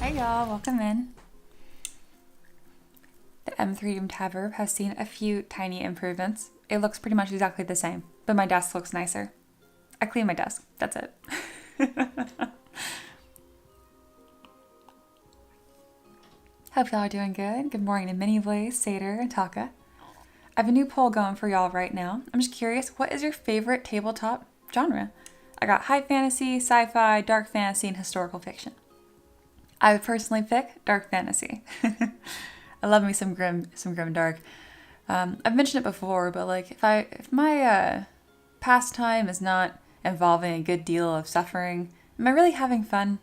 Hey y'all, welcome in. The M3DM tab has seen a few tiny improvements. It looks pretty much exactly the same, but my desk looks nicer. I cleaned my desk, that's it. Hope y'all are doing good. Good morning to Minnie, Blaze, Sater, and Taka. I have a new poll going for y'all right now. I'm just curious, what is your favorite tabletop genre? I got high fantasy, sci-fi, dark fantasy, and historical fiction. I would personally pick dark fantasy. I love me some grim dark. I've mentioned it before, but like if my pastime is not involving a good deal of suffering, am I really having fun?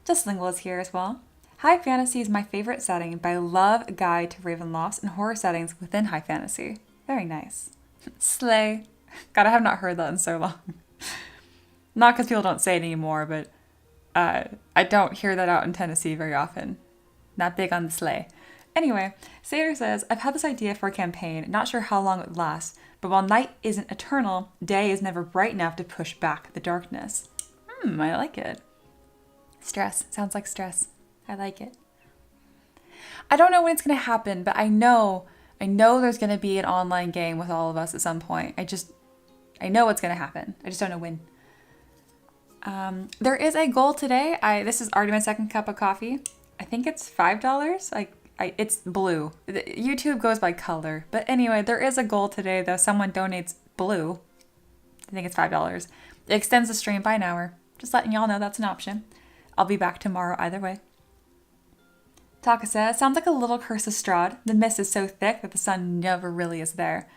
Just Lingual is here as well. High fantasy is my favorite setting, but I love a guide to Ravenloft and horror settings within high fantasy. Very nice. Slay. God, I have not heard that in so long. Not because people don't say it anymore, but I don't hear that out in Tennessee very often. Not big on the slay. Anyway, Sater says, I've had this idea for a campaign, not sure how long it would last, but while night isn't eternal, day is never bright enough to push back the darkness. I like it. Stress. Sounds like stress. I like it. I don't know when it's going to happen, but I know there's going to be an online game with all of us at some point. I know it's going to happen. I just don't know when. There is a goal today. This is already my second cup of coffee. I think it's $5. It's blue. YouTube goes by color. But anyway, there is a goal today, though. Someone donates blue. I think it's $5. It extends the stream by an hour. Just letting y'all know that's an option. I'll be back tomorrow either way. Taka says, sounds like a little Curse of Strahd. The mist is so thick that the sun never really is there.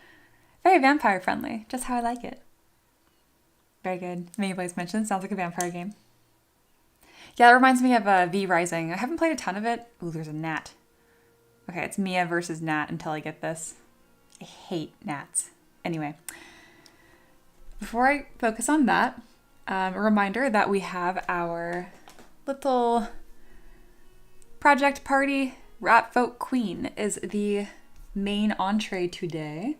Very vampire friendly. Just how I like it. Very good. Many Blaze mentioned, sounds like a vampire game. Yeah, it reminds me of V Rising. I haven't played a ton of it. Ooh, there's a gnat. Okay, it's Mia versus Gnat until I get this. I hate gnats. Anyway, before I focus on that, a reminder that we have our little project party. Ratfolk Queen is the main entree today.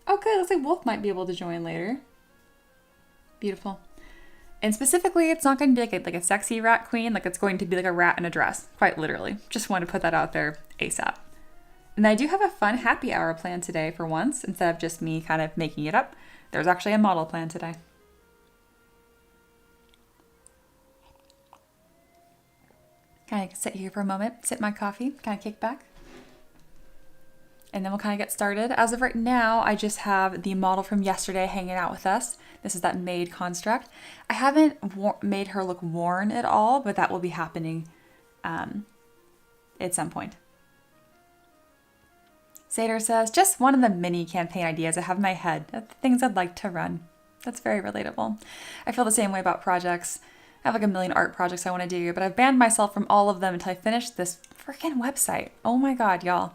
Oh good, looks like Wolf might be able to join later. Beautiful. And specifically, it's not going to be like a sexy rat queen. Like it's going to be like a rat in a dress, quite literally. Just want to put that out there ASAP. And I do have a fun happy hour plan today for once, instead of just me kind of making it up. There's actually a model plan today. Kind of sit here for a moment, sip my coffee, kind of kick back. And then we'll kind of get started. As of right now, I just have the model from yesterday hanging out with us. This is that maid construct. I haven't made her look worn at all, but that will be happening at some point. Sater says, just one of the mini campaign ideas I have in my head, the things I'd like to run. That's very relatable. I feel the same way about projects. I have like a million art projects I want to do, but I've banned myself from all of them until I finish this freaking website. Oh my God, y'all.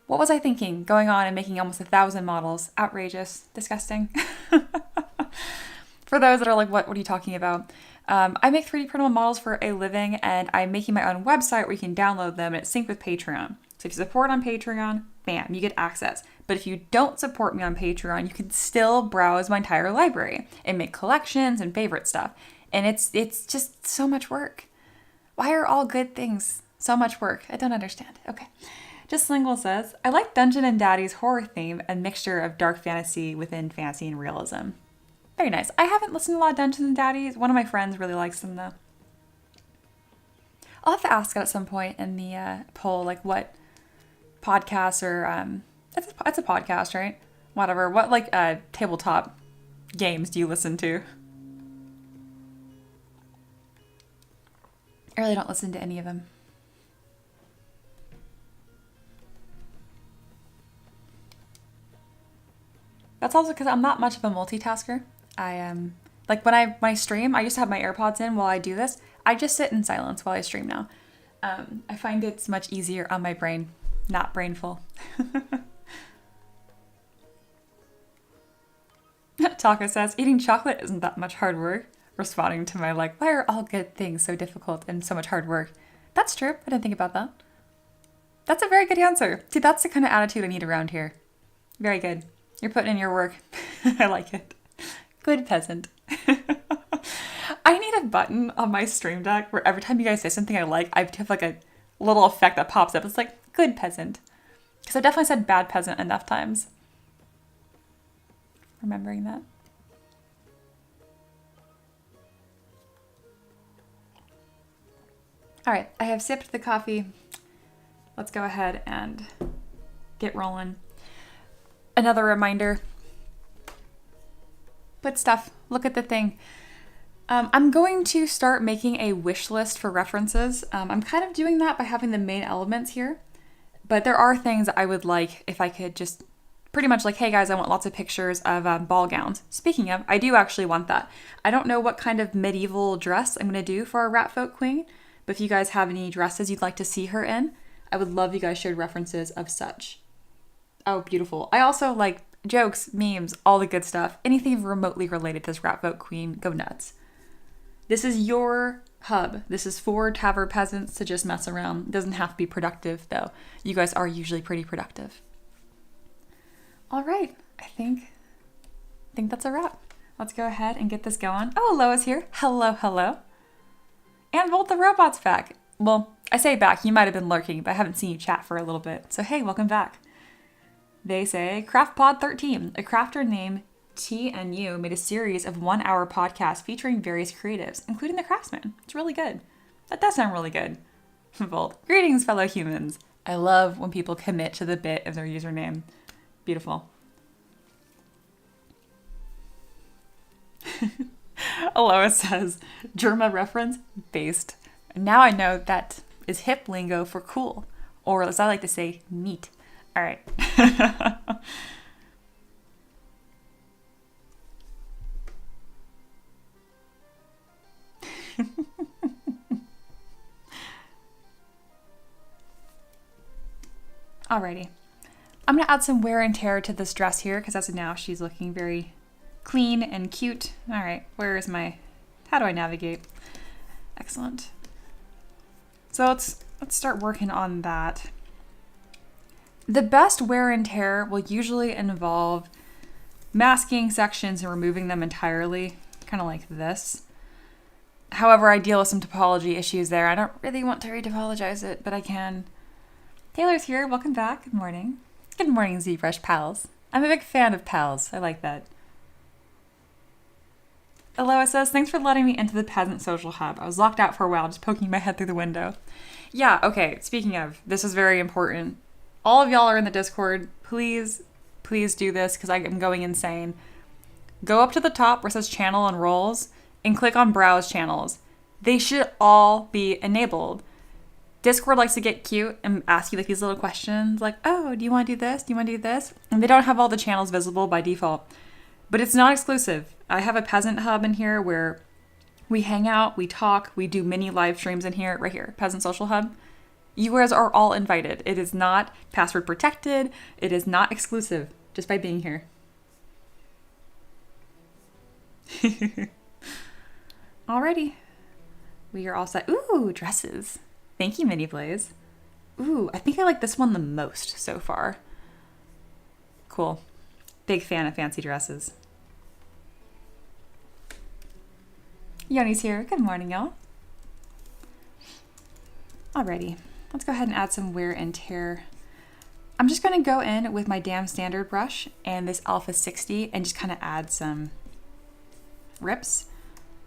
What was I thinking? Going on and making almost 1,000 models. Outrageous. Disgusting. For those that are like, what are you talking about? I make 3D printable models for a living, and I'm making my own website where you can download them, and it's synced with Patreon. So if you support on Patreon, bam, you get access. But if you don't support me on Patreon, you can still browse my entire library and make collections and favorite stuff. And it's just so much work. Why are all good things so much work? I don't understand. Okay. Just Lingual says, I like Dungeon and Daddy's horror theme and mixture of dark fantasy within fantasy and realism. Very nice. I haven't listened to a lot of Dungeons and Daddies. One of my friends really likes them though. I'll have to ask it at some point in the poll, like what podcasts or, it's a podcast, right? Whatever. What like tabletop games do you listen to? I really don't listen to any of them. That's also because I'm not much of a multitasker. I am like when I stream, I used to have my AirPods in while I do this. I just sit in silence while I stream now. I find it's much easier on my brain, not brainful. Taka says, eating chocolate isn't that much hard work. Responding to my like, why are all good things so difficult and so much hard work? That's true. I didn't think about that. That's a very good answer. See, that's the kind of attitude I need around here. Very good. You're putting in your work. I like it. Good peasant. I need a button on my stream deck where every time you guys say something I like, I have like a little effect that pops up. It's like, good peasant. Because I definitely said bad peasant enough times. Remembering that. All right, I have sipped the coffee. Let's go ahead and get rolling. Another reminder. Put stuff. Look at the thing. I'm going to start making a wish list for references. I'm kind of doing that by having the main elements here. But there are things I would like if I could just pretty much like, hey guys, I want lots of pictures of ball gowns. Speaking of, I do actually want that. I don't know what kind of medieval dress I'm going to do for our Ratfolk queen, but if you guys have any dresses you'd like to see her in, I would love you guys shared references of such. Oh, beautiful. I also like jokes, memes, all the good stuff. Anything remotely related to this Ratfolk queen, go nuts. This is your hub. This is for Tavern peasants to just mess around. It doesn't have to be productive, though. You guys are usually pretty productive. All right, I think that's a wrap. Let's go ahead and get this going. Oh, Lois here. Hello, hello. And Volt the Robot's back. Well, I say back, you might have been lurking, but I haven't seen you chat for a little bit. So hey, welcome back. They say, CraftPod13, a crafter named TNU made a series of 1-hour podcasts featuring various creatives, including the craftsman. It's really good. That does sound really good. Volt, greetings, fellow humans. I love when people commit to the bit of their username. Beautiful. Aloha says, Germa reference based. Now I know that is hip lingo for cool, or as I like to say, neat. All right. Alrighty. I'm going to add some wear and tear to this dress here because as of now she's looking very clean and cute. All right, how do I navigate? Excellent. So let's start working on that. The best wear and tear will usually involve masking sections and removing them entirely, kind of like this. However, I deal with some topology issues there. I don't really want to retopologize it, but I can. Taylor's here. Welcome back. Good morning. Good morning, ZBrush pals. I'm a big fan of pals. I like that. Aloha says, thanks for letting me into the Peasant Social Hub. I was locked out for a while, just poking my head through the window. Yeah, okay, speaking of, this is very important. All of y'all are in the Discord. Please do this because I am going insane. Go up to the top where it says channel and roles and click on browse channels. They should all be enabled. Discord likes to get cute and ask you like these little questions like, oh, do you want to do this? Do you want to do this? And they don't have all the channels visible by default. But it's not exclusive. I have a peasant hub in here where we hang out, we talk, we do mini live streams in here, right here, Peasant Social Hub. You guys are all invited. It is not password protected. It is not exclusive just by being here. Alrighty. We are all set. Ooh, dresses. Thank you, Mini Blaze. Ooh, I think I like this one the most so far. Cool. Big fan of fancy dresses. Yoni's here. Good morning, y'all. Alrighty. Let's go ahead and add some wear and tear. I'm just going to go in with my damn standard brush and this Alpha 60 and just kind of add some rips,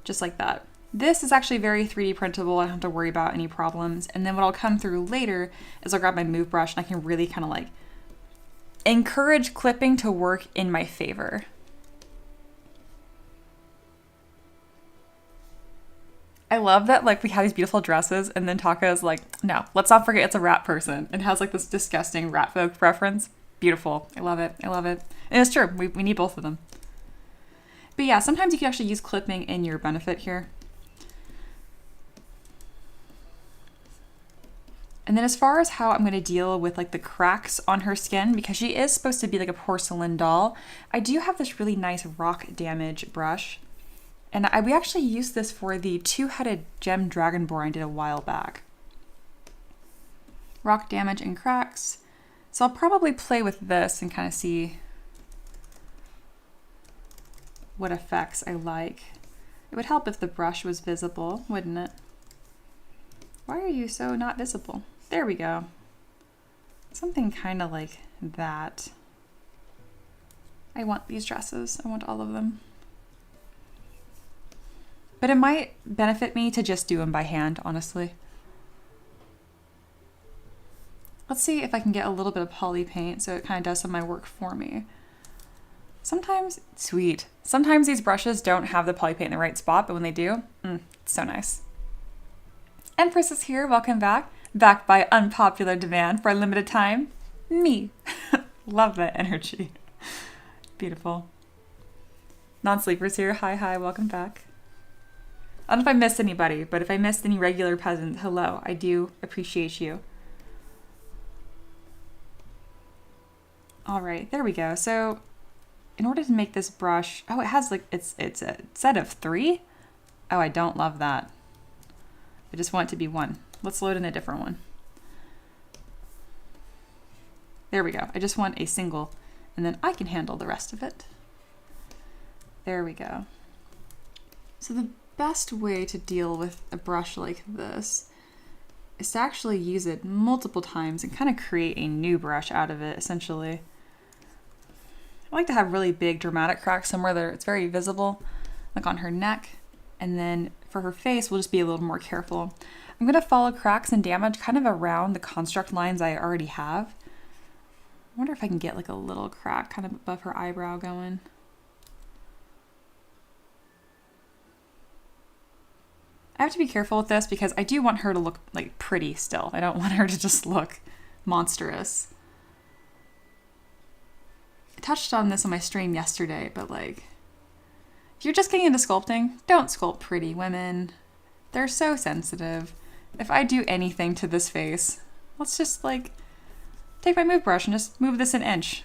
just like that. This is actually very 3D printable. I don't have to worry about any problems. And then what I'll come through later is I'll grab my move brush and I can really kind of like encourage clipping to work in my favor. I love that like we have these beautiful dresses and then Taka is like, no, let's not forget it's a rat person and has like this disgusting Ratfolk reference. Beautiful. I love it. I love it. And it's true. We need both of them. But yeah, sometimes you can actually use clipping in your benefit here. And then as far as how I'm going to deal with like the cracks on her skin, because she is supposed to be like a porcelain doll, I do have this really nice rock damage brush. And we actually used this for the two-headed gem dragonborn I did a while back. Rock damage and cracks. So I'll probably play with this and kind of see what effects I like. It would help if the brush was visible, wouldn't it? Why are you so not visible? There we go. Something kind of like that. I want these dresses. I want all of them. But it might benefit me to just do them by hand, honestly. Let's see if I can get a little bit of poly paint so it kind of does some of my work for me. Sometimes, sweet. Sometimes these brushes don't have the poly paint in the right spot, but when they do, it's so nice. Empress is here, welcome back. Back by unpopular demand for a limited time. Me. Love that energy. Beautiful. Non-sleepers here, hi, welcome back. I don't know if I missed anybody, but if I missed any regular peasants, hello, I do appreciate you. All right, there we go. So in order to make this brush, oh, it has like, it's a set of 3. Oh, I don't love that. I just want it to be 1. Let's load in a different one. There we go. I just want a single, and then I can handle the rest of it. There we go. So the best way to deal with a brush like this is to actually use it multiple times and kind of create a new brush out of it, essentially. I like to have really big dramatic cracks somewhere that it's very visible, like on her neck, and then for her face, we'll just be a little more careful. I'm going to follow cracks and damage kind of around the construct lines I already have. I wonder if I can get like a little crack kind of above her eyebrow going. I have to be careful with this because I do want her to look like pretty still. I don't want her to just look monstrous. I touched on this on my stream yesterday, but like, if you're just getting into sculpting, don't sculpt pretty women. They're so sensitive. If I do anything to this face, let's just like take my move brush and just move this an inch.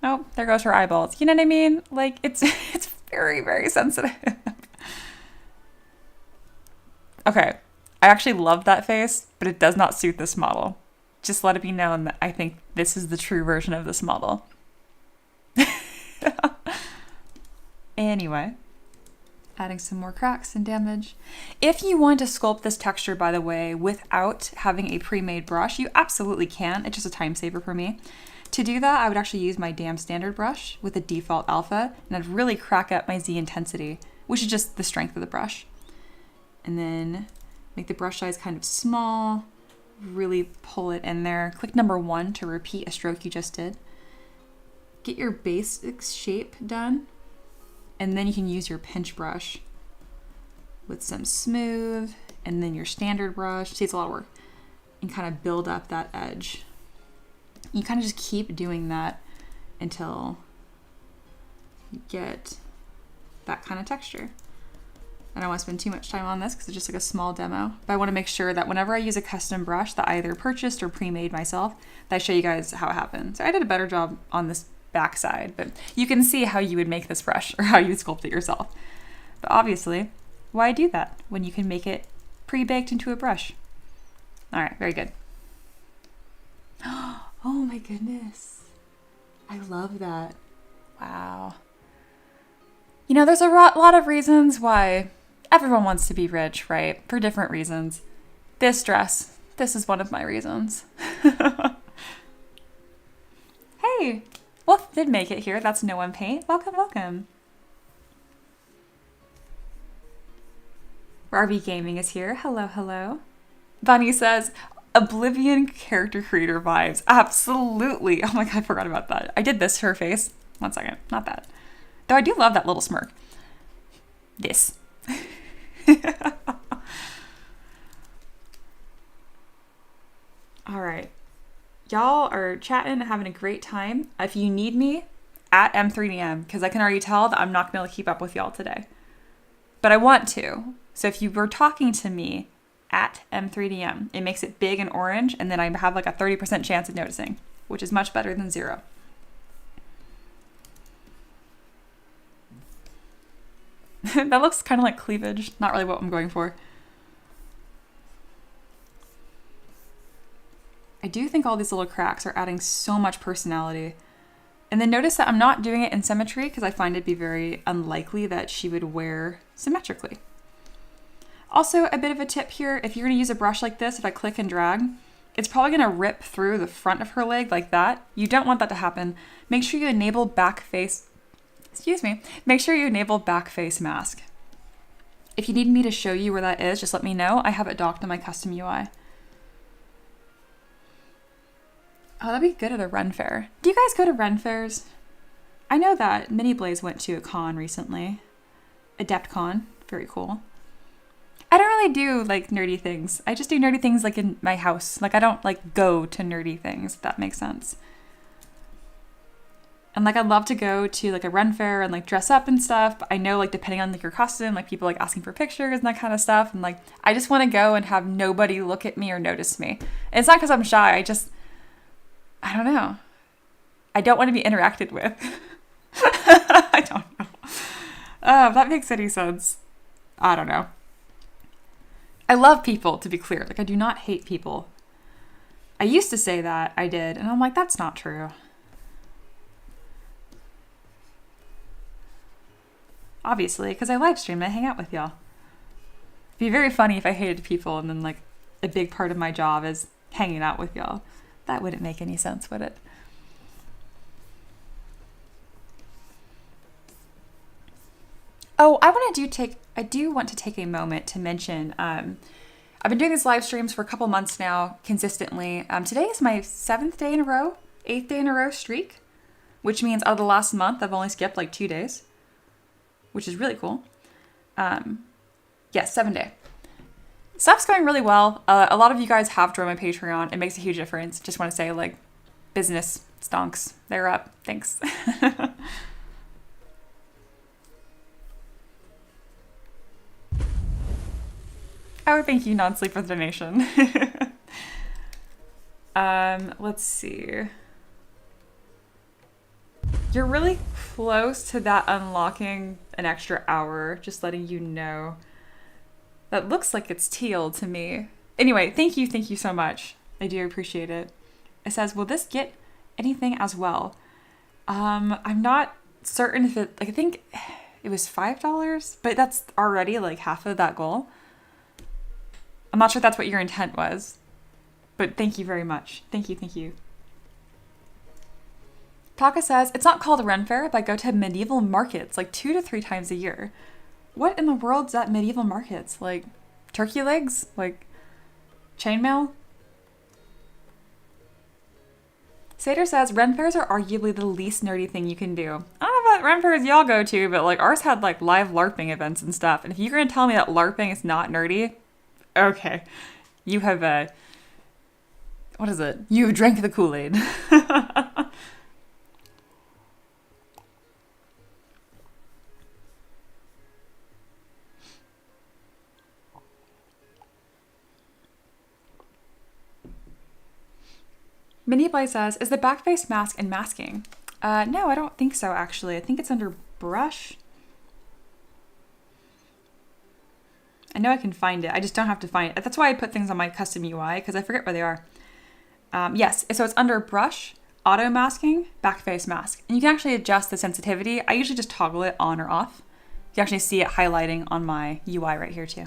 Oh, there goes her eyeballs. You know what I mean? Like it's very, very sensitive. Okay, I actually love that face, but it does not suit this model. Just let it be known that I think this is the true version of this model. Anyway, adding some more cracks and damage. If you want to sculpt this texture, by the way, without having a pre-made brush, you absolutely can. It's just a time saver for me. To do that, I would actually use my damn standard brush with a default alpha, and I'd really crack up my Z intensity, which is just the strength of the brush. And then make the brush size kind of small, really pull it in there. Click number 1 to repeat a stroke you just did. Get your basic shape done, and then you can use your pinch brush with some smooth, and then your standard brush. See, it's a lot of work. And kind of build up that edge. You kind of just keep doing that until you get that kind of texture. I don't want to spend too much time on this because it's just like a small demo, but I want to make sure that whenever I use a custom brush that I either purchased or pre-made myself, that I show you guys how it happens. So I did a better job on this backside, but you can see how you would make this brush or how you would sculpt it yourself. But obviously, why do that when you can make it pre-baked into a brush? All right, very good. Oh my goodness. I love that. Wow. You know, there's a lot of reasons why everyone wants to be rich, right? For different reasons. This dress, this is one of my reasons. Hey, Wolf did make it here. That's No One Paint. Welcome, welcome. Barbie Gaming is here. Hello, hello. Bunny says, Oblivion character creator vibes. Absolutely. Oh my God, I forgot about that. I did this to her face. 1 second, not that. Though I do love that little smirk. This. All right. Y'all are chatting, having a great time. If you need me, at M3DM, because I can already tell that I'm not going to be able to keep up with y'all today. But I want to. So if you were talking to me at M3DM, it makes it big and orange, and then I have like a 30% chance of noticing, which is much better than 0. That looks kind of like cleavage. Not really what I'm going for. I do think all these little cracks are adding so much personality. And then notice that I'm not doing it in symmetry because I find it be very unlikely that she would wear symmetrically. Also, a bit of a tip here, if you're gonna use a brush like this, if I click and drag, it's probably gonna rip through the front of her leg like that. You don't want that to happen. Make sure you enable back face, make sure you enable back face mask. If you need me to show you where that is, just let me know. I have it docked on my custom UI. Oh, that'd be good at a Ren fair. Do you guys go to Ren fairs? I know that Mini Blaze went to a con recently. AdeptCon, very cool. I don't really do like nerdy things. I just do nerdy things like in my house. Like I don't like go to nerdy things, if that makes sense. And like I'd love to go to like a Ren fair and like dress up and stuff. But I know like depending on like your costume, like people like asking for pictures and that kind of stuff. And like I just want to go and have nobody look at me or notice me. And it's not because I'm shy. I don't know. I don't want to be interacted with. I don't know. If that makes any sense. I don't know. I love people, to be clear. Like, I do not hate people. I used to say that, I did, and I'm like, that's not true. Obviously, because I live stream and I hang out with y'all. It'd be very funny if I hated people and then, like, a big part of my job is hanging out with y'all. That wouldn't make any sense, would it? Oh, I do want to take a moment to mention, I've been doing these live streams for a couple months now, consistently. Today is my 8th day in a row streak, which means out of the last month, I've only skipped like 2 days, which is really cool. Yes, 7 day. Stuff's going really well. A lot of you guys have joined my Patreon. It makes a huge difference. Just want to say, like, business stonks. They're up. Thanks. Oh, thank you, Non-Sleep, for the donation. Let's see. You're really close to that unlocking an extra hour, just letting you know. That looks like it's teal to me. Anyway, thank you so much. I do appreciate it. It says, will this get anything as well? I'm not certain if it, like, I think it was $5, but that's already like half of that goal. I'm not sure if that's what your intent was, but thank you very much. Thank you. Taka says, it's not called a Ren Fair, but I go to medieval markets like 2 to 3 times a year. What in the world's that medieval markets? Like turkey legs? Like chainmail? Sater says, Ren fairs are arguably the least nerdy thing you can do. I don't know what Ren fairs y'all go to, but like ours had like live LARPing events and stuff. And if you're going to tell me that LARPing is not nerdy, okay. You have what is it? You drank the Kool-Aid. Mini Blay says, is the back face mask and masking? No, I don't think so, actually. I think it's under brush. I know I can find it. I just don't have to find it. That's why I put things on my custom UI, because I forget where they are. Yes, so it's under brush, auto masking, back face mask. And you can actually adjust the sensitivity. I usually just toggle it on or off. You can actually see it highlighting on my UI right here too.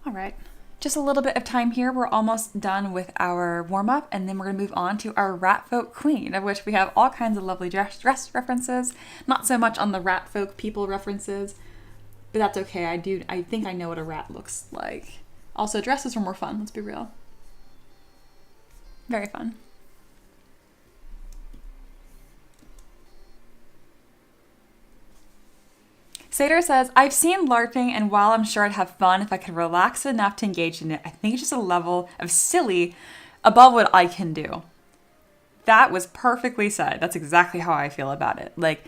All right, just a little bit of time here. We're almost done with our warm-up, and then we're gonna move on to our Ratfolk Queen, of which we have all kinds of lovely dress references. Not so much on the Ratfolk people references, but that's okay. I think I know what a rat looks like. Also, dresses are more fun, let's be real. Very fun. Sater says, I've seen LARPing, and while I'm sure I'd have fun if I could relax enough to engage in it, I think it's just a level of silly above what I can do. That was perfectly said. That's exactly how I feel about it. Like,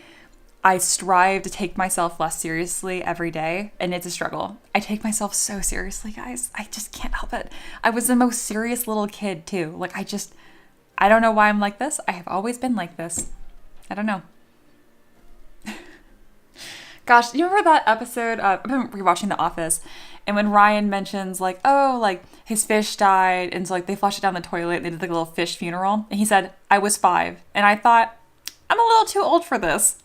I strive to take myself less seriously every day, and it's a struggle. I take myself so seriously, guys. I just can't help it. I was the most serious little kid, too. Like, I don't know why I'm like this. I have always been like this. I don't know. Gosh, you remember that episode? I've been rewatching The Office, And when Ryan mentions like, oh, like his fish died, and so like they flushed it down the toilet and they did like a little fish funeral, and he said, I was 5. And I thought, I'm a little too old for this.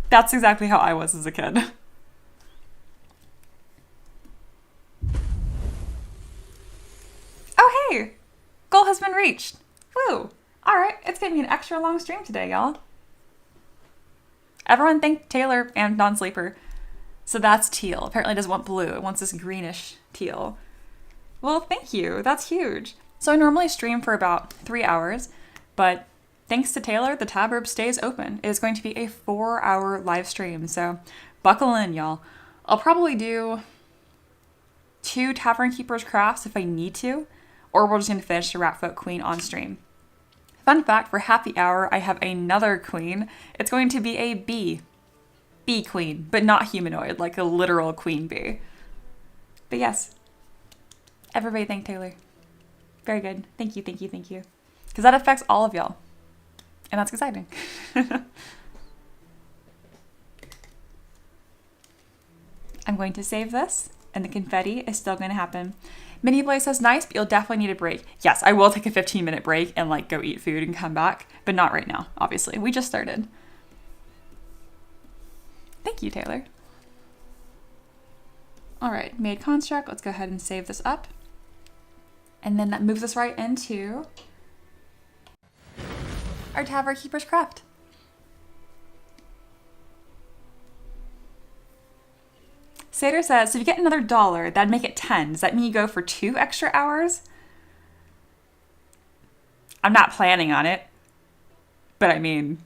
That's exactly how I was as a kid. Oh, hey, goal has been reached. Woo. All right, it's gonna be an extra long stream today, y'all. Everyone thank Taylor and Non-Sleeper. So that's teal. Apparently it doesn't want blue. It wants this greenish teal. Well, thank you. That's huge. So I normally stream for about 3 hours, but thanks to Taylor, the tab herb stays open. It is going to be a 4-hour live stream, so buckle in, y'all. I'll probably do 2 Tavern Keeper's crafts if I need to, or we're just going to finish the Ratfolk Queen on stream. Fun fact, for happy hour, I have another queen. It's going to be a bee queen, but not humanoid, like a literal queen bee. But yes, everybody thank Taylor. Very good. Thank you, thank you, thank you. Because that affects all of y'all. And that's exciting. I'm going to save this, and the confetti is still going to happen. Mini Blaze says, nice, but you'll definitely need a break. Yes, I will take a 15-minute break and like go eat food and come back, but not right now, obviously. We just started. Thank you, Taylor. All right, made construct. Let's go ahead and save this up. And then that moves us right into our Tavern Keeper's craft. Sater says, so if you get another $1, that'd make it 10. Does that mean you go for 2 extra hours? I'm not planning on it. But I mean,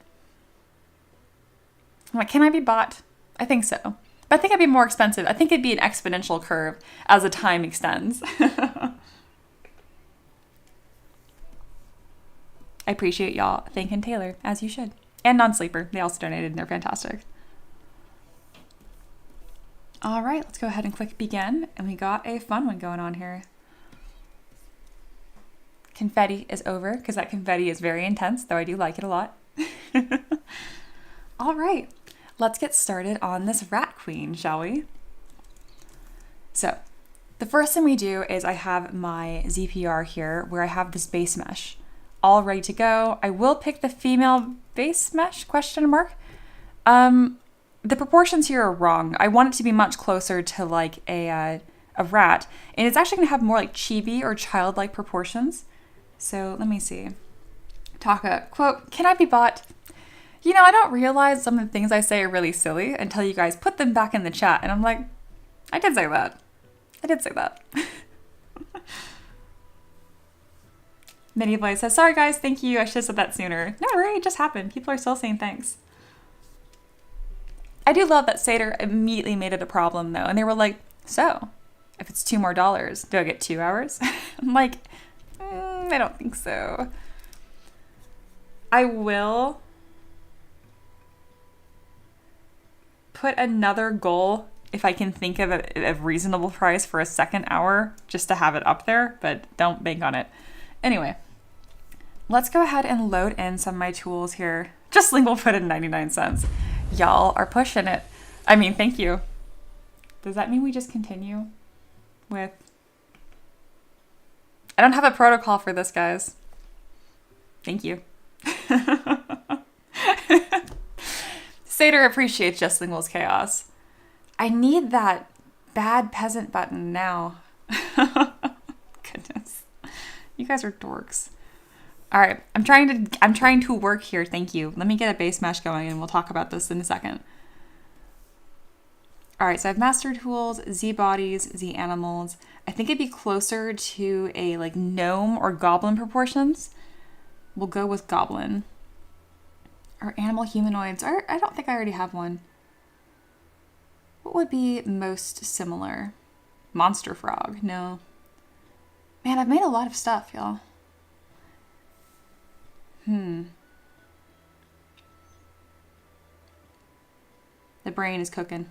I'm like, can I be bought? I think so. But I think it'd be more expensive. I think it'd be an exponential curve as the time extends. I appreciate y'all thanking Taylor, as you should. And Non-Sleeper. They also donated, and they're fantastic. All right, let's go ahead and click begin. And we got a fun one going on here. Confetti is over, because that confetti is very intense, though I do like it a lot. All right, let's get started on this rat queen, shall we? So the first thing we do is I have my ZPR here where I have this base mesh all ready to go. I will pick the female base mesh, question mark. The proportions here are wrong. I want it to be much closer to like a rat, and it's actually gonna have more like chibi or childlike proportions. So let me see. Taka, quote, can I be bought? You know, I don't realize some of the things I say are really silly until you guys put them back in the chat, and I'm like, I did say that. I did say that. Mini Blaze says, sorry guys, thank you. I should have said that sooner. No worry, it just happened. People are still saying thanks. I do love that Sater immediately made it a problem though. And they were like, so if it's $2 more, do I get 2 hours? I'm like, I don't think so. I will put another goal if I can think of a reasonable price for a second hour just to have it up there, but don't bank on it. Anyway, let's go ahead and load in some of my tools here. Just Link will put in 99 cents. Y'all are pushing it. I mean, thank you. Does that mean we just continue with... I don't have a protocol for this, guys. Thank you. Sater appreciates Just Lingle's chaos. I need that bad peasant button now. Goodness. You guys are dorks. All right, I'm trying to work here. Thank you. Let me get a base mesh going and we'll talk about this in a second. All right, so I have master tools, Z bodies, Z animals. I think it'd be closer to a like gnome or goblin proportions. We'll go with goblin. Or animal humanoids. Or I don't think I already have one. What would be most similar? Monster frog. No. Man, I've made a lot of stuff, y'all. The brain is cooking.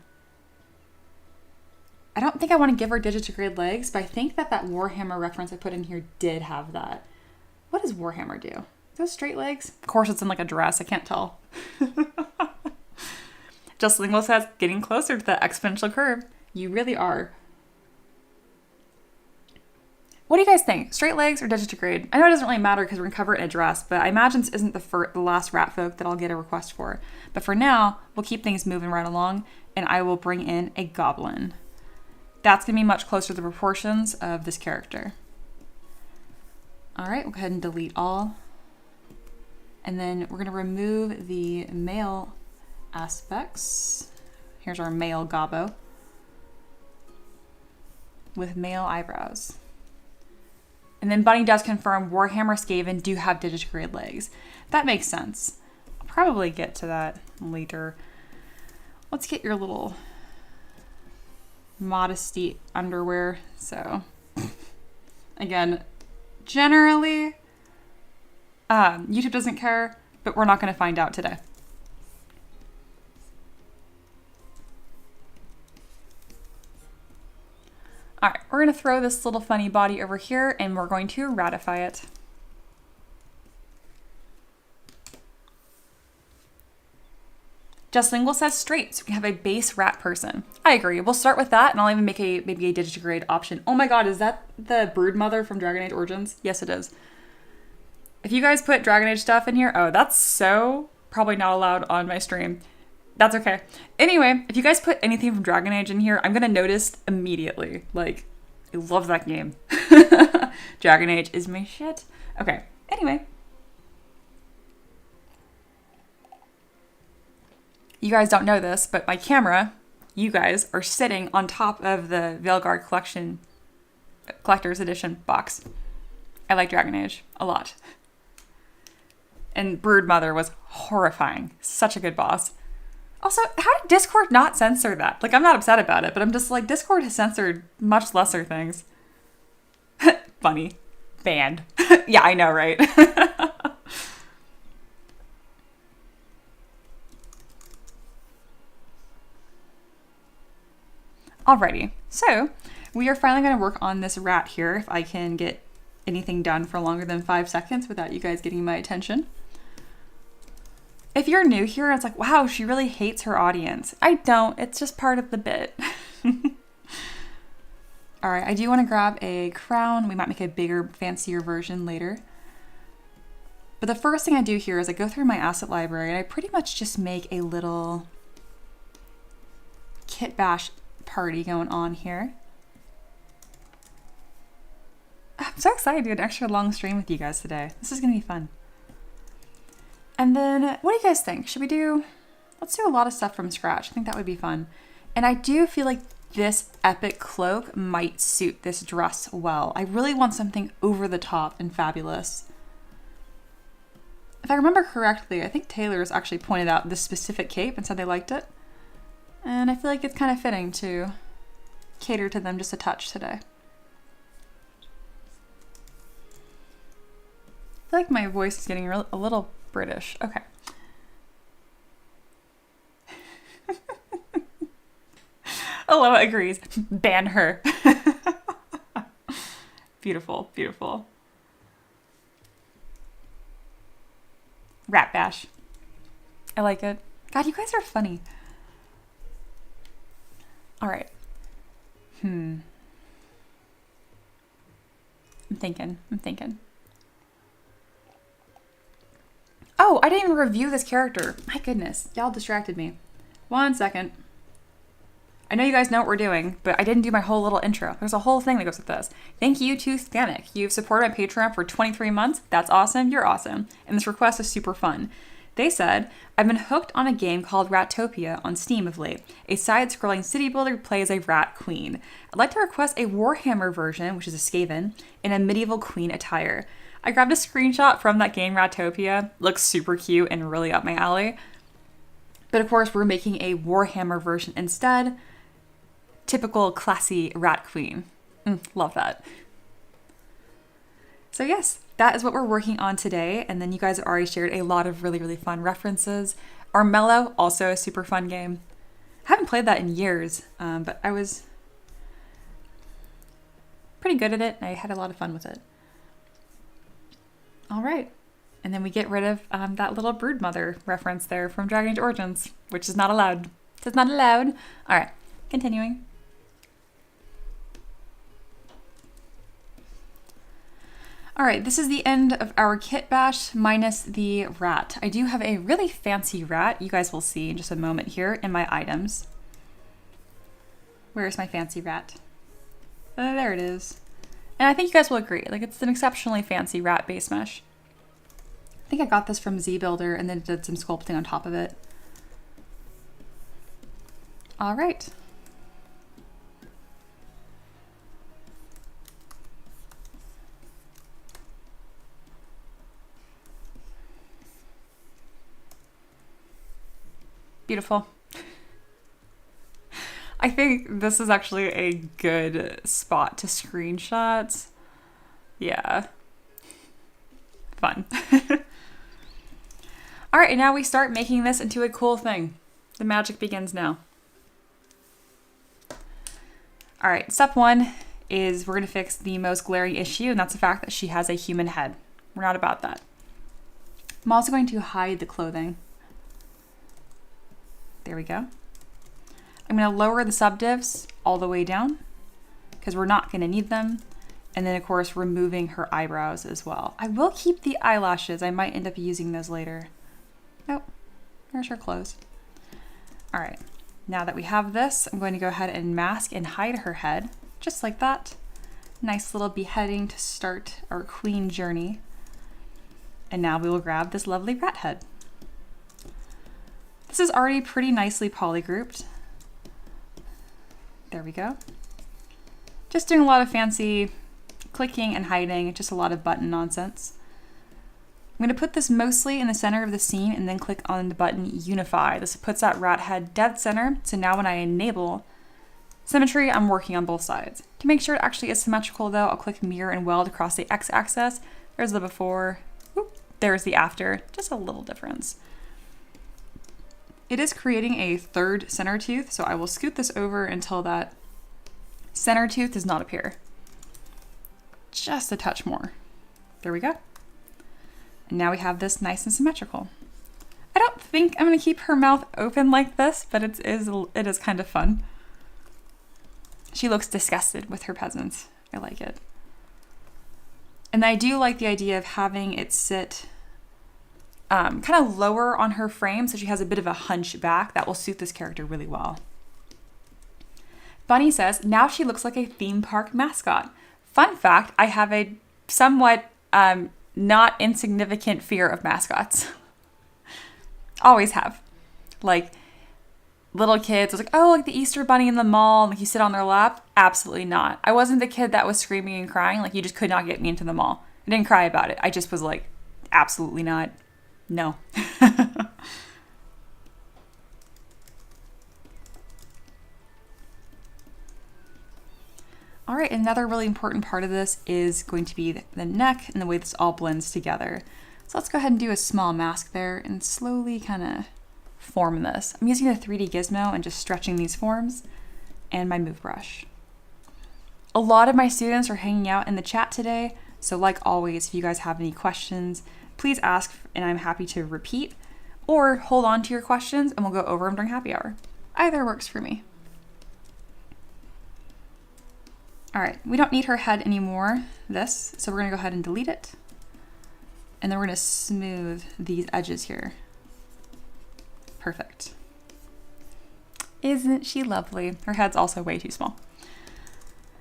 I don't think I want to give her digitigrade legs, but I think that Warhammer reference I put in here did have that. What does Warhammer do? Those straight legs? Of course it's in like a dress. I can't tell. Just Lingual says, getting closer to the exponential curve. You really are. What do you guys think? Straight legs or digitigrade? I know it doesn't really matter because we're going to cover it in a dress, but I imagine this isn't the last Ratfolk that I'll get a request for. But for now, we'll keep things moving right along, and I will bring in a goblin. That's going to be much closer to the proportions of this character. All right, we'll go ahead and delete all. And then we're going to remove the male aspects. Here's our male gobbo with male eyebrows. And then Bunny does confirm Warhammer Skaven do have digitigrade legs. That makes sense. I'll probably get to that later. Let's get your little modesty underwear. So, again, generally, YouTube doesn't care, but we're not going to find out today. All right, we're going to throw this little funny body over here and we're going to ratify it. Just Lingual says straight, so we can have a base rat person. I agree. We'll start with that and I'll even make maybe a digitigrade option. Oh my god, is that the brood mother from Dragon Age Origins? Yes, it is. If you guys put Dragon Age stuff in here, oh, that's so probably not allowed on my stream. That's okay. Anyway, if you guys put anything from Dragon Age in here, I'm going to notice immediately. Like, I love that game. Dragon Age is my shit. Okay, anyway. You guys don't know this, but my camera, you guys, are sitting on top of the Veilguard Collector's Edition box. I like Dragon Age a lot. And Broodmother was horrifying. Such a good boss. Also, how did Discord not censor that? Like, I'm not upset about it, but I'm just like, Discord has censored much lesser things. Funny. Banned. Yeah, I know, right? Alrighty, so we are finally going to work on this rat here, if I can get anything done for longer than 5 seconds without you guys getting my attention. If you're new here and it's like, wow, she really hates her audience. I don't. It's just part of the bit. All right, I do want to grab a crown. We might make a bigger, fancier version later. But the first thing I do here is I go through my asset library and I pretty much just make a little kit bash party going on here. I'm so excited to do an extra long stream with you guys today. This is going to be fun. And then, what do you guys think? Should we do, let's do a lot of stuff from scratch. I think that would be fun. And I do feel like this epic cloak might suit this dress well. I really want something over the top and fabulous. If I remember correctly, I think Taylor's actually pointed out this specific cape and said they liked it. And I feel like it's kind of fitting to cater to them just a touch today. I feel like my voice is getting a little British. Okay. Aloha agrees. Ban her. Beautiful, beautiful. Rat bash. I like it. God, you guys are funny. All right. I'm thinking. Oh, I didn't even review this character. My goodness, y'all distracted me. 1 second. I know you guys know what we're doing, but I didn't do my whole little intro. There's a whole thing that goes with this. Thank you to Thanic. You've supported my Patreon for 23 months. That's awesome. You're awesome. And this request is super fun. They said, I've been hooked on a game called Ratopia on Steam of late. A side-scrolling city builder plays a rat queen. I'd like to request a Warhammer version, which is a Skaven, in a medieval queen attire. I grabbed a screenshot from that game, Ratopia. Looks super cute and really up my alley. But of course, we're making a Warhammer version instead. Typical classy rat queen. Love that. So yes, that is what we're working on today. And then you guys have already shared a lot of really, really fun references. Armello, also a super fun game. I haven't played that in years, but I was pretty good at it. And I had a lot of fun with it. All right. And then we get rid of that little broodmother reference there from Dragon Age Origins, which is not allowed. It says not allowed. All right, continuing. All right, this is the end of our kit bash minus the rat. I do have a really fancy rat. You guys will see in just a moment here in my items. Where's my fancy rat? There it is. And I think you guys will agree, like it's an exceptionally fancy rat base mesh. I think I got this from ZBuilder and then did some sculpting on top of it. All right. Beautiful. I think this is actually a good spot to screenshot. Yeah. Fun. All right, and now we start making this into a cool thing. The magic begins now. All right, step one is we're gonna fix the most glaring issue, and that's the fact that she has a human head. We're not about that. I'm also going to hide the clothing. There we go. I'm going to lower the subdivs all the way down because we're not going to need them. And then, of course, removing her eyebrows as well. I will keep the eyelashes. I might end up using those later. Nope. There's her clothes. All right. Now that we have this, I'm going to go ahead and mask and hide her head just like that. Nice little beheading to start our queen journey. And now we will grab this lovely rat head. This is already pretty nicely polygrouped. There we go. Just doing a lot of fancy clicking and hiding, just a lot of button nonsense. I'm going to put this mostly in the center of the scene and then click on the button Unify. This puts that rat head dead center, so now when I enable symmetry, I'm working on both sides. To make sure it actually is symmetrical though, I'll click Mirror and Weld across the X-axis. There's the before, whoop, there's the after, just a little difference. It is creating a third center tooth, so I will scoot this over until that center tooth does not appear. Just a touch more. There we go. And now we have this nice and symmetrical. I don't think I'm going to keep her mouth open like this, but it is kind of fun. She looks disgusted with her peasants. I like it. And I do like the idea of having it sit kind of lower on her frame, so she has a bit of a hunch back. That will suit this character really well. Bunny says, now she looks like a theme park mascot. Fun fact, I have a somewhat not insignificant fear of mascots. Always have. Like, little kids, I was like, oh, like the Easter Bunny in the mall, and like you sit on their lap. Absolutely not. I wasn't the kid that was screaming and crying, like you just could not get me into the mall. I didn't cry about it. I just was like, absolutely not. No. All right, another really important part of this is going to be the neck and the way this all blends together. So let's go ahead and do a small mask there and slowly kind of form this. I'm using the 3D gizmo and just stretching these forms and my move brush. A lot of my students are hanging out in the chat today, so like always, if you guys have any questions, please ask and I'm happy to repeat, or hold on to your questions and we'll go over them during happy hour. Either works for me. All right, we don't need her head anymore, so we're gonna go ahead and delete it. And then we're gonna smooth these edges here. Perfect. Isn't she lovely? Her head's also way too small.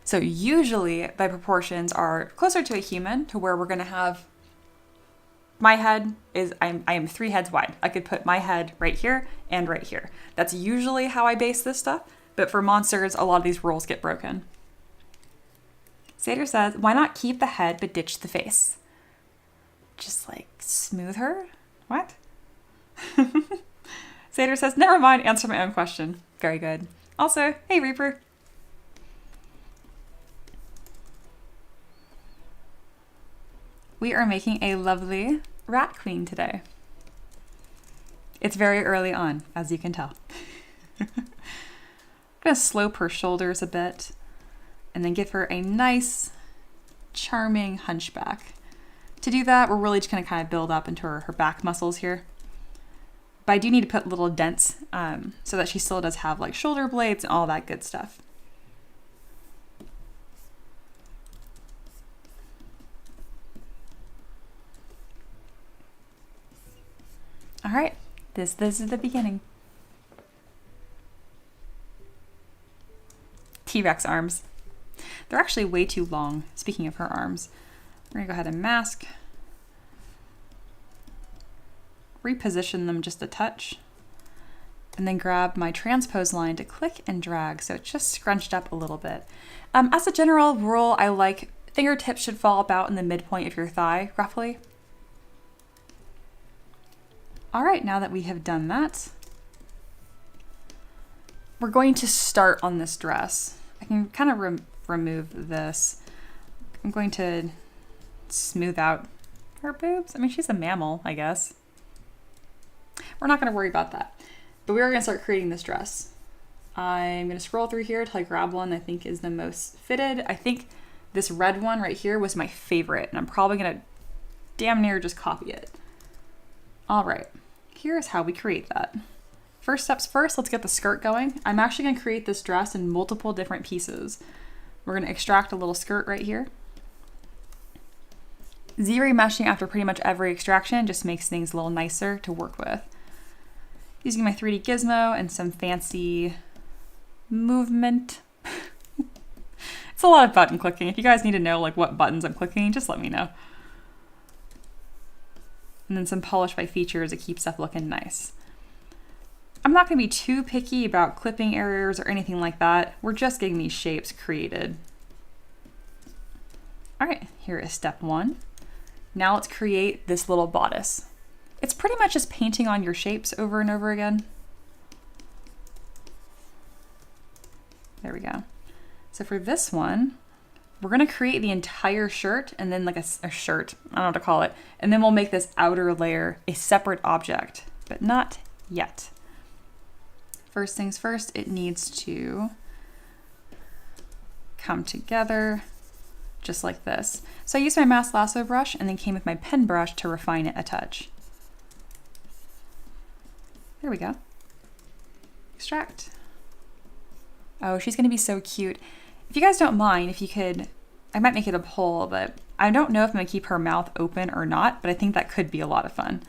So usually my proportions are closer to a human, to where we're gonna have, my head is, I am 3 heads wide. I could put my head right here and right here. That's usually how I base this stuff, but for monsters, a lot of these rules get broken. Sater says, why not keep the head but ditch the face? Just like smooth her? What? Sater says, never mind, answer my own question. Very good. Also, hey Reaper. We are making a lovely rat queen today. It's very early on, as you can tell. I'm gonna slope her shoulders a bit and then give her a nice, charming hunchback. To do that, we're really just gonna kind of build up into her back muscles here. But I do need to put little dents so that she still does have like shoulder blades and all that good stuff. All right, this is the beginning. T-Rex arms. They're actually way too long, speaking of her arms. We're gonna go ahead and mask. Reposition them just a touch. And then grab my transpose line to click and drag so it's just scrunched up a little bit. As a general rule, I like fingertips should fall about in the midpoint of your thigh, roughly. All right, now that we have done that, we're going to start on this dress. I can kind of remove this. I'm going to smooth out her boobs. I mean, she's a mammal, I guess. We're not going to worry about that. But we are going to start creating this dress. I'm going to scroll through here till I grab one I think is the most fitted. I think this red one right here was my favorite, and I'm probably going to damn near just copy it. All right, here's how we create that. First steps first, let's get the skirt going. I'm actually going to create this dress in multiple different pieces. We're going to extract a little skirt right here. Z-remeshing after pretty much every extraction just makes things a little nicer to work with. Using my 3D gizmo and some fancy movement. It's a lot of button clicking. If you guys need to know like what buttons I'm clicking, just let me know. And then some polish by features to keep stuff looking nice. I'm not going to be too picky about clipping areas or anything like that. We're just getting these shapes created. All right, here is step one. Now let's create this little bodice. It's pretty much just painting on your shapes over and over again. There we go. So for this one, we're gonna create the entire shirt and then like a shirt, I don't know what to call it. And then we'll make this outer layer a separate object, but not yet. First things first, it needs to come together just like this. So I used my mask lasso brush and then came with my pen brush to refine it a touch. There we go. Extract. Oh, she's gonna be so cute. If you guys don't mind, if you could, I might make it a poll, but I don't know if I'm gonna keep her mouth open or not, but I think that could be a lot of fun.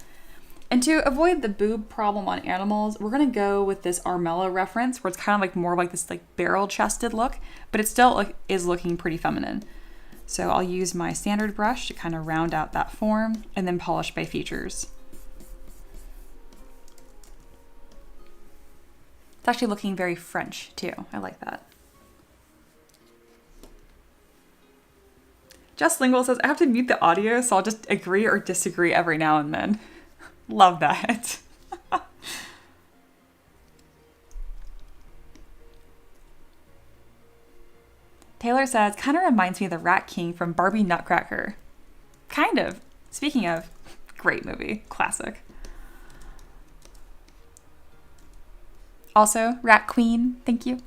And to avoid the boob problem on animals, we're gonna go with this Armella reference where it's kind of like more like this like barrel chested look, but it still is looking pretty feminine. So I'll use my standard brush to kind of round out that form and then polish by features. It's actually looking very French too. I like that. Just Lingual says, I have to mute the audio, so I'll just agree or disagree every now and then. Love that. Taylor says, kind of reminds me of the Rat King from Barbie Nutcracker. Kind of. Speaking of, great movie, classic. Also, Rat Queen, thank you.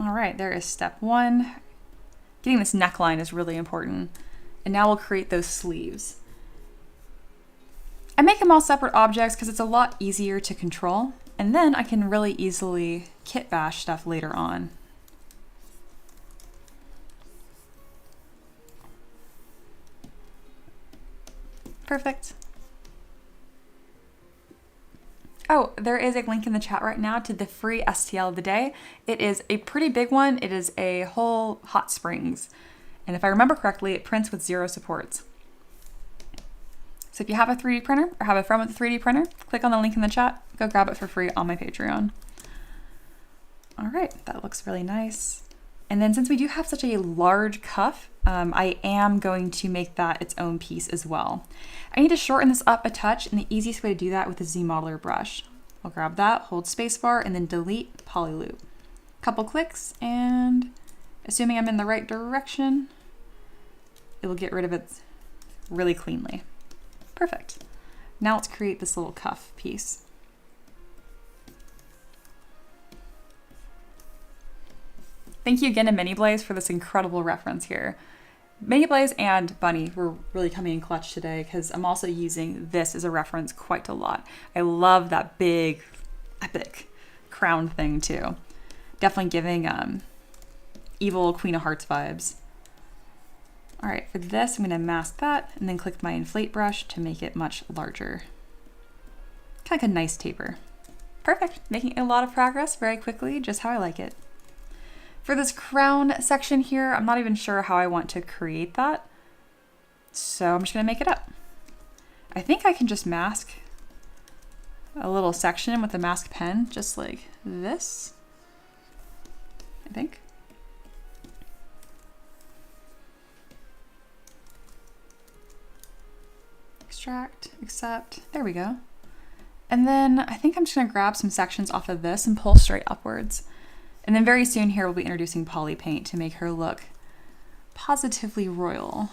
All right, there is step one. Getting this neckline is really important. And now we'll create those sleeves. I make them all separate objects because it's a lot easier to control. And then I can really easily kit bash stuff later on. Perfect. Oh, there is a link in the chat right now to the free STL of the day. It is a pretty big one. It is a whole hot springs. And if I remember correctly, it prints with 0 supports. So if you have a 3D printer or have a friend with a 3D printer, click on the link in the chat, go grab it for free on my Patreon. All right, that looks really nice. And then since we do have such a large cuff, I am going to make that its own piece as well. I need to shorten this up a touch, and the easiest way to do that with the Z Modeler brush. I'll grab that, hold spacebar, and then delete polyloop. Couple clicks, and assuming I'm in the right direction, it will get rid of it really cleanly. Perfect. Now let's create this little cuff piece. Thank you again to Mini Blaze for this incredible reference here. Mini Blaze and Bunny were really coming in clutch today because I'm also using this as a reference quite a lot. I love that big, epic crown thing too. Definitely giving evil Queen of Hearts vibes. All right, for this, I'm gonna mask that and then click my inflate brush to make it much larger. Kind of like a nice taper. Perfect, making a lot of progress very quickly, just how I like it. For this crown section here, I'm not even sure how I want to create that. So I'm just gonna make it up. I think I can just mask a little section with a mask pen, just like this, I think. Extract, accept, there we go. And then I think I'm just gonna grab some sections off of this and pull straight upwards. And then very soon here we'll be introducing poly paint to make her look positively royal.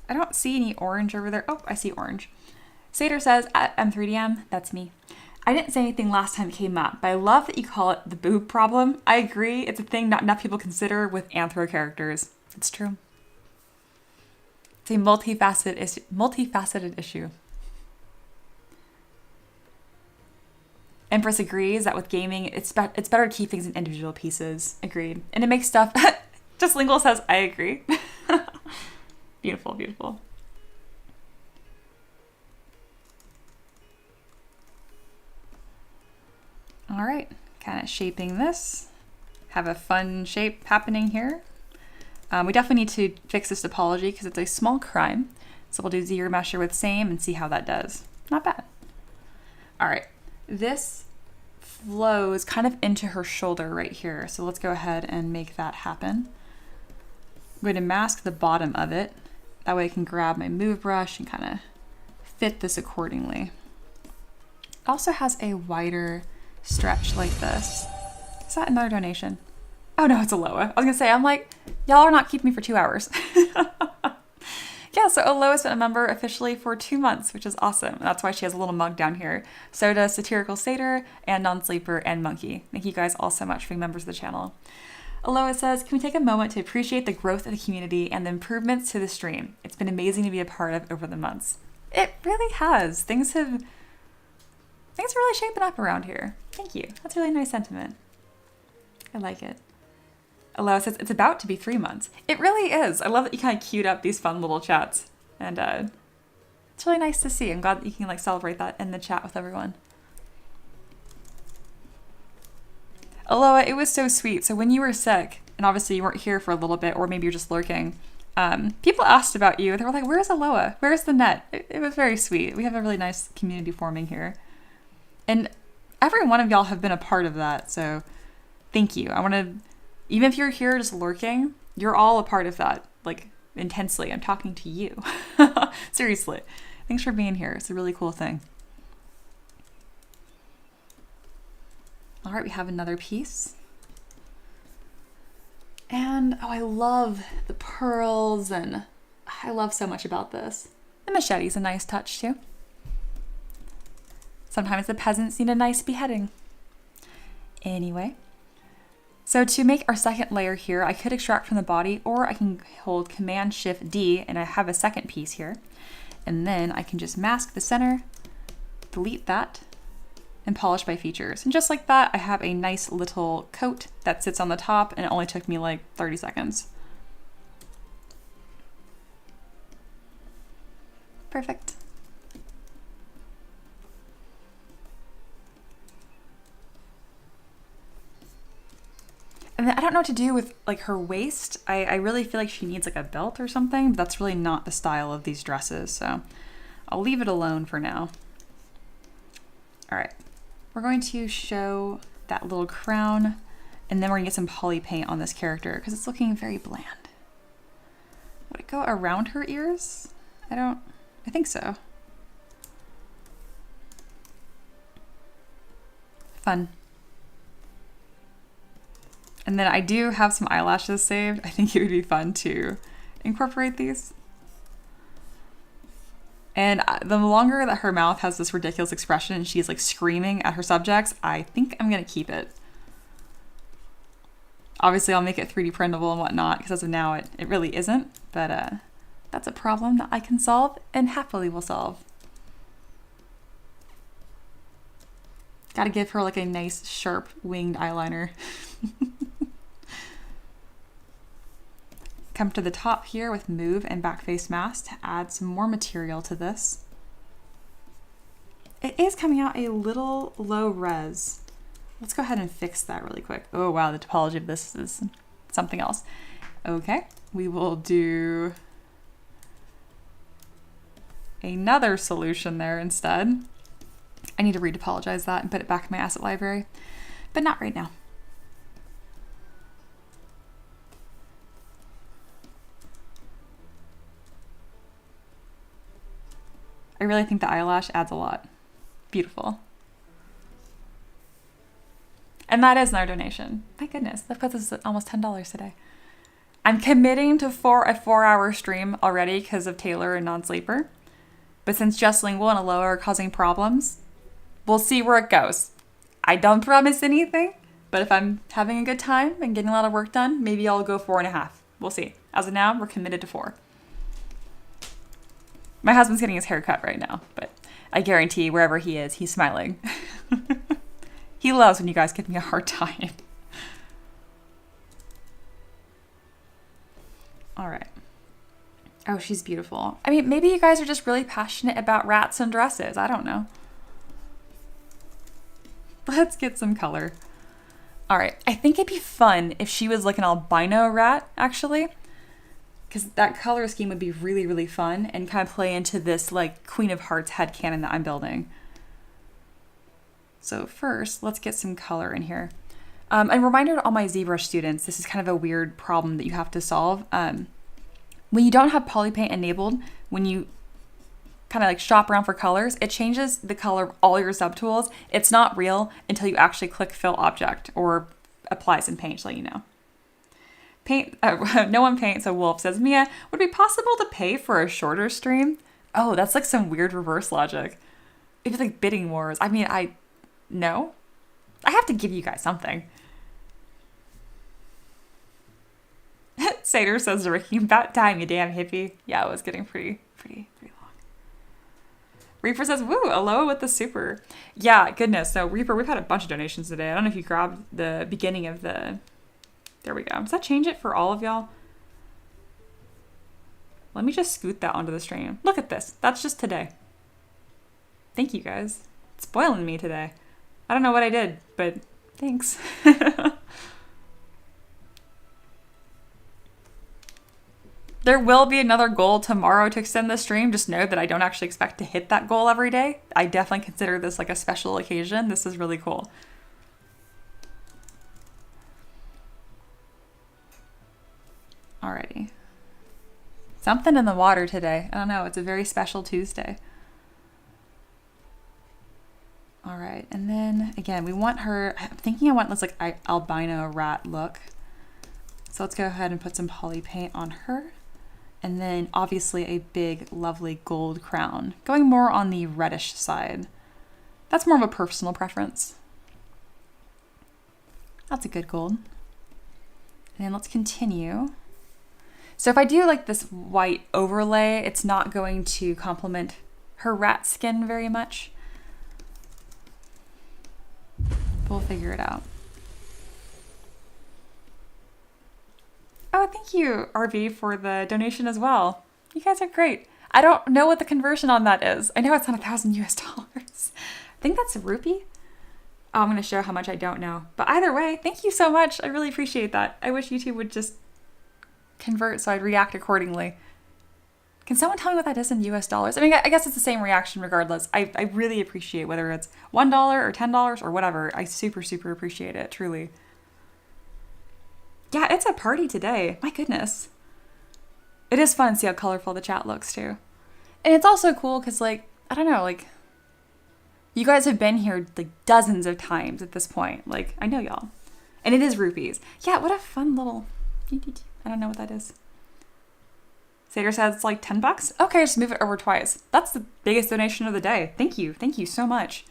I don't see any orange over there. Oh, I see orange. Sater says, at M3DM, that's me. I didn't say anything last time it came up, but I love that you call it the boob problem. I agree, it's a thing not enough people consider with anthro characters. It's true. It's a multifaceted issue. Empress agrees that with gaming, it's better to keep things in individual pieces. Agreed. And it makes stuff, just Lingual says, I agree. Beautiful, beautiful. All right, kind of shaping this. Have a fun shape happening here. We definitely need to fix this topology because it's a small crime. So we'll do ZRemesher with same and see how that does. Not bad. All right, this flows kind of into her shoulder right here. So let's go ahead and make that happen. I'm going to mask the bottom of it. That way I can grab my move brush and kind of fit this accordingly. It also has a wider stretch like this. Is that another donation? Oh no, it's Aloha. I was gonna say, I'm like, y'all are not keeping me for 2 hours. Yeah, so Aloha's been a member officially for 2 months, which is awesome. And that's why she has a little mug down here. So does Satirical Satyr and Non-Sleeper and Monkey. Thank you guys all so much for being members of the channel. Aloha says, can we take a moment to appreciate the growth of the community and the improvements to the stream? It's been amazing to be a part of over the months. It really has. Things are really shaping up around here. Thank you. That's a really nice sentiment. I like it. Aloha says, it's about to be 3 months. It really is. I love that you kind of queued up these fun little chats. And it's really nice to see. I'm glad that you can like celebrate that in the chat with everyone. Aloha, it was so sweet. So when you were sick, and obviously you weren't here for a little bit, or maybe you're just lurking, people asked about you. They were like, where's Aloha? Where's the net? It was very sweet. We have a really nice community forming here. And every one of y'all have been a part of that. So thank you. I want to, even if you're here just lurking, you're all a part of that, like intensely. I'm talking to you. Seriously. Thanks for being here. It's a really cool thing. All right, we have another piece. And, oh, I love the pearls and I love so much about this. The machete's a nice touch too. Sometimes the peasants need a nice beheading. Anyway, so to make our second layer here, I could extract from the body or I can hold Command-Shift-D and I have a second piece here. And then I can just mask the center, delete that, and polish by features. And just like that, I have a nice little coat that sits on the top and it only took me like 30 seconds. Perfect. And then I don't know what to do with like her waist. I really feel like she needs like a belt or something, but that's really not the style of these dresses. So I'll leave it alone for now. All right. We're going to show that little crown and then we're gonna get some poly paint on this character because it's looking very bland. Would it go around her ears? I think so. Fun. And then I do have some eyelashes saved. I think it would be fun to incorporate these. And the longer that her mouth has this ridiculous expression and she's like screaming at her subjects, I think I'm gonna keep it. Obviously I'll make it 3D printable and whatnot because as of now it really isn't, but that's a problem that I can solve and happily will solve. Gotta give her like a nice sharp winged eyeliner. Come to the top here with move and back face mask to add some more material to this. It is coming out a little low res. Let's go ahead and fix that really quick. Oh wow, the topology of this is something else. Okay, we will do another solution there instead. I need to retopologize that and put it back in my asset library, but not right now. I really think the eyelash adds a lot. Beautiful. And that is another donation. My goodness, that puts us at almost $10 today. I'm committing to a 4-hour stream already because of Taylor and non-sleeper. But since Just Lingual and Aloha are causing problems, we'll see where it goes. I don't promise anything, but if I'm having a good time and getting a lot of work done, maybe I'll go 4.5. We'll see. As of now, we're committed to 4. My husband's getting his hair cut right now, but I guarantee wherever he is, he's smiling. He loves when you guys give me a hard time. All right. Oh, she's beautiful. I mean, maybe you guys are just really passionate about rats and dresses. I don't know. Let's get some color. All right. I think it'd be fun if she was like an albino rat, actually. Because that color scheme would be really, really fun and kind of play into this like Queen of Hearts headcanon that I'm building. So first, let's get some color in here. A reminder to all my ZBrush students, this is kind of a weird problem that you have to solve. When you don't have polypaint enabled, when you kind of like shop around for colors, it changes the color of all your subtools. It's not real until you actually click fill object or apply some paint to let you know. Paint. No one paints a wolf, says Mia. Would it be possible to pay for a shorter stream? Oh, that's like some weird reverse logic. It'd be like bidding wars. I mean, no. I have to give you guys something. Sater says to Ricky, about time, you damn hippie. Yeah, it was getting pretty long. Reaper says, woo, Aloha with the super. Yeah, goodness. So Reaper, we've had a bunch of donations today. I don't know if you grabbed the beginning of the... There we go. Does that change it for all of y'all? Let me just scoot that onto the stream. Look at this. That's just today. Thank you, guys. It's spoiling me today. I don't know what I did, but thanks. There will be another goal tomorrow to extend the stream. Just know that I don't actually expect to hit that goal every day. I definitely consider this like a special occasion. This is really cool. Alrighty. Something in the water today. I don't know. It's a very special Tuesday. All right. And then again, we want her, I'm thinking I want this like albino rat look. So let's go ahead and put some poly paint on her. And then obviously a big, lovely gold crown, going more on the reddish side. That's more of a personal preference. That's a good gold. And then let's continue. So if I do like this white overlay, it's not going to complement her rat skin very much. We'll figure it out. Oh, thank you, RV, for the donation as well. You guys are great. I don't know what the conversion on that is. I know it's not $1,000 US. I think that's a rupee. Oh, I'm going to show how much I don't know. But either way, thank you so much. I really appreciate that. I wish YouTube would just convert so I'd react accordingly. Can someone tell me what that is in US dollars? I mean, I guess it's the same reaction regardless. I really appreciate whether it's $1 or $10 or whatever. I super, super appreciate it, truly. Yeah, it's a party today. My goodness. It is fun to see how colorful the chat looks too. And it's also cool because like, I don't know, like you guys have been here like dozens of times at this point. Like I know y'all. And it is rupees. Yeah, what a fun little, I don't know what that is. Sater says it's like $10. Okay, just move it over twice. That's the biggest donation of the day. Thank you. Thank you so much.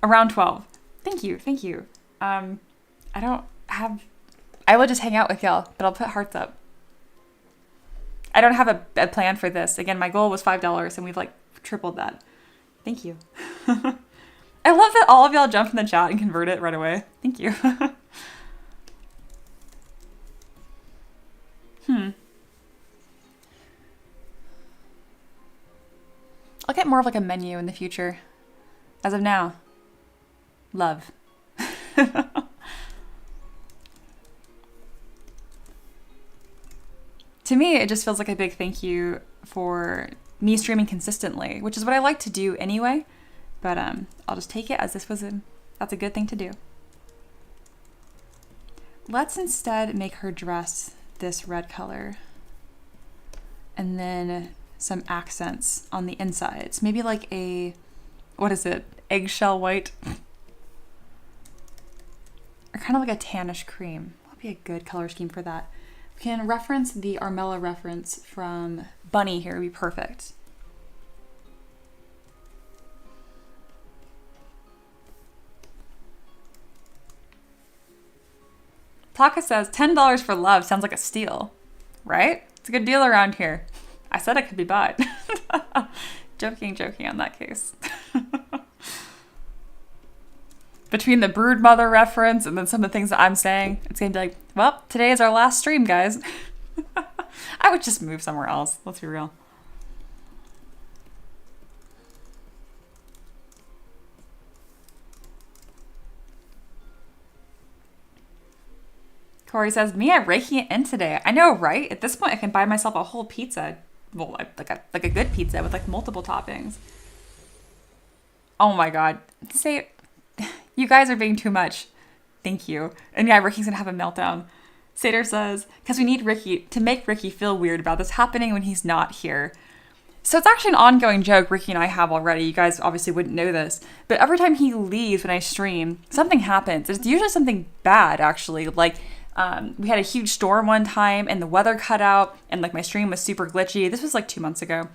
Around 12. Thank you. Thank you. I will just hang out with y'all, but I'll put hearts up. I don't have a plan for this. Again, my goal was $5 and we've like tripled that. Thank you. I love that all of y'all jump in the chat and convert it right away. Thank you. I'll get more of like a menu in the future. As of now, love. To me, it just feels like a big thank you for me streaming consistently, which is what I like to do anyway. But I'll just take it as that's a good thing to do. Let's instead make her dress this red color. And then some accents on the insides. Maybe like a, what is it? Eggshell white? Or kind of like a tannish cream. What would be a good color scheme for that? We can reference the Armella reference from Bunny here. It would be perfect. Taka says, $10 for love sounds like a steal, right? It's a good deal around here. I said it could be bought. Joking on that case. Between the brood mother reference and then some of the things that I'm saying, it's gonna be like, well, today is our last stream, guys. I would just move somewhere else. Let's be real. Corey says, Mia raking it in today. I know, right? At this point, I can buy myself a whole pizza. Well, like a good pizza with like multiple toppings. Oh my God. Say, you guys are being too much. Thank you. And yeah, Ricky's gonna have a meltdown. Sater says, because we need Ricky to make Ricky feel weird about this happening when he's not here. So it's actually an ongoing joke Ricky and I have already. You guys obviously wouldn't know this. But every time he leaves when I stream, something happens. It's usually something bad, actually. Like, we had a huge storm one time and the weather cut out and like my stream was super glitchy. This was like 2 months ago.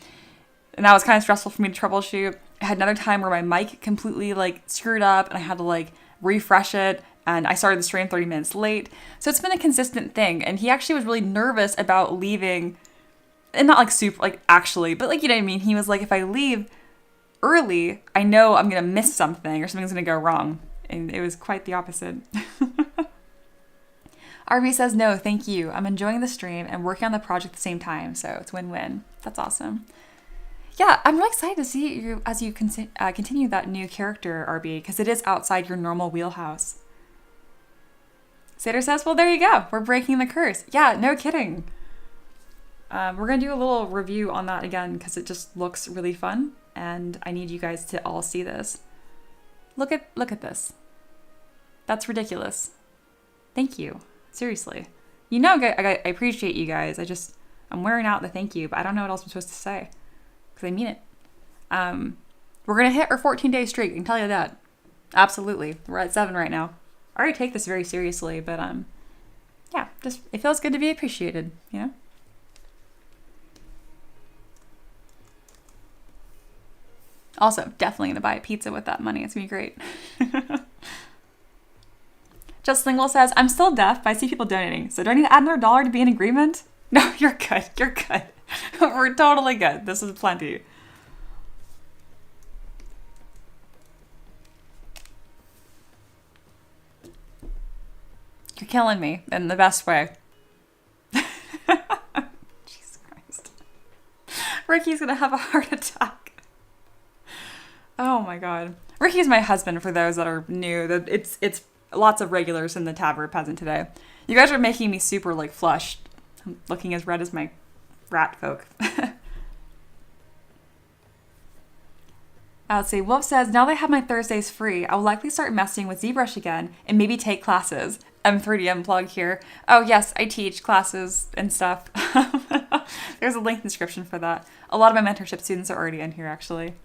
And that was kind of stressful for me to troubleshoot. I had another time where my mic completely like screwed up and I had to like refresh it. And I started the stream 30 minutes late. So it's been a consistent thing. And he actually was really nervous about leaving. And not like super, like actually, but like, you know what I mean? He was like, if I leave early, I know I'm going to miss something or something's going to go wrong. And it was quite the opposite. RB says, no, thank you. I'm enjoying the stream and working on the project at the same time. So it's win-win. That's awesome. Yeah, I'm really excited to see you as you continue that new character, RB, because it is outside your normal wheelhouse. Sater says, well, there you go. We're breaking the curse. Yeah, no kidding. We're going to do a little review on that again because it just looks really fun. And I need you guys to all see this. Look at this. That's ridiculous. Thank you. Seriously. You know, I appreciate you guys. I'm wearing out the thank you, but I don't know what else I'm supposed to say. Because I mean it. We're going to hit our 14-day streak. I can tell you that. Absolutely. We're at 7 right now. I already take this very seriously, but yeah, just it feels good to be appreciated, you know? Also, definitely going to buy a pizza with that money. It's going to be great. Just Lingual says, I'm still deaf, but I see people donating. So do I need to add another $1 to be in agreement? No, you're good. You're good. We're totally good. This is plenty. You're killing me in the best way. Jesus Christ. Ricky's going to have a heart attack. Oh my God. Ricky's my husband for those that are new. It's lots of regulars in the tavern present today. You guys are making me super like flushed. I'm looking as red as my Ratfolk. Let's see. Wolf says, now that I have my Thursdays free, I will likely start messing with ZBrush again and maybe take classes. M3DM plug here. Oh yes, I teach classes and stuff. There's a link in the description for that. A lot of my mentorship students are already in here actually.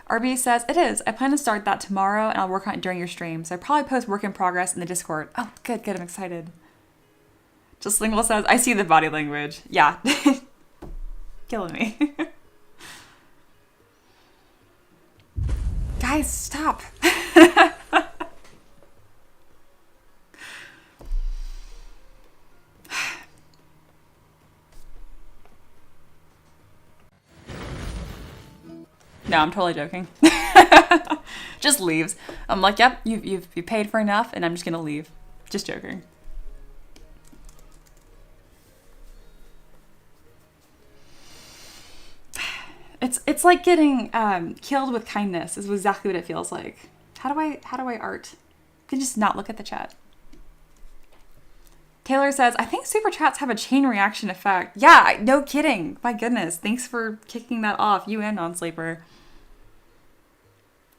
RB says, it is. I plan to start that tomorrow and I'll work on it during your stream. So I probably post work in progress in the Discord. Oh, good. I'm excited. Just Lingual says, I see the body language. Yeah. Killing me. Guys, stop. No, I'm totally joking. Just leaves. I'm like, yep, you've paid for enough, and I'm just gonna leave. Just joking. It's like getting killed with kindness is exactly what it feels like. How do I art? You can just not look at the chat. Taylor says, I think super chats have a chain reaction effect. Yeah, no kidding. My goodness. Thanks for kicking that off. You and Non-Sleeper.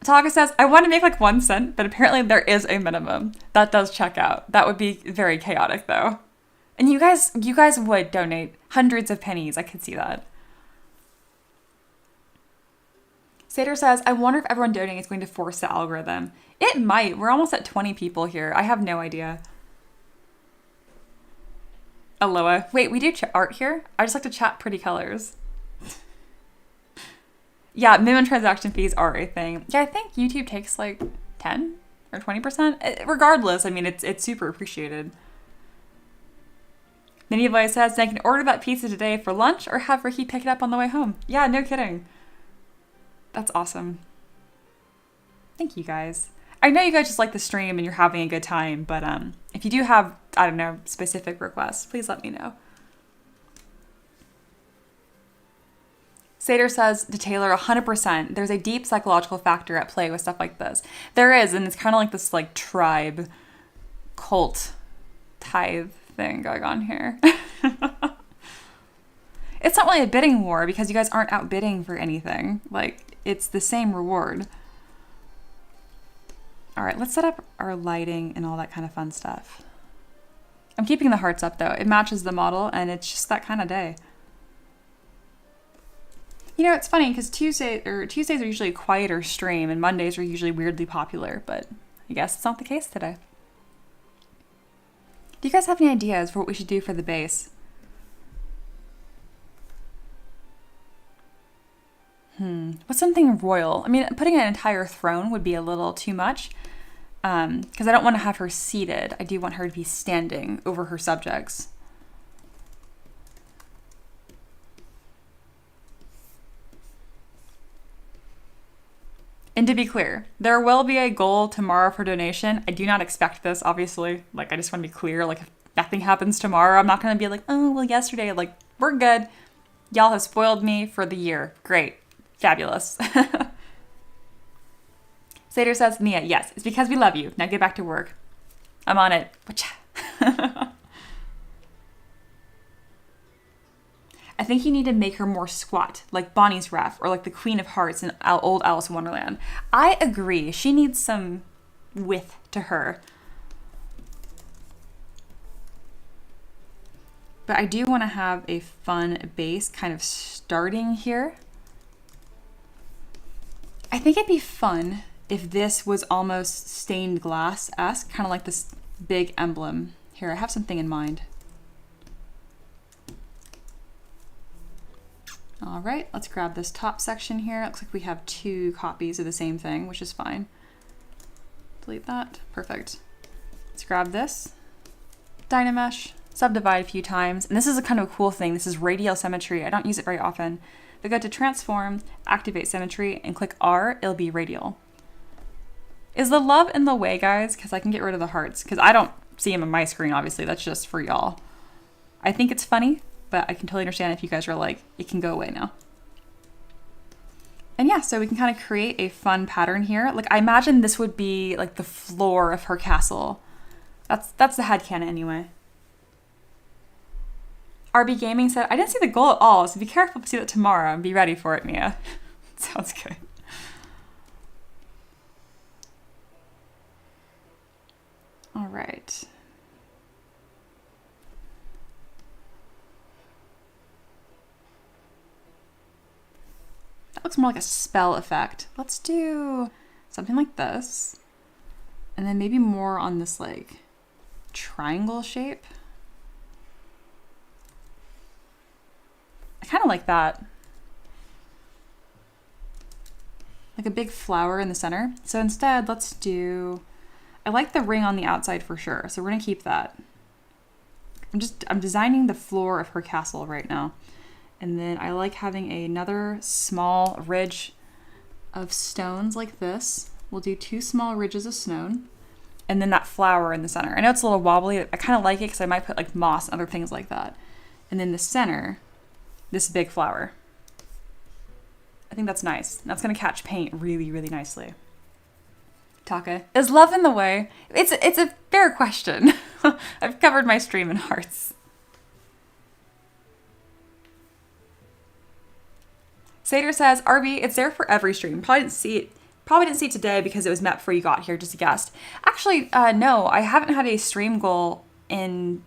Taka says, I want to make like 1 cent, but apparently there is a minimum. That does check out. That would be very chaotic though. And you guys would donate hundreds of pennies. I could see that. Sater says, I wonder if everyone donating is going to force the algorithm. It might. We're almost at 20 people here. I have no idea. Aloha. Wait, we do art here? I just like to chat pretty colors. Yeah, minimum transaction fees are a thing. Yeah, I think YouTube takes like 10 or 20%. Regardless, I mean, it's super appreciated. Mini Boy says, I can order that pizza today for lunch or have Ricky pick it up on the way home. Yeah, no kidding. That's awesome. Thank you guys. I know you guys just like the stream and you're having a good time, but if you do have, I don't know, specific requests, please let me know. Sater says to Taylor, 100%. There's a deep psychological factor at play with stuff like this. There is, and it's kind of like this like tribe, cult, tithe thing going on here. It's not really a bidding war because you guys aren't outbidding for anything. Like, it's the same reward. All right, let's set up our lighting and all that kind of fun stuff. I'm keeping the hearts up though. It matches the model and it's just that kind of day. You know, it's funny because Tuesdays are usually a quieter stream and Mondays are usually weirdly popular, but I guess it's not the case today. Do you guys have any ideas for what we should do for the base? What's something royal? I mean, putting an entire throne would be a little too much because I don't want to have her seated. I do want her to be standing over her subjects. And to be clear, there will be a goal tomorrow for donation. I do not expect this, obviously. Like, I just want to be clear. Like, if nothing happens tomorrow, I'm not going to be like, oh, well, yesterday, like, we're good. Y'all have spoiled me for the year. Great. Fabulous. Sater says, Mia, yes, it's because we love you. Now get back to work. I'm on it. I think you need to make her more squat, like Bonnie's Ref, or like the Queen of Hearts in old Alice in Wonderland. I agree. She needs some width to her. But I do want to have a fun base kind of starting here. I think it'd be fun if this was almost stained glass-esque, kind of like this big emblem. Here, I have something in mind. All right, let's grab this top section here. It looks like we have 2 copies of the same thing, which is fine. Delete that. Perfect. Let's grab this. Dynamesh. Subdivide a few times. And this is a kind of a cool thing. This is radial symmetry. I don't use it very often. But go to transform, activate symmetry, and click R. It'll be radial. Is the love in the way, guys? Because I can get rid of the hearts. Because I don't see them on my screen, obviously. That's just for y'all. I think it's funny, but I can totally understand if you guys are like, it can go away now. And yeah, so we can kind of create a fun pattern here. Like, I imagine this would be like the floor of her castle. That's the headcanon anyway. RB Gaming said, I didn't see the goal at all, so be careful to see that tomorrow and be ready for it, Mia. Sounds good. All right. That looks more like a spell effect. Let's do something like this. And then maybe more on this like triangle shape. I kind of like that. Like a big flower in the center. So instead, let's do, I like the ring on the outside for sure. So we're gonna keep that. I'm designing the floor of her castle right now. And then I like having another small ridge of stones like this. We'll do 2 small ridges of stone. And then that flower in the center. I know it's a little wobbly. I kind of like it because I might put like moss and other things like that. And then the center, this big flower. I think that's nice. That's going to catch paint really, really nicely. Taka, is love in the way? It's a fair question. I've covered my stream in hearts. Sater says, RB, it's there for every stream. Probably didn't see it today because it was met before you got here, just a guest. Actually, no, I haven't had a stream goal in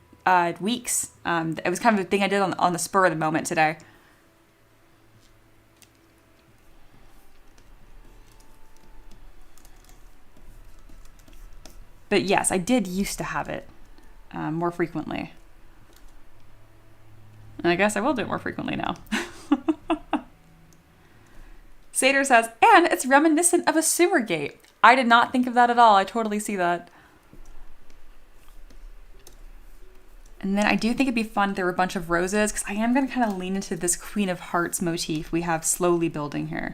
weeks. It was kind of a thing I did on the spur of the moment today. But yes, I did used to have it more frequently. And I guess I will do it more frequently now. Sater says, and it's reminiscent of a sewer gate. I did not think of that at all. I totally see that. And then I do think it'd be fun if there were a bunch of roses, because I am going to kind of lean into this Queen of Hearts motif we have slowly building here.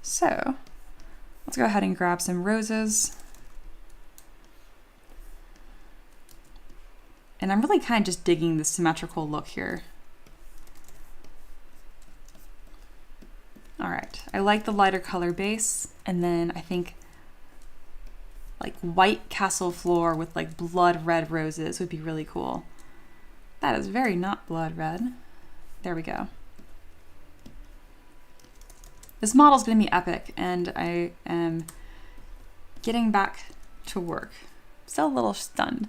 So let's go ahead and grab some roses. And I'm really kind of just digging the symmetrical look here. All right, I like the lighter color base. And then I think like white castle floor with like blood red roses would be really cool. That is very not blood red. There we go. This model's gonna be epic, and I am getting back to work. Still a little stunned.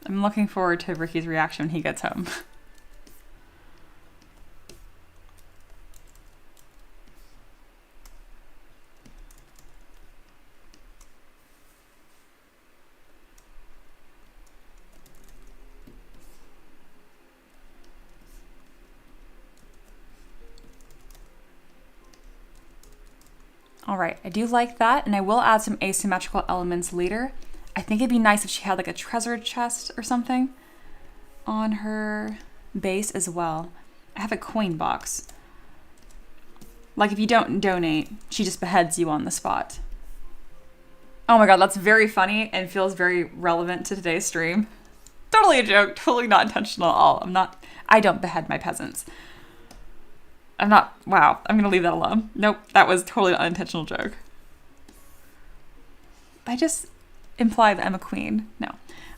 I'm looking forward to Ricky's reaction when he gets home. All right, I do like that, and I will add some asymmetrical elements later. I think it'd be nice if she had like a treasure chest or something on her base as well. I have a coin box. Like if you don't donate, she just beheads you on the spot. Oh my god, that's very funny and feels very relevant to today's stream. Totally a joke, totally not intentional at all. I don't behead my peasants. Wow, I'm gonna leave that alone. Nope, that was totally an unintentional joke. I just imply that I'm a queen. No.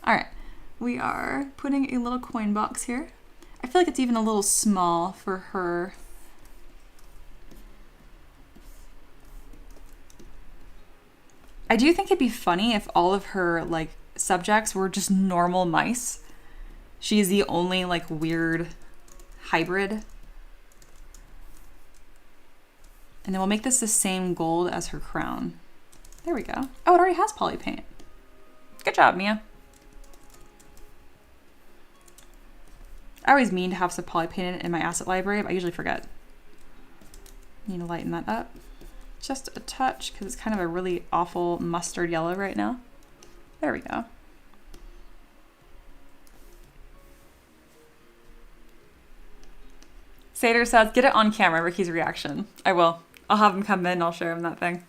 All right, we are putting a little coin box here. I feel like it's even a little small for her. I do think it'd be funny if all of her like subjects were just normal mice. She's the only like weird hybrid. And then we'll make this the same gold as her crown. There we go. Oh, it already has poly paint. Good job, Mia. I always mean to have some poly paint in my asset library, but I usually forget. Need to lighten that up. Just a touch, because it's kind of a really awful mustard yellow right now. There we go. Sater says, get it on camera, Ricky's reaction. I will. I'll have him come in and I'll show him that thing.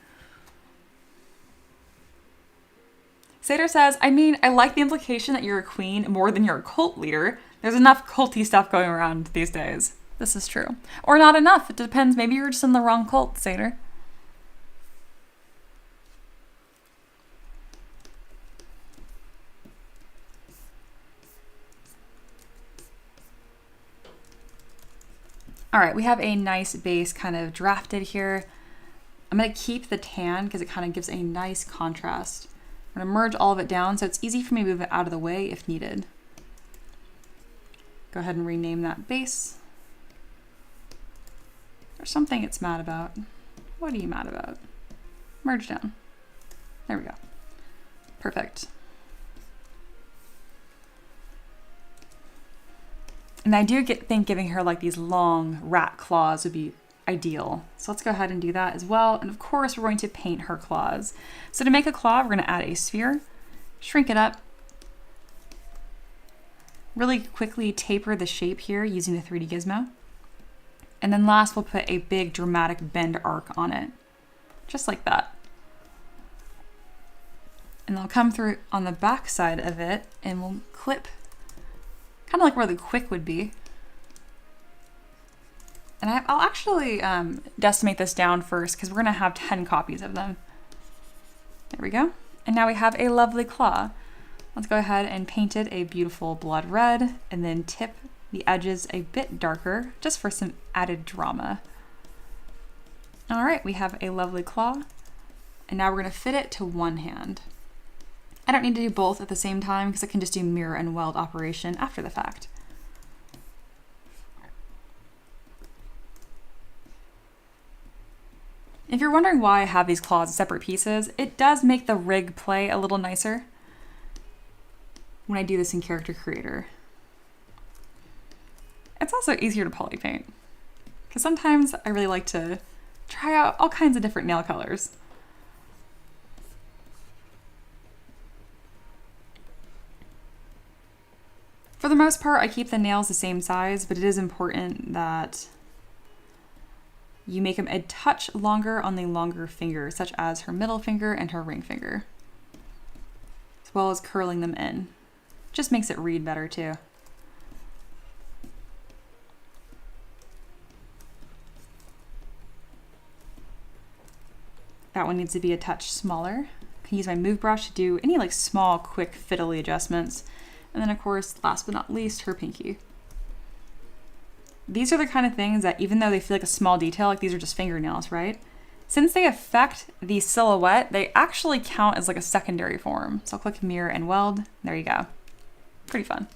Sater says, I mean, I like the implication that you're a queen more than you're a cult leader. There's enough culty stuff going around these days. This is true. Or not enough. It depends. Maybe you're just in the wrong cult, Sater. All right, we have a nice base kind of drafted here. I'm gonna keep the tan because it kind of gives a nice contrast. I'm gonna merge all of it down so it's easy for me to move it out of the way if needed. Go ahead and rename that base. There's something it's mad about. What are you mad about? Merge down. There we go. Perfect. And I do think giving her like these long rat claws would be ideal. So let's go ahead and do that as well. And of course, we're going to paint her claws. So to make a claw, we're going to add a sphere, shrink it up. really quickly taper the shape here using the 3D gizmo. And then last, we'll put a big dramatic bend arc on it, just like that. And they'll come through on the back side of it and we'll clip kind of like where the quick would be. And I'll actually decimate this down first because we're gonna have 10 copies of them. There we go. And now we have a lovely claw. Let's go ahead and paint it a beautiful blood red and then tip the edges a bit darker just for some added drama. All right, we have a lovely claw. And now we're gonna fit it to one hand. I don't need to do both at the same time because I can just do mirror and weld operation after the fact. If you're wondering why I have these claws as separate pieces, it does make the rig play a little nicer when I do this in Character Creator. It's also easier to poly paint because sometimes I really like to try out all kinds of different nail colors. For the most part, I keep the nails the same size, but it is important that you make them a touch longer on the longer fingers, such as her middle finger and her ring finger, as well as curling them in. Just makes it read better too. That one needs to be a touch smaller. I can use my move brush to do any like small, quick, fiddly adjustments. And then of course, last but not least, her pinky. These are the kind of things that even though they feel like a small detail, like these are just fingernails, right? Since they affect the silhouette, they actually count as like a secondary form. So I'll click mirror and weld. There you go. Pretty fun.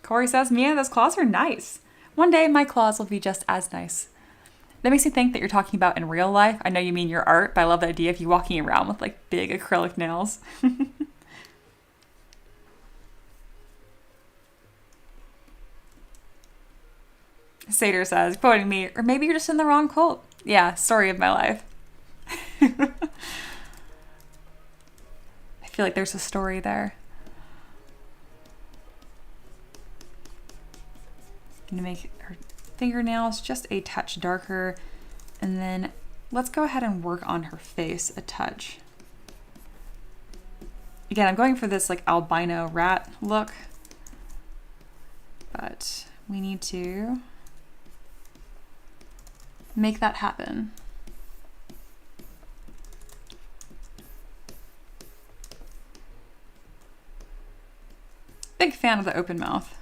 Corey says, Mia, those claws are nice. One day my claws will be just as nice. That makes me think that you're talking about in real life. I know you mean your art, but I love the idea of you walking around with like big acrylic nails. Sater says, quoting me, or maybe you're just in the wrong cult. Yeah, story of my life. I feel like there's a story there. I'm gonna make her fingernails just a touch darker, and then let's go ahead and work on her face a touch. Again, I'm going for this like albino rat look, but we need to make that happen. Big fan of the open mouth.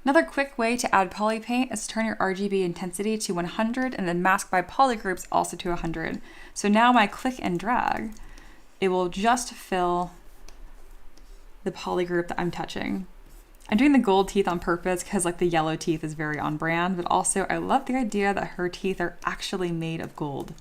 Another quick way to add poly paint is to turn your RGB intensity to 100 and then mask by polygroups also to 100. So now my click and drag, it will just fill the polygroup that I'm touching. I'm doing the gold teeth on purpose because like the yellow teeth is very on brand, but also I love the idea that her teeth are actually made of gold.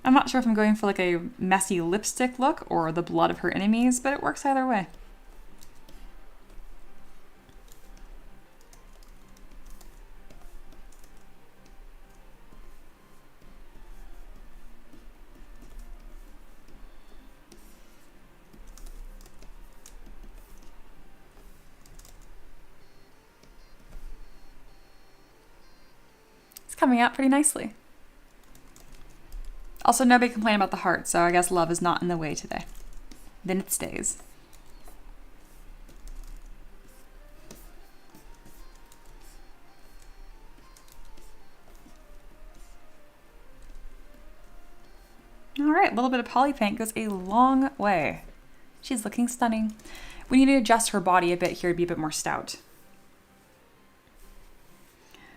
I'm not sure if I'm going for like a messy lipstick look or the blood of her enemies, but it works either way. Coming out pretty nicely. Also, nobody complained about the heart, so I guess love is not in the way today. Then it stays. All right, a little bit of poly paint goes a long way. She's looking stunning. We need to adjust her body a bit here to be a bit more stout.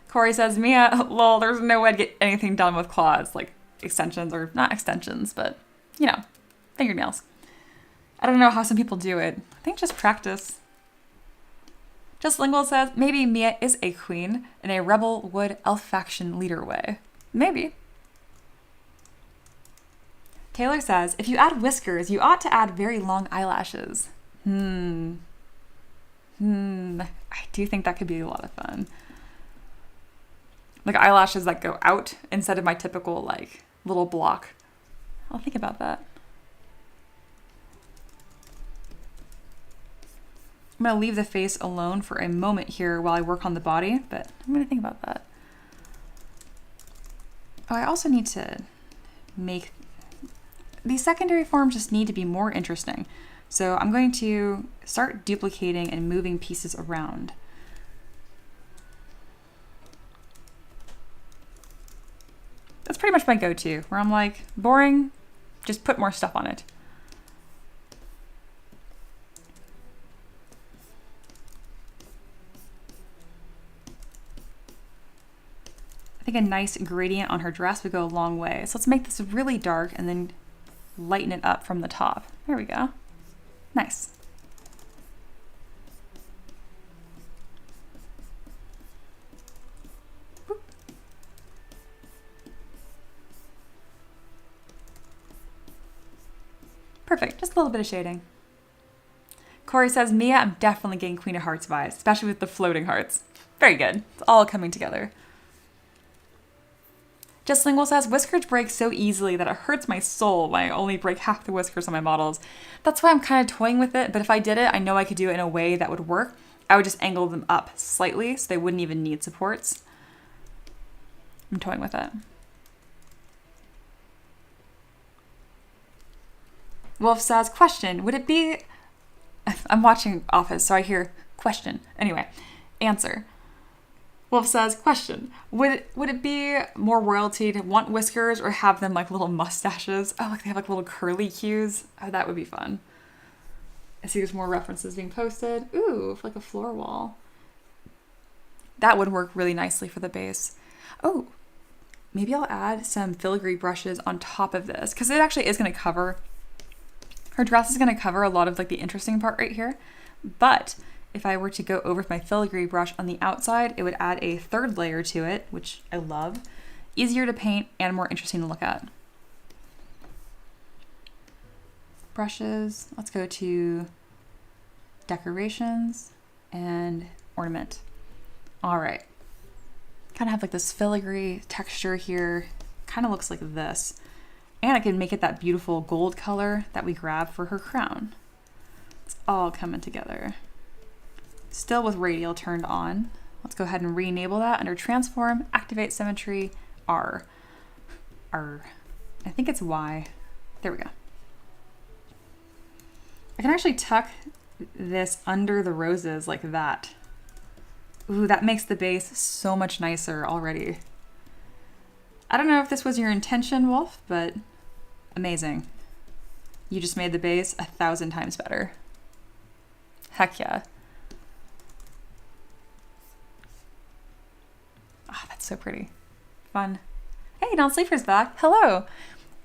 Corey says, Mia, lol, there's no way to get anything done with claws, like extensions, or not extensions, but, you know, fingernails. I don't know how some people do it. I think just practice. Just Lingual says, maybe Mia is a queen in a rebel wood elf faction leader way. Maybe. Taylor says, if you add whiskers, you ought to add very long eyelashes. I do think that could be a lot of fun. Like eyelashes that go out instead of my typical like little block. I'll think about that. I'm gonna leave the face alone for a moment here while I work on the body, but I'm gonna think about that. Oh, I also need to make, these secondary forms just need to be more interesting. So I'm going to start duplicating and moving pieces around. That's pretty much my go-to, where I'm like, boring, just put more stuff on it. I think a nice gradient on her dress would go a long way. So let's make this really dark and then lighten it up from the top. There we go. Nice. Boop. Perfect, just a little bit of shading. Corey says, Mia, I'm definitely getting Queen of Hearts vibes, especially with the floating hearts. Very good, it's all coming together. Just Lingual says, whiskers break so easily that it hurts my soul when I only break half the whiskers on my models. That's why I'm kind of toying with it, but if I did it, I know I could do it in a way that would work. I would just angle them up slightly so they wouldn't even need supports. I'm toying with it. Wolf says, question, would it be... I'm watching Office, so I hear question. Anyway, answer. Wolf says, question, would it be more royalty to want whiskers or have them like little mustaches? Oh, like they have like little curly cues. Oh, that would be fun. I see there's more references being posted. Ooh, for like a floor wall. That would work really nicely for the base. Oh, maybe I'll add some filigree brushes on top of this because it actually is going to cover, her dress is going to cover a lot of like the interesting part right here. But if I were to go over with my filigree brush on the outside, it would add a third layer to it, which I love. Easier to paint and more interesting to look at. Brushes, let's go to decorations and ornament. All right, kind of have like this filigree texture here. Kind of looks like this. And I can make it that beautiful gold color that we grabbed for her crown. It's all coming together. Still with radial turned on. Let's go ahead and re-enable that under transform, activate symmetry, R. I think it's Y. There we go. I can actually tuck this under the roses like that. Ooh, that makes the base so much nicer already. I don't know if this was your intention, Wolf, but amazing. You just made the base 1,000 times better. Heck yeah. Ah, that's so pretty. Fun. Hey, Non-Sleeper's back. Hello.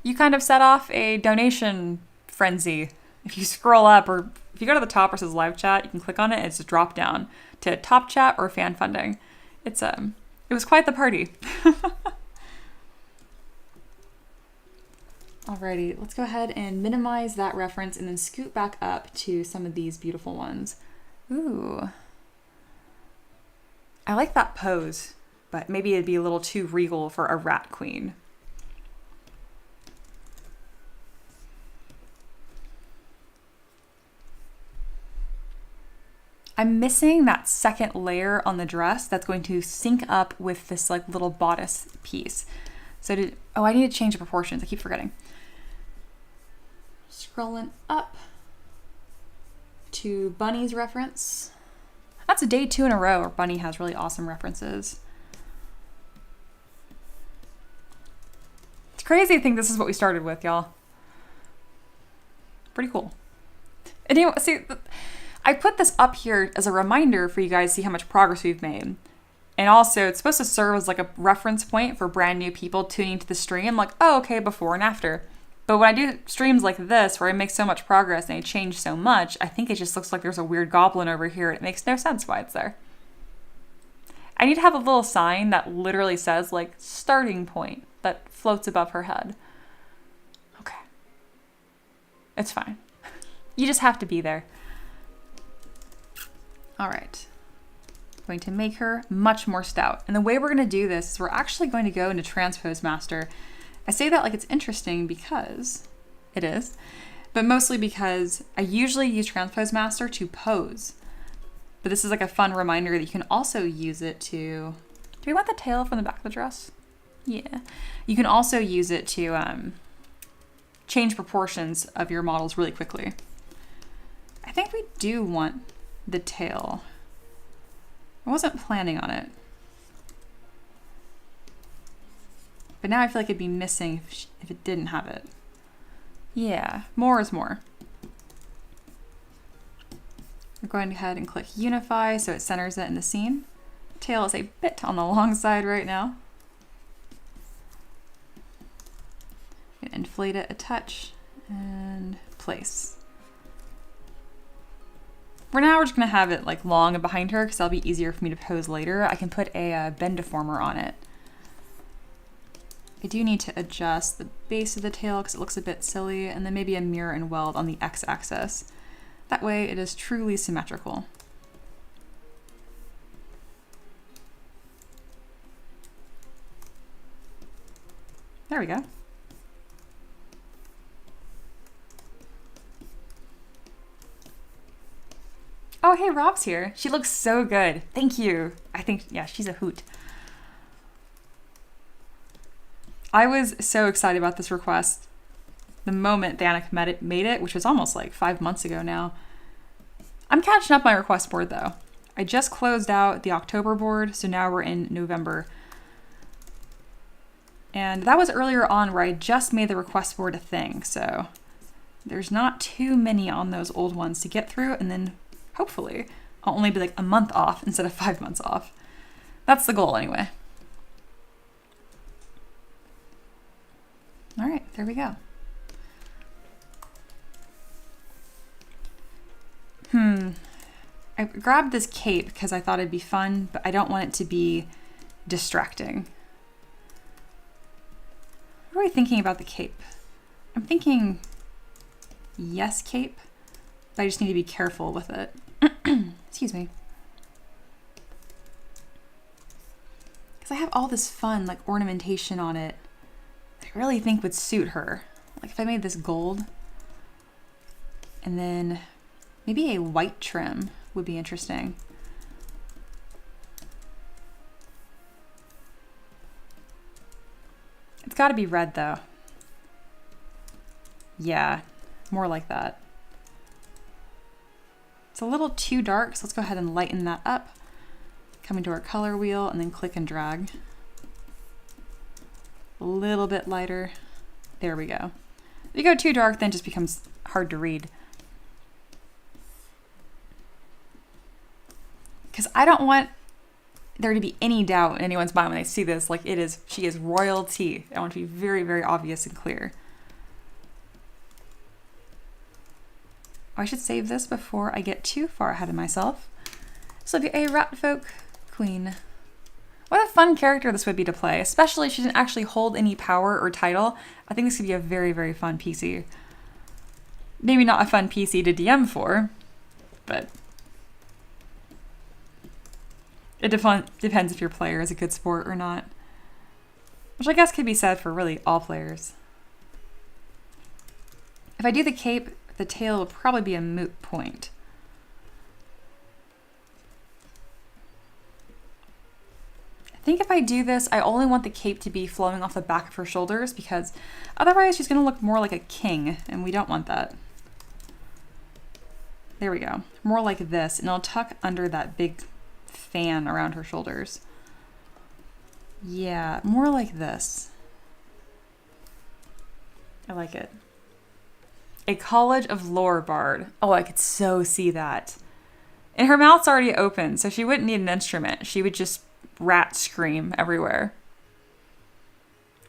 You kind of set off a donation frenzy. If you scroll up or if you go to the top where it says live chat, you can click on it and it's a drop down to top chat or fan funding. It was quite the party. Alrighty, let's go ahead and minimize that reference and then scoot back up to some of these beautiful ones. Ooh. I like that pose, but maybe it'd be a little too regal for a rat queen. I'm missing that second layer on the dress that's going to sync up with this like little bodice piece. So I need to change the proportions. I keep forgetting. Scrolling up to Bunny's reference. That's a day 2 in a row where Bunny has really awesome references. It's crazy to think this is what we started with, y'all. Pretty cool. And you know, see, I put this up here as a reminder for you guys to see how much progress we've made. And also, it's supposed to serve as like a reference point for brand new people tuning to the stream, like, oh, okay, before and after. But when I do streams like this, where I make so much progress and I change so much, I think it just looks like there's a weird goblin over here. It makes no sense why it's there. I need to have a little sign that literally says, like, starting point that floats above her head. Okay. It's fine. You just have to be there. All right. going to make her much more stout. And the way we're going to do this is we're actually going to go into Transpose Master. I say that like it's interesting because it is, but mostly because I usually use Transpose Master to pose. But this is like a fun reminder that you can also use it to, do we want the tail from the back of the dress? Yeah. You can also use it to change proportions of your models really quickly. I think we do want the tail. I wasn't planning on it. But now I feel like it'd be missing if it didn't have it. Yeah, more is more. I'm going ahead and click Unify so it centers it in the scene. Tail is a bit on the long side right now. Inflate it a touch and place. For now, we're just gonna have it like long and behind her because that'll be easier for me to pose later. I can put a bend deformer on it. I do need to adjust the base of the tail because it looks a bit silly, and then maybe a mirror and weld on the x-axis. That way it is truly symmetrical. There we go. Oh, hey, Rob's here. She looks so good. Thank you. I think, yeah, she's a hoot. I was so excited about this request the moment Danik made it, which was almost like 5 months ago now. I'm catching up my request board though. I just closed out the October board, so now we're in November. And that was earlier on where I just made the request board a thing, so there's not too many on those old ones to get through, and then hopefully I'll only be like a month off instead of 5 months off. That's the goal anyway. All right, there we go. I grabbed this cape because I thought it'd be fun, but I don't want it to be distracting. What are we thinking about the cape? I'm thinking yes cape, but I just need to be careful with it. Excuse me. Because I have all this fun like ornamentation on it that I really think would suit her. Like if I made this gold and then maybe a white trim would be interesting. It's got to be red though. Yeah, more like that. It's a little too dark, so let's go ahead and lighten that up. Come into our color wheel and then click and drag. A little bit lighter. There we go. If you go too dark, then it just becomes hard to read. Because I don't want there to be any doubt in anyone's mind when they see this, like she is royalty. I want it to be very, very obvious and clear. Oh, I should save this before I get too far ahead of myself. So it'll be a Ratfolk queen. What a fun character this would be to play, especially if she didn't actually hold any power or title. I think this could be a very, very fun PC. Maybe not a fun PC to DM for, but it depends if your player is a good sport or not. Which I guess could be said for really all players. If I do the cape, the tail will probably be a moot point. I think if I do this, I only want the cape to be flowing off the back of her shoulders because otherwise she's gonna look more like a king and we don't want that. There we go. More like this, and it'll tuck under that big fan around her shoulders. Yeah, more like this. I like it. A College of Lore bard. Oh, I could so see that. And her mouth's already open, so she wouldn't need an instrument. She would just rat scream everywhere.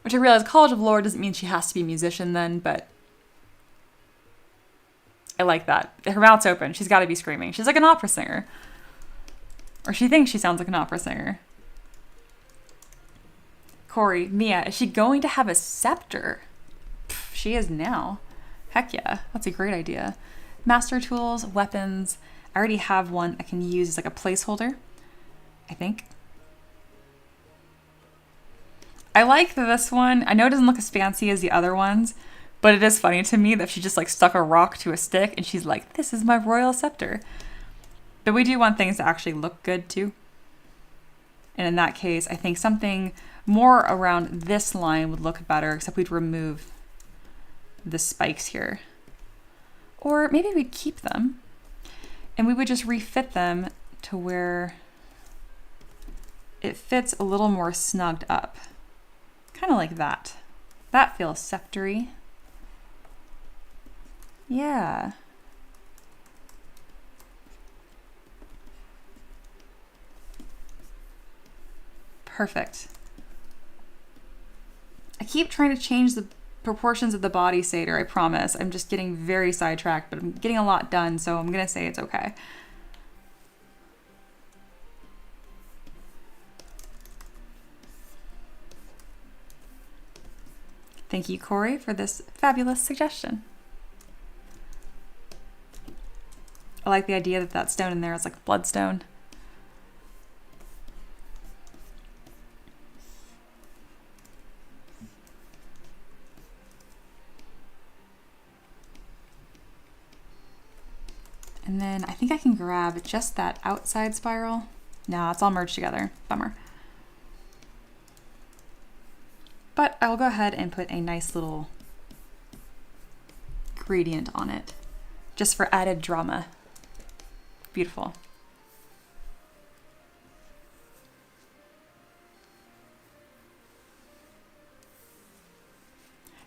Which I realize College of Lore doesn't mean she has to be a musician then, but I like that. Her mouth's open. She's got to be screaming. She's like an opera singer. Or she thinks she sounds like an opera singer. Corey, Mia, is she going to have a scepter? Pff, she is now. Heck yeah, that's a great idea. Master tools, weapons. I already have one I can use as like a placeholder. I think. I like this one. I know it doesn't look as fancy as the other ones, but it is funny to me that she just like stuck a rock to a stick and she's like, this is my royal scepter. But we do want things to actually look good too. And in that case, I think something more around this line would look better, except we'd remove the spikes here. Or maybe we'd keep them and we would just refit them to where it fits a little more snugged up. Kind of like that. That feels sceptery. Yeah. Perfect. I keep trying to change the proportions of the body, Seder, I promise. I'm just getting very sidetracked, but I'm getting a lot done, so I'm gonna say it's okay. Thank you, Corey, for this fabulous suggestion. I like the idea that that stone in there is like a bloodstone. And then I think I can grab just that outside spiral. No, it's all merged together. Bummer. But I'll go ahead and put a nice little gradient on it, just for added drama. Beautiful.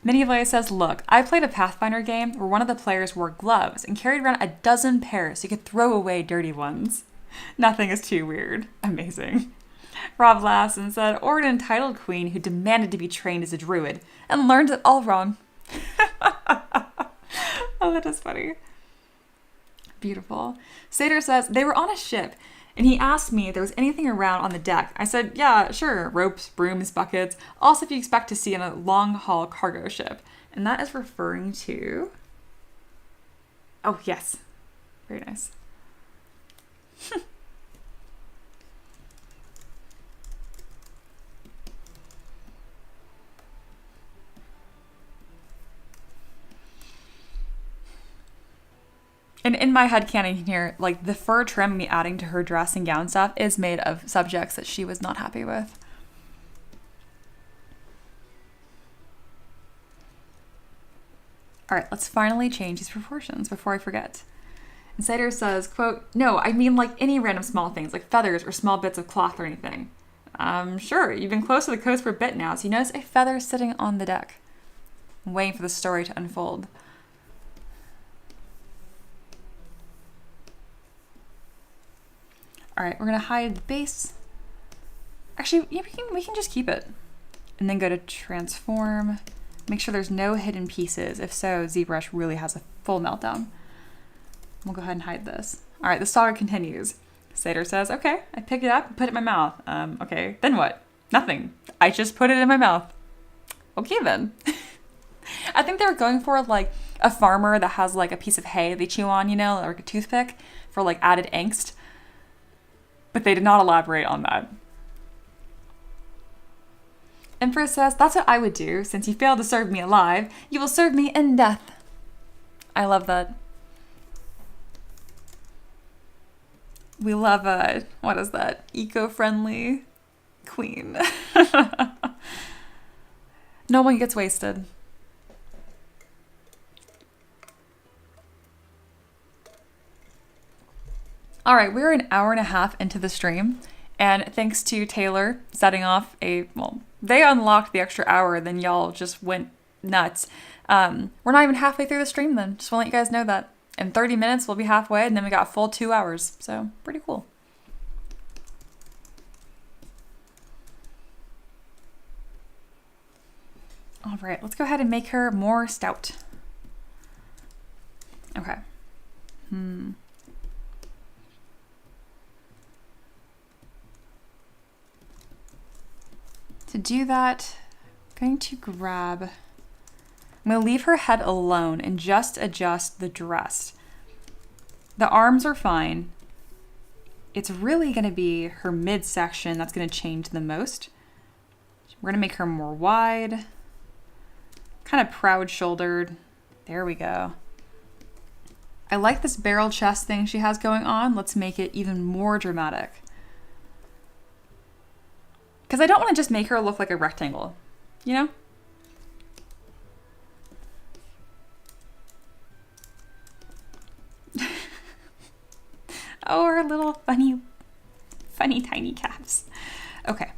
Minivoy says, look, I played a Pathfinder game where one of the players wore gloves and carried around a dozen pairs so you could throw away dirty ones. Nothing is too weird. Amazing. Rob laughs and said, or an entitled queen who demanded to be trained as a druid and learned it all wrong. Oh, that is funny. Beautiful. Seder says, they were on a ship and he asked me if there was anything around on the deck. I said, yeah, sure, ropes, brooms, buckets, all stuff you expect to see on a long-haul cargo ship. And that is referring to... Oh, yes. Very nice. And in my headcanon here, like the fur trim me adding to her dress and gown stuff is made of subjects that she was not happy with. All right, let's finally change these proportions before I forget. Insider says, quote, no, I mean like any random small things, like feathers or small bits of cloth or anything. Sure, you've been close to the coast for a bit now, so you notice a feather sitting on the deck. I'm waiting for the story to unfold. All right, we're gonna hide the base. Actually, yeah, we can just keep it. And then go to transform. Make sure there's no hidden pieces. If so, ZBrush really has a full meltdown. We'll go ahead and hide this. All right, the saga continues. Seder says, okay, I pick it up and put it in my mouth. Okay, then what? Nothing. I just put it in my mouth. Okay, then. I think they were going for like a farmer that has like a piece of hay they chew on, you know, like a toothpick for like added angst. But they did not elaborate on that. Empress says, that's what I would do. Since you failed to serve me alive, you will serve me in death. I love that. We love what is that? Eco-friendly queen. No one gets wasted. All right, we're an hour and a half into the stream, and thanks to Taylor setting off they unlocked the extra hour, then y'all just went nuts. We're not even halfway through the stream then. Just want to let you guys know that. In 30 minutes, we'll be halfway, and then we got a full 2 hours. So, pretty cool. All right, let's go ahead and make her more stout. Okay. To do that, I'm going to grab... I'm going to leave her head alone and just adjust the dress. The arms are fine. it's really going to be her midsection that's going to change the most. We're going to make her more wide, kind of proud shouldered. There we go. I like this barrel chest thing she has going on. Let's make it even more dramatic. Because I don't want to just make her look like a rectangle, you know? Oh, her little funny tiny calves. Okay.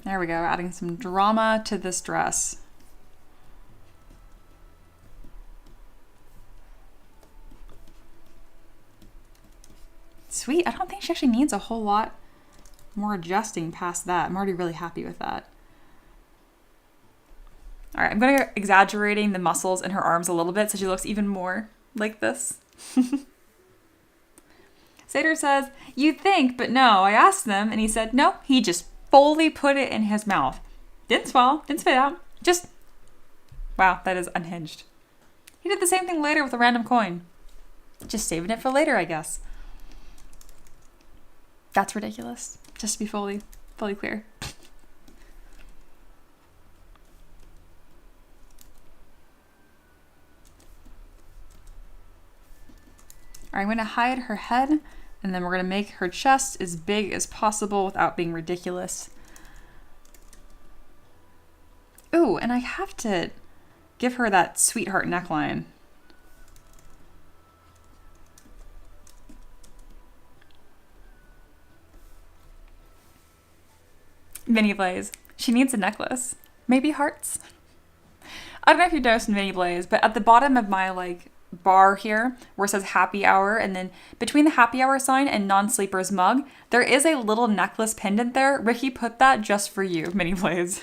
There we go, adding some drama to this dress. Sweet, I don't think she actually needs a whole lot more adjusting past that. I'm already really happy with that. All right, I'm going to exaggerating the muscles in her arms a little bit so she looks even more like this. Sater says, "You think, but no, I asked them," and he said, no, he just fully put it in his mouth. Didn't swallow, didn't spit out, just, wow, that is unhinged. He did the same thing later with a random coin. Just saving it for later, I guess. That's ridiculous, just to be fully clear. All right, I'm gonna hide her head, and then we're gonna make her chest as big as possible without being ridiculous. Ooh, and I have to give her that sweetheart neckline. Mini Blaze, she needs a necklace. Maybe hearts? I don't know if you noticed in Mini Blaze, but at the bottom of my bar here where it says happy hour, and then between the happy hour sign and non-sleepers mug, there is a little necklace pendant there. Ricky put that just for you, Mini Blaze.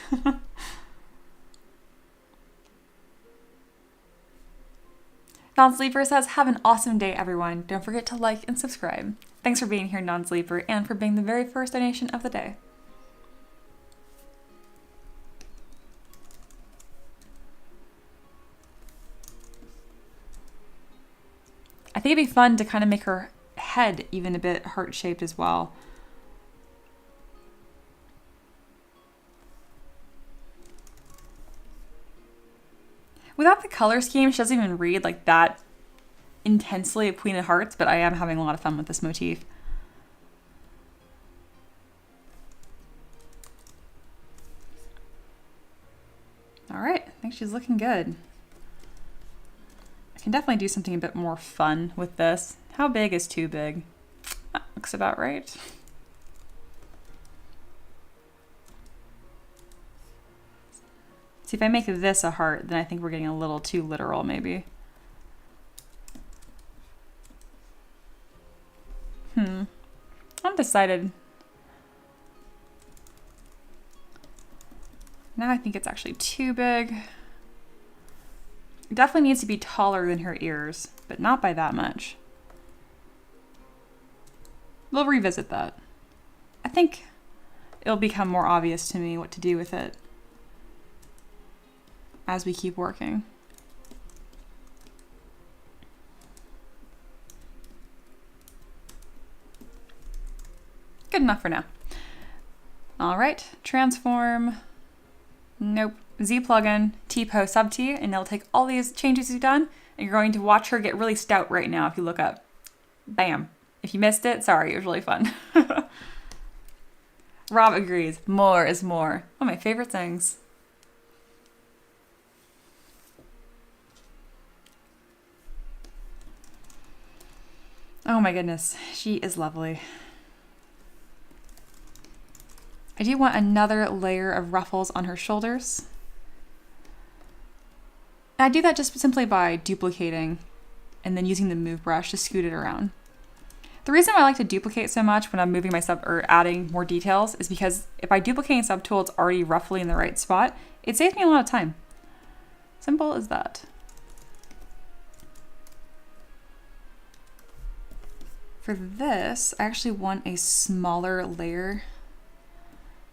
Non-sleeper says, "Have an awesome day, everyone. Don't forget to like and subscribe. Thanks for being here, non-sleeper, and for being the very first donation of the day." I think it'd be fun to kind of make her head even a bit heart-shaped as well. Without the color scheme, she doesn't even read like that intensely a Queen of Hearts, but I am having a lot of fun with this motif. All right, I think she's looking good. I can definitely do something a bit more fun with this. How big is too big? That looks about right. See, if I make this a heart, then I think we're getting a little too literal, maybe. Undecided. Now I think it's actually too big. It definitely needs to be taller than her ears, but not by that much. We'll revisit that. I think it'll become more obvious to me what to do with it as we keep working. Good enough for now. All right, transform. Nope. Z plugin, T-pose sub T, and it'll take all these changes you've done, and you're going to watch her get really stout right now if you look up. Bam. If you missed it, sorry, it was really fun. Rob agrees. More is more. One of my favorite things. Oh my goodness, she is lovely. I do want another layer of ruffles on her shoulders. I do that just simply by duplicating and then using the move brush to scoot it around. The reason why I like to duplicate so much when I'm moving my sub or adding more details is because if I duplicate a subtool, it's already roughly in the right spot. It saves me a lot of time. Simple as that. For this, I actually want a smaller layer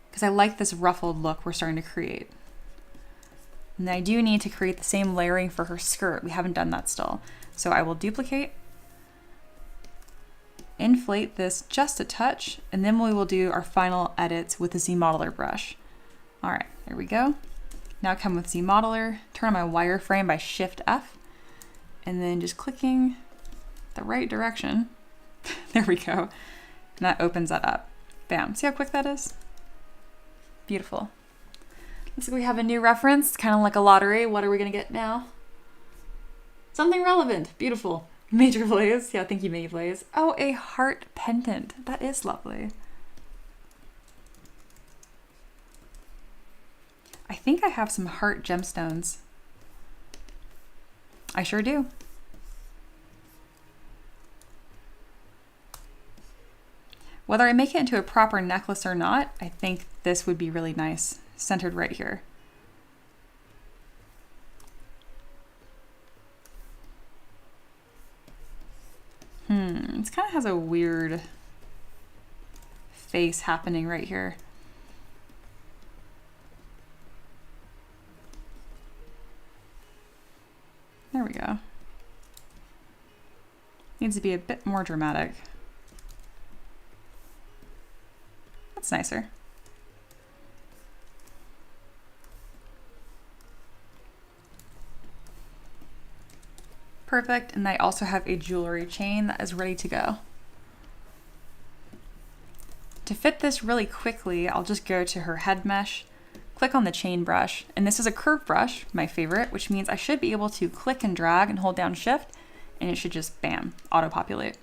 because I like this ruffled look we're starting to create. And I do need to create the same layering for her skirt. We haven't done that still. So I will duplicate, inflate this just a touch, and then we will do our final edits with the ZModeler brush. All right, there we go. Now come with ZModeler, turn on my wireframe by Shift F, and then just clicking the right direction. There we go. And that opens that up. Bam, see how quick that is? Beautiful. Looks like we have a new reference, kind of like a lottery. What are we gonna get now? Something relevant, beautiful. Major Blaze, yeah, thank you, Major Blaze. Oh, a heart pendant, that is lovely. I think I have some heart gemstones. I sure do. Whether I make it into a proper necklace or not, I think this would be really nice, centered right here. It kind of has a weird face happening right here. There we go. Needs to be a bit more dramatic. That's nicer. Perfect, and I also have a jewelry chain that is ready to go. To fit this really quickly, I'll just go to her head mesh, click on the chain brush, and this is a curved brush, my favorite, which means I should be able to click and drag and hold down Shift, and it should just, bam, auto-populate.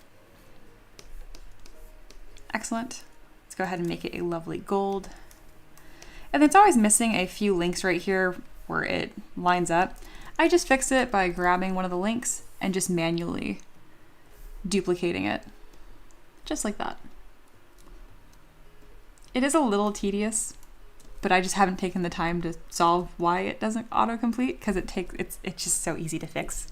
Excellent. Let's go ahead and make it a lovely gold. And it's always missing a few links right here where it lines up. I just fix it by grabbing one of the links and just manually duplicating it, just like that. It is a little tedious, but I just haven't taken the time to solve why it doesn't autocomplete, because it's just so easy to fix.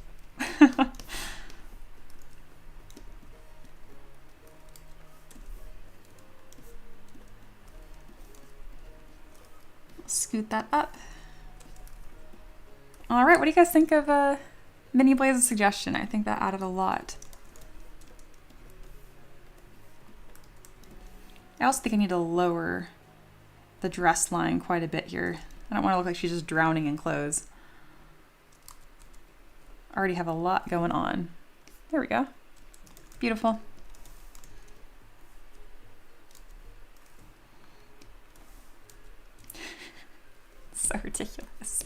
Scoot that up. All right, what do you guys think of Mini Blaze's suggestion? I think that added a lot. I also think I need to lower the dress line quite a bit here. I don't want to look like she's just drowning in clothes. I already have a lot going on. There we go. Beautiful. So ridiculous.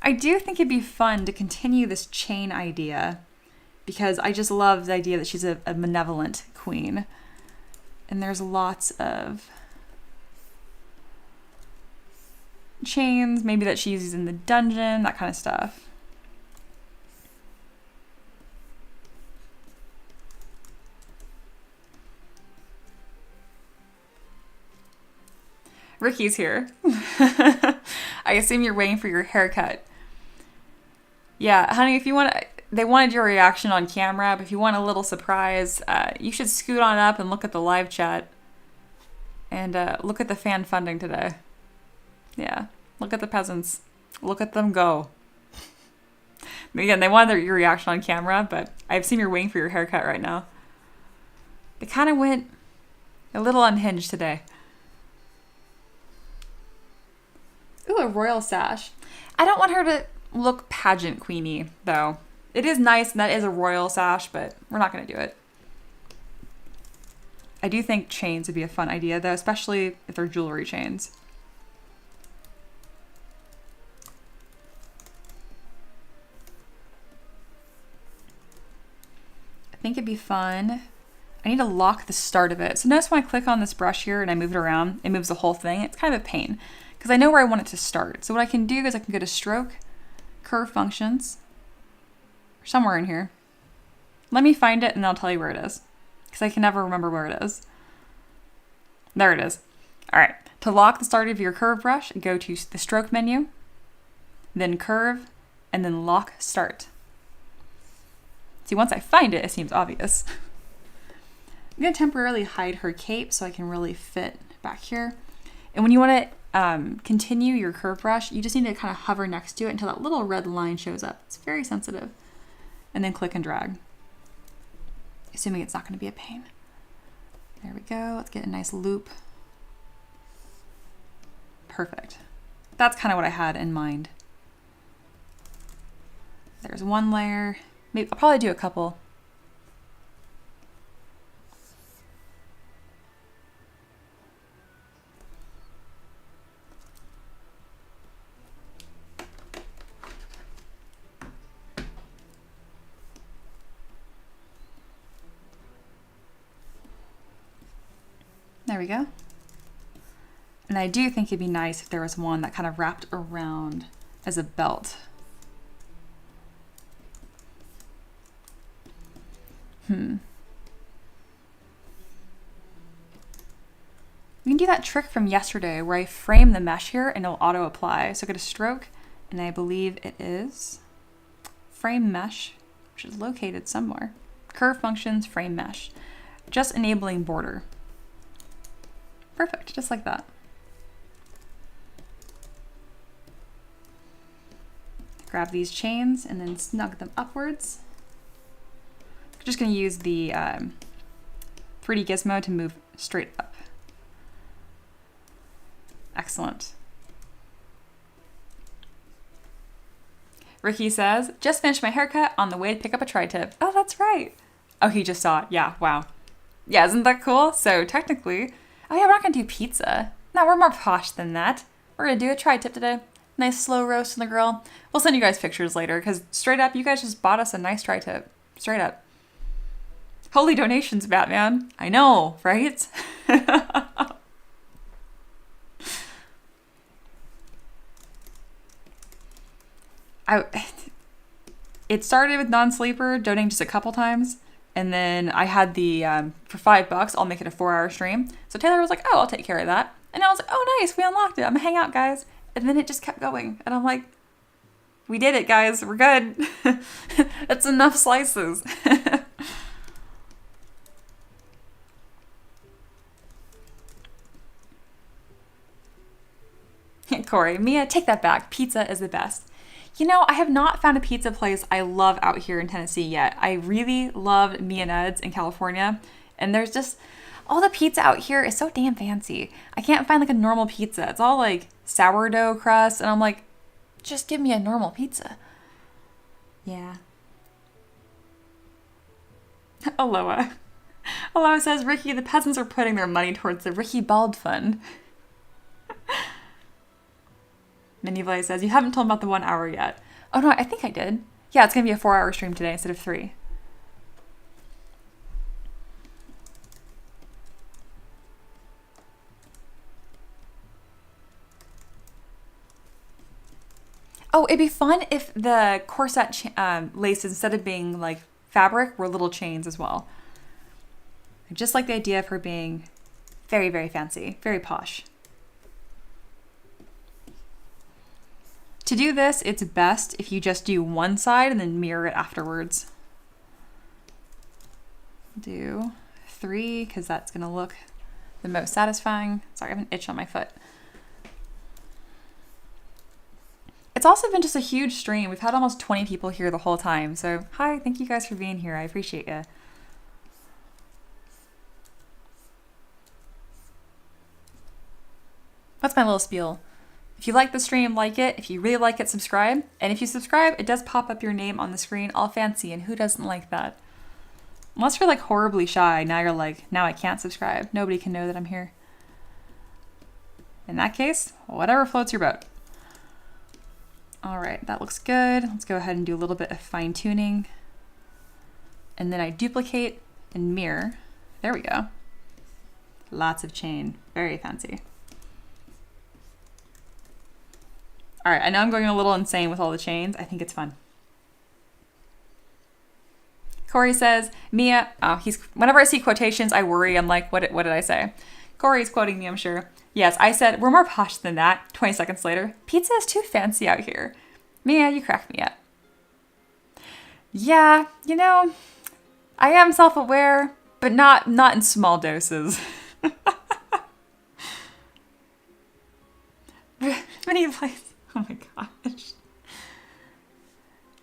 I do think it'd be fun to continue this chain idea, because I just love the idea that she's a benevolent queen. And there's lots of chains, maybe that she uses in the dungeon, that kind of stuff. Ricky's here. I assume you're waiting for your haircut. Yeah, honey, if you want to, they wanted your reaction on camera, but if you want a little surprise, you should scoot on up and look at the live chat and look at the fan funding today. Yeah, look at the peasants. Look at them go. Again, they wanted your reaction on camera, but I assume you're waiting for your haircut right now. They kind of went a little unhinged today. Ooh, a royal sash. I don't want her to look pageant queeny, though. It is nice, and that is a royal sash, but we're not going to do it. I do think chains would be a fun idea, though, especially if they're jewelry chains. I think it'd be fun. I need to lock the start of it. So notice when I click on this brush here and I move it around, it moves the whole thing. It's kind of a pain, because I know where I want it to start. So what I can do is I can go to Stroke, Curve Functions, somewhere in here. Let me find it and I'll tell you where it is, because I can never remember where it is. There it is. All right, to lock the start of your curve brush, go to the Stroke menu, then Curve, and then Lock Start. See, once I find it, it seems obvious. I'm gonna temporarily hide her cape so I can really fit back here. And when you want to continue your curve brush, you just need to kind of hover next to it until that little red line shows up. It's very sensitive. And then click and drag, assuming it's not going to be a pain. There we go. Let's get a nice loop. Perfect. That's kind of what I had in mind. There's one layer. Maybe I'll probably do a couple. There we go. And I do think it'd be nice if there was one that kind of wrapped around as a belt. We can do that trick from yesterday where I frame the mesh here and it'll auto apply. So get a stroke, and I believe it is frame mesh, which is located somewhere. Curve functions, frame mesh. Just enabling border. Perfect, just like that. Grab these chains and then snug them upwards. I'm just going to use the 3D gizmo to move straight up. Excellent. Ricky says, just finished my haircut on the way to pick up a tri-tip. Oh, that's right. Oh, he just saw it. Yeah, wow. Yeah, isn't that cool? So technically, oh yeah, we're not going to do pizza. No, we're more posh than that. We're going to do a tri-tip today. Nice slow roast on the grill. We'll send you guys pictures later because straight up, you guys just bought us a nice tri-tip. Straight up. Holy donations, Batman. I know, right? It started with non-sleeper, donating just a couple times. And then I had the, for $5, I'll make it a 4-hour stream. So Taylor was like, oh, I'll take care of that. And I was like, oh, nice, we unlocked it. I'm gonna hang out, guys. And then it just kept going. And I'm like, we did it, guys. We're good. That's enough slices. Corey, Mia, take that back. Pizza is the best. You know, I have not found a pizza place I love out here in Tennessee yet. I really loved Mia Ned's in California. And there's just, all the pizza out here is so damn fancy. I can't find like a normal pizza. It's all like sourdough crust. And I'm like, just give me a normal pizza. Yeah. Aloha. Aloha says, Ricky, the peasants are putting their money towards the Ricky Bald Fund. Minivlay says, you haven't told about the 1 hour yet. Oh no, I think I did. Yeah, it's going to be a 4-hour stream today instead of 3. Oh, it'd be fun if the corset laces, instead of being like fabric, were little chains as well. I just like the idea of her being very, very fancy, very posh. To do this, it's best if you just do one side and then mirror it afterwards. Do 3, because that's going to look the most satisfying. Sorry, I have an itch on my foot. It's also been just a huge stream. We've had almost 20 people here the whole time. So hi, thank you guys for being here. I appreciate you. That's my little spiel. If you like the stream, like it. If you really like it, subscribe. And if you subscribe, it does pop up your name on the screen all fancy. And who doesn't like that? Unless you're like horribly shy. Now you're like, now I can't subscribe. Nobody can know that I'm here. In that case, whatever floats your boat. All right, that looks good. Let's go ahead and do a little bit of fine tuning. And then I duplicate and mirror. There we go. Lots of chain, very fancy. All right, I know I'm going a little insane with all the chains. I think it's fun. Corey says, Mia, oh, whenever I see quotations, I worry. I'm like, what did I say? Corey's quoting me, I'm sure. Yes, I said, we're more posh than that. 20 seconds later, pizza is too fancy out here. Mia, you crack me up. Yeah, you know, I am self-aware, but not in small doses. many places. Oh my gosh.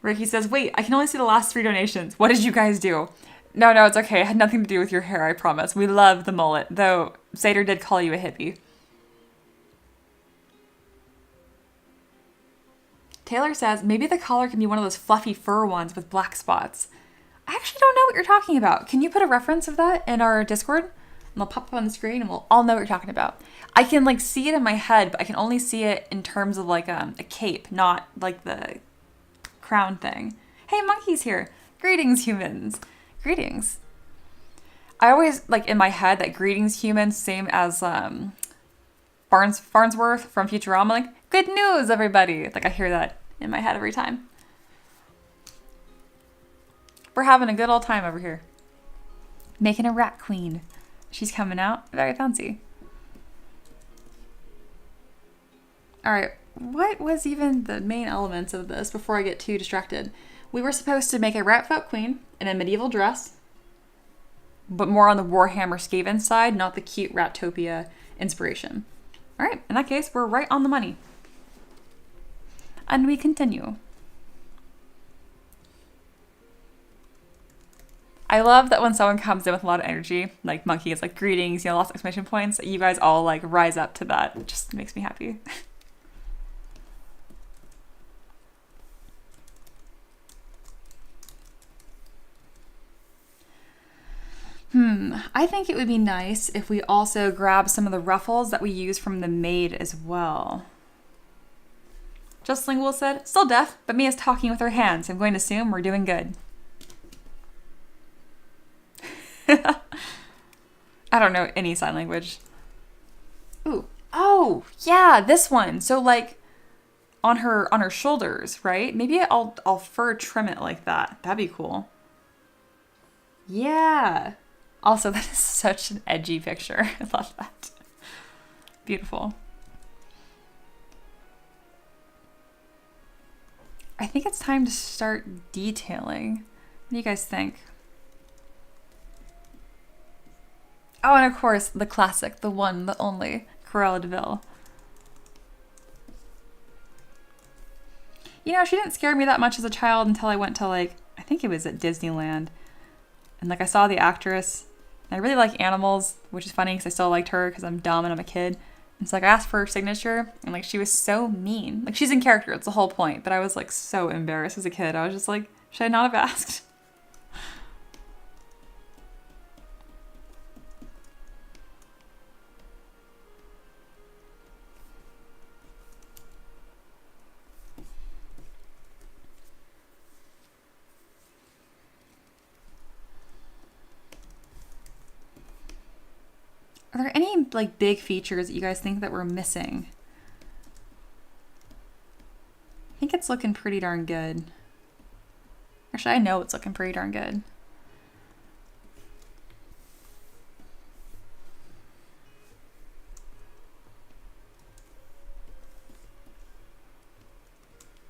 Ricky says, wait, I can only see the last 3 donations. What did you guys do? No, it's okay. It had nothing to do with your hair, I promise. We love the mullet, though Sater did call you a hippie. Taylor says, maybe the collar can be one of those fluffy fur ones with black spots. I actually don't know what you're talking about. Can you put a reference of that in our Discord? And they'll pop up on the screen and we'll all know what you're talking about. I can like see it in my head, but I can only see it in terms of like a cape, not like the crown thing. Hey, Monkey's here. Greetings, humans. Greetings. I always like in my head that greetings, humans, same as Farnsworth from Futurama. Like, good news, everybody. Like I hear that in my head every time. We're having a good old time over here. Making a rat queen. She's coming out. Very fancy. All right. What was even the main elements of this before I get too distracted? We were supposed to make a Ratfolk queen in a medieval dress, but more on the Warhammer Skaven side, not the cute Rattopia inspiration. All right. In that case, we're right on the money. And we continue. I love that when someone comes in with a lot of energy, like Monkey is like greetings, lots of exclamation points, you guys all like rise up to that. It just makes me happy. I think it would be nice if we also grab some of the ruffles that we use from the maid as well. Just Lingual said, still deaf, but Mia's talking with her hands. I'm going to assume we're doing good. I don't know any sign language. Ooh. Oh, yeah, this one. So like on her shoulders, right? Maybe I'll fur trim it like that. That'd be cool. Yeah. Also, that is such an edgy picture. I love that. Beautiful. I think it's time to start detailing. What do you guys think? Oh, and of course, the classic, the one, the only, Cruella de Vil. You know, she didn't scare me that much as a child until I went to like, I think it was at Disneyland. And like I saw the actress. And I really like animals, which is funny because I still liked her because I'm dumb and I'm a kid. And so like I asked for her signature and like she was so mean. Like she's in character, it's the whole point. But I was like so embarrassed as a kid. I was just like, should I not have asked? Are there any like big features that you guys think that we're missing? I think it's looking pretty darn good. Actually, I know it's looking pretty darn good.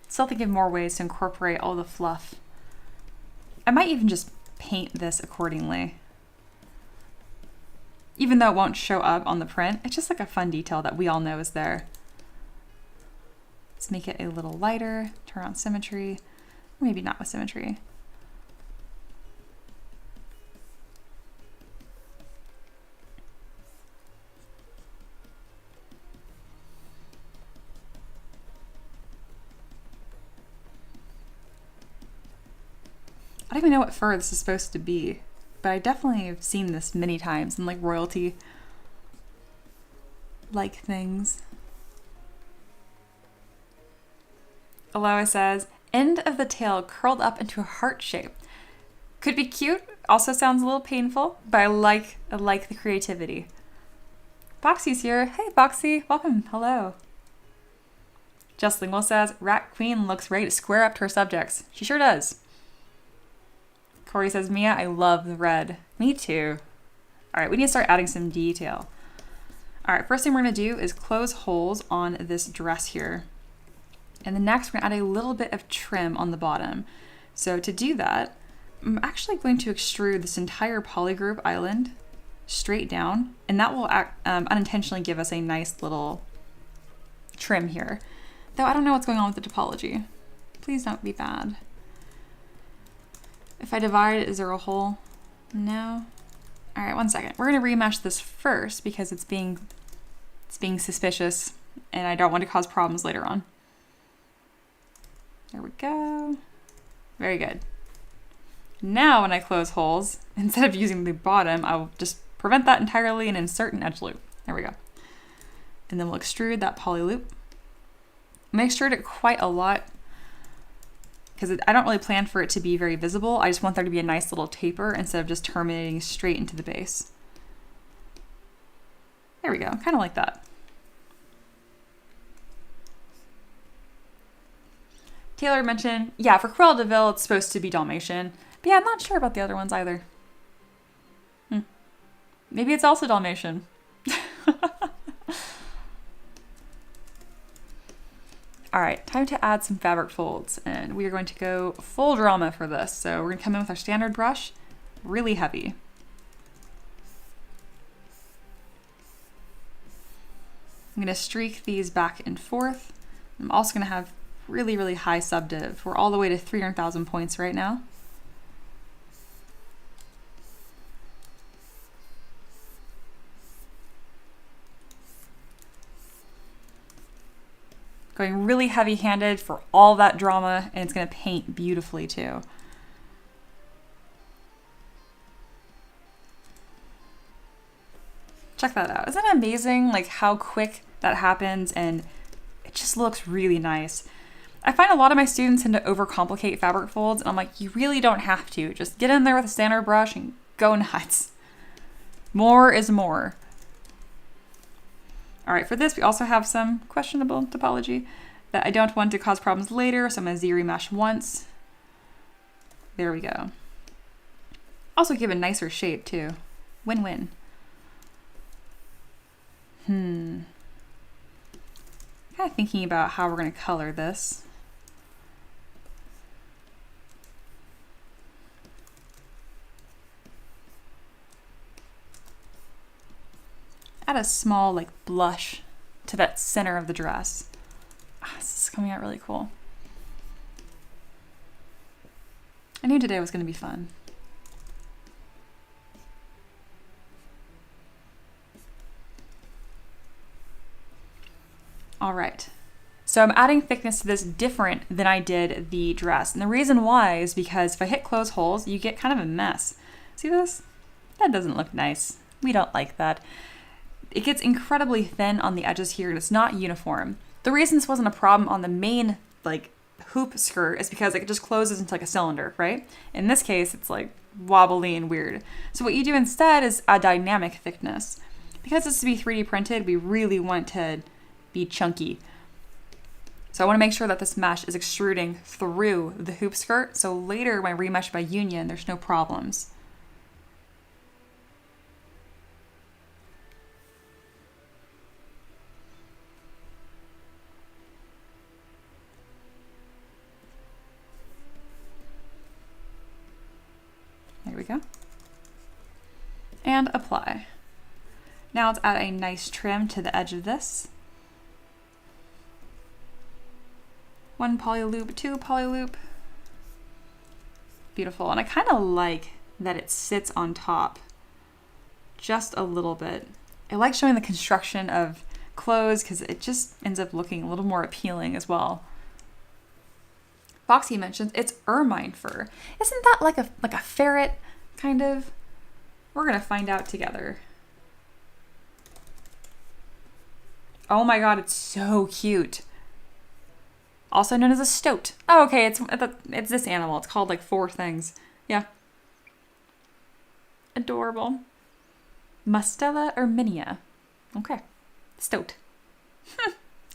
Still thinking of more ways to incorporate all the fluff. I might even just paint this accordingly. Even though it won't show up on the print, it's just like a fun detail that we all know is there. Let's make it a little lighter, turn on symmetry, maybe not with symmetry. I don't even know what fur this is supposed to be, but I definitely have seen this many times in like royalty like things. Aloha says, end of the tail curled up into a heart shape. Could be cute, also sounds a little painful, but I like the creativity. Boxy's here. Hey Boxy, welcome, hello. Just Lingual says, Rat Queen looks ready to square up to her subjects. She sure does. Corey says, Mia, I love the red. Me too. All right, we need to start adding some detail. All right, first thing we're gonna do is close holes on this dress here. And then next we're gonna add a little bit of trim on the bottom. So to do that, I'm actually going to extrude this entire polygroup island straight down, and that will unintentionally give us a nice little trim here. Though I don't know what's going on with the topology. Please don't be bad. If I divide, is there a hole? No. All right, 1 second. We're gonna remesh this first because it's being suspicious and I don't want to cause problems later on. There we go. Very good. Now when I close holes, instead of using the bottom, I'll just prevent that entirely and insert an edge loop. There we go. And then we'll extrude that poly loop. I'm gonna extrude it quite a lot because I don't really plan for it to be very visible. I just want there to be a nice little taper instead of just terminating straight into the base. There we go, kind of like that. Taylor mentioned, yeah, for Cruella de Vil, it's supposed to be Dalmatian. But yeah, I'm not sure about the other ones either. Maybe it's also Dalmatian. All right, time to add some fabric folds, and we are going to go full drama for this. So we're gonna come in with our standard brush, really heavy. I'm gonna streak these back and forth. I'm also gonna have really, really high subdiv. We're all the way to 300,000 points right now. Going really heavy-handed for all that drama, and it's gonna paint beautifully too. Check that out. Isn't it amazing like how quick that happens, and it just looks really nice. I find a lot of my students tend to overcomplicate fabric folds, and I'm like, you really don't have to. Just get in there with a standard brush and go nuts. More is more. All right, for this, we also have some questionable topology that I don't want to cause problems later, so I'm gonna Z-remesh once. There we go. Also give a nicer shape too. Win-win. Kind of thinking about how we're gonna color this. Add a small like blush to that center of the dress. This is coming out really cool. I knew today was going to be fun. All right, so I'm adding thickness to this different than I did the dress. And the reason why is because if I hit close holes, you get kind of a mess. See this? That doesn't look nice. We don't like that. It gets incredibly thin on the edges here and it's not uniform. The reason this wasn't a problem on the main like hoop skirt is because it just closes into like a cylinder, right? In this case, it's like wobbly and weird. So what you do instead is a dynamic thickness. Because it's to be 3D printed, we really want to be chunky. So I want to make sure that this mesh is extruding through the hoop skirt. So later when I remesh by union, there's no problems. There we go. And apply. Now let's add a nice trim to the edge of this. 1 poly loop, 2 poly loop. Beautiful. And I kind of like that it sits on top just a little bit. I like showing the construction of clothes because it just ends up looking a little more appealing as well. Foxy mentions it's ermine fur. Isn't that like a ferret, kind of? We're gonna find out together. Oh my god, it's so cute. Also known as a stoat. Oh, okay, it's this animal. It's called like 4 things. Yeah. Adorable. Mustela erminia. Okay. Stoat.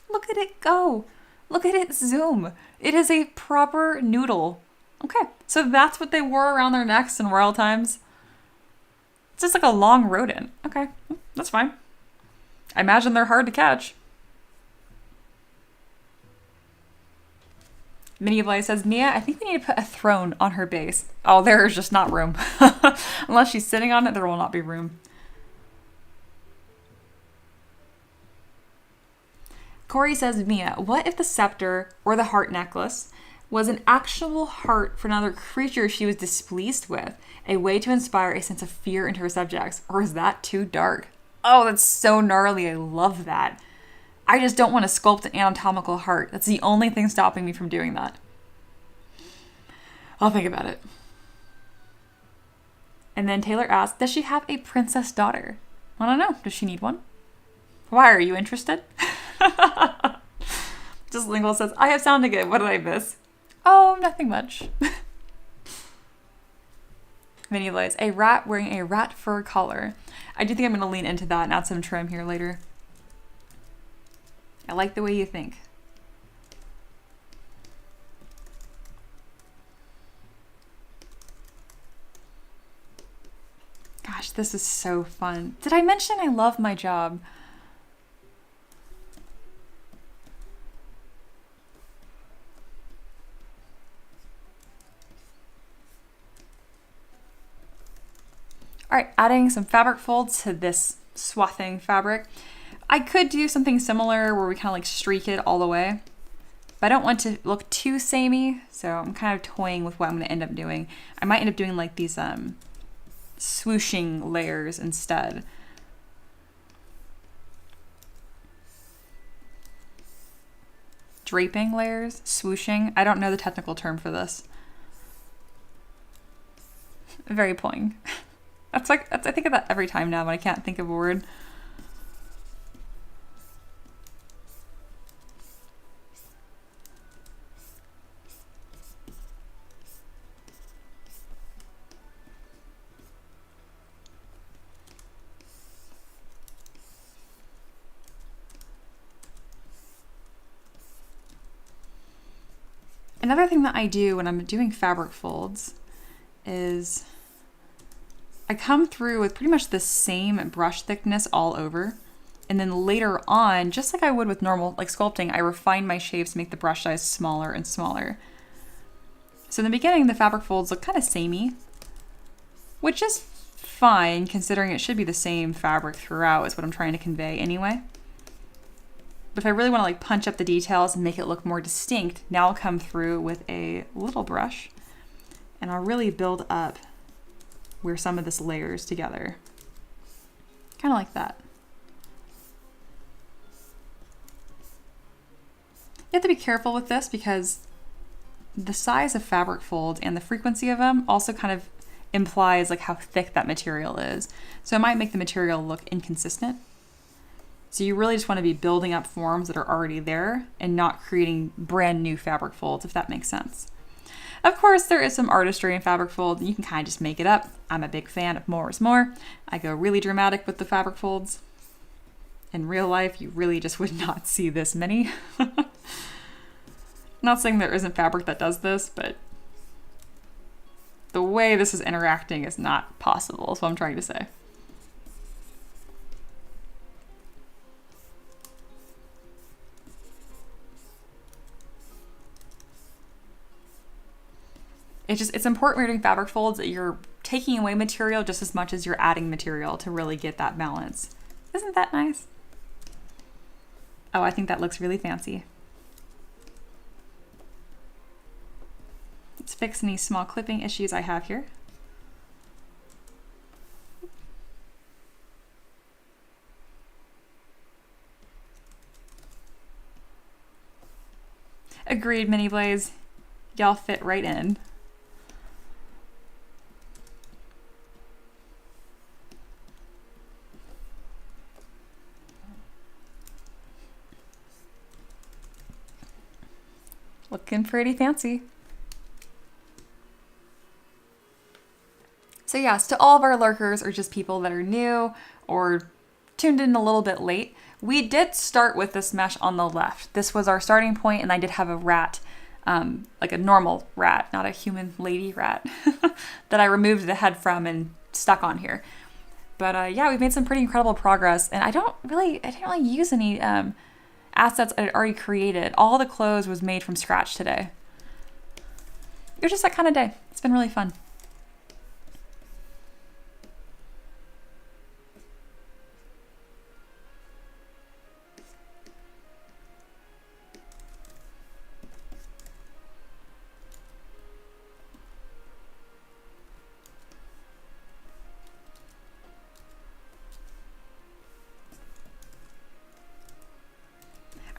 Look at it go. Look at it zoom. It is a proper noodle. Okay, so that's what they wore around their necks in royal times. It's just like a long rodent. Okay, that's fine. I imagine they're hard to catch. Mini Blaze says, Mia, I think we need to put a throne on her base. Oh, there is just not room. Unless she's sitting on it, there will not be room. Corey says, Mia, what if the scepter or the heart necklace was an actual heart for another creature she was displeased with? A way to inspire a sense of fear into her subjects. Or is that too dark? Oh, that's so gnarly. I love that. I just don't want to sculpt an anatomical heart. That's the only thing stopping me from doing that. I'll think about it. And then Taylor asks, does she have a princess daughter? I don't know. Does she need one? Why, are you interested? Just Lingual says, I have sounded good. What did I miss? Oh, nothing much. Mini Blaze, a rat wearing a rat fur collar. I do think I'm going to lean into that and add some trim here later. I like the way you think. Gosh, this is so fun. Did I mention I love my job? All right, adding some fabric folds to this swathing fabric. I could do something similar where we kind of like streak it all the way, but I don't want to look too samey, so I'm kind of toying with what I'm going to end up doing. I might end up doing like these swooshing layers instead. Draping layers, swooshing. I don't know the technical term for this. Very poing. I think of that every time now when I can't think of a word. Another thing that I do when I'm doing fabric folds is I come through with pretty much the same brush thickness all over. And then later on, just like I would with normal like sculpting, I refine my shapes to make the brush size smaller and smaller. So in the beginning, the fabric folds look kind of samey, which is fine considering it should be the same fabric throughout is what I'm trying to convey anyway. But if I really want to like punch up the details and make it look more distinct, now I'll come through with a little brush and I'll really build up where some of this layers together. Kind of like that. You have to be careful with this because the size of fabric folds and the frequency of them also kind of implies like how thick that material is. So it might make the material look inconsistent. So you really just want to be building up forms that are already there and not creating brand new fabric folds, if that makes sense. Of course, there is some artistry in fabric folds, and you can kind of just make it up. I'm a big fan of more is more. I go really dramatic with the fabric folds. In real life, you really just would not see this many. Not saying there isn't fabric that does this, but the way this is interacting is not possible, is what I'm trying to say. It's important when you're doing fabric folds that you're taking away material just as much as you're adding material to really get that balance. Isn't that nice? Oh, I think that looks really fancy. Let's fix any small clipping issues I have here. Agreed, Mini Blaze. Y'all fit right in. Looking pretty fancy. So yes, to all of our lurkers or just people that are new or tuned in a little bit late, we did start with this mesh on the left. This was our starting point, and I did have a rat, like a normal rat, not a human lady rat, that I removed the head from and stuck on here. But yeah, we've made some pretty incredible progress, and I didn't really use any assets I had already created. All the clothes was made from scratch today. It was just that kind of day. It's been really fun.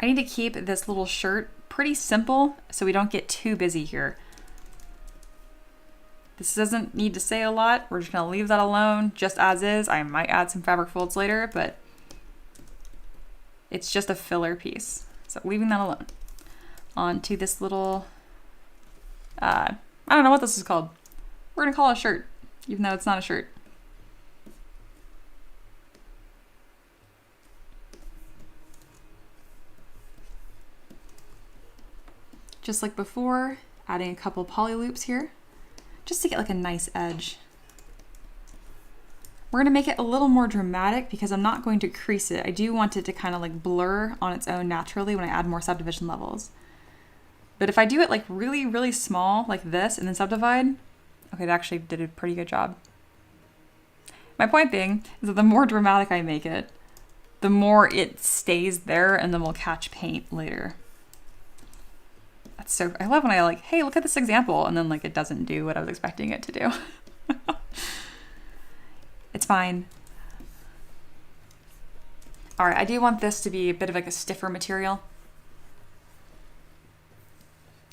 I need to keep this little shirt pretty simple so we don't get too busy here. This doesn't need to say a lot. We're just gonna leave that alone just as is. I might add some fabric folds later, but it's just a filler piece. So leaving that alone. On to this little, I don't know what this is called. We're gonna call it a shirt, even though it's not a shirt. Just like before, adding a couple poly loops here, just to get like a nice edge. We're gonna make it a little more dramatic because I'm not going to crease it. I do want it to kind of like blur on its own naturally when I add more subdivision levels. But if I do it like really, really small like this and then subdivide, okay, that actually did a pretty good job. My point being is that the more dramatic I make it, the more it stays there and then we'll catch paint later. That's so, I love when I like, hey, look at this example, and then like it doesn't do what I was expecting it to do. It's fine. All right, I do want this to be a bit of like a stiffer material.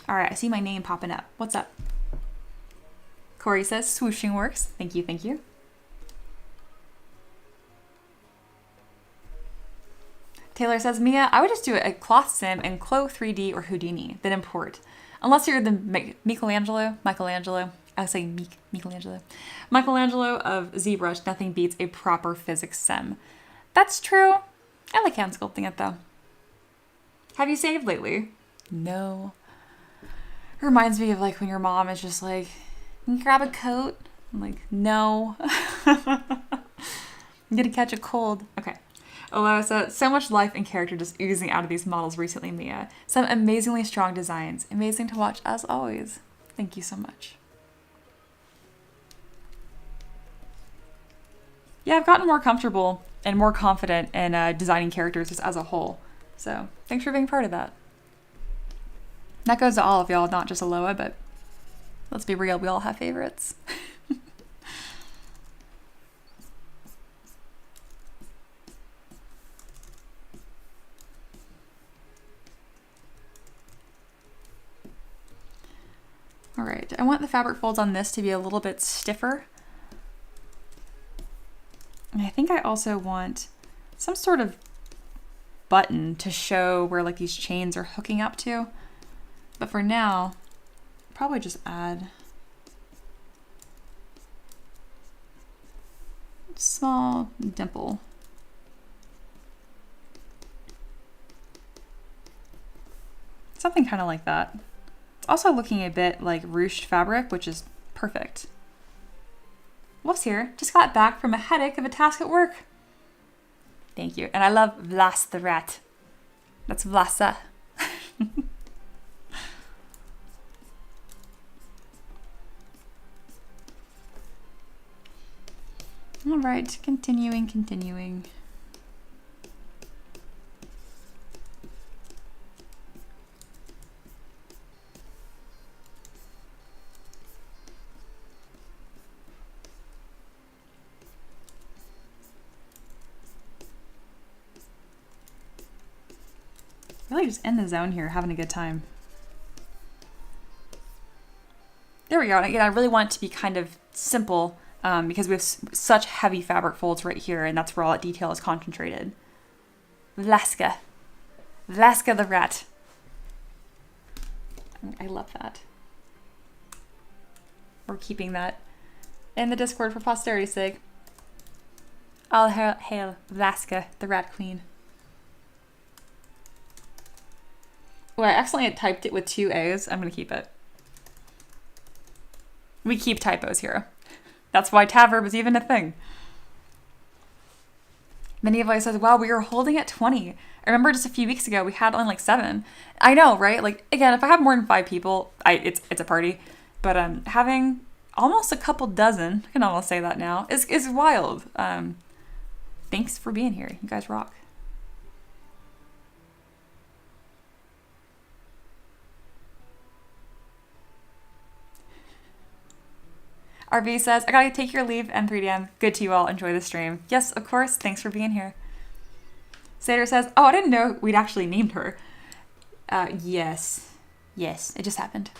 All right, I see my name popping up. What's up? Corey says, swooshing works. Thank you, thank you. Taylor says, Mia, I would just do a cloth sim in Clo 3D or Houdini, then import. Unless you're the Michelangelo of ZBrush, nothing beats a proper physics sim. That's true. I like hand sculpting it though. Have you saved lately? No. It reminds me of like when your mom is just like, can you grab a coat? I'm like, no. I'm gonna catch a cold. Okay. Aloha, so much life and character just oozing out of these models recently, Mia. Some amazingly strong designs. Amazing to watch as always. Thank you so much. Yeah, I've gotten more comfortable and more confident in designing characters just as a whole. So thanks for being part of that. That goes to all of y'all, not just Aloha, but let's be real, we all have favorites. All right, I want the fabric folds on this to be a little bit stiffer. And I think I also want some sort of button to show where like these chains are hooking up to. But for now, probably just add a small dimple. Something kind of like that. It's also looking a bit like ruched fabric, which is perfect. Wolf's here. Just got back from a headache of a task at work. Thank you. And I love Vlas the rat. That's Vlasa. All right, continuing. Really just in the zone here, having a good time. There we go. And again, I really want it to be kind of simple because we have such heavy fabric folds right here, and that's where all that detail is concentrated. Vlaska the rat. I love that. We're keeping that in the Discord for posterity's sake. All hail Vlaska, the rat queen. Oh, I accidentally typed it with 2 A's. I'm going to keep it. We keep typos here. That's why tab verb is even a thing. Many says, wow, we were holding at 20. I remember just a few weeks ago, we had only like 7. I know, right? Like, again, if I have more than 5 people, it's a party. But having almost a couple dozen, I can almost say that now, is wild. Thanks for being here. You guys rock. RV says, I gotta take your leave, M3DM. Good to you all. Enjoy the stream. Yes, of course. Thanks for being here. Sater says, oh, I didn't know we'd actually named her. Yes. Yes, it just happened.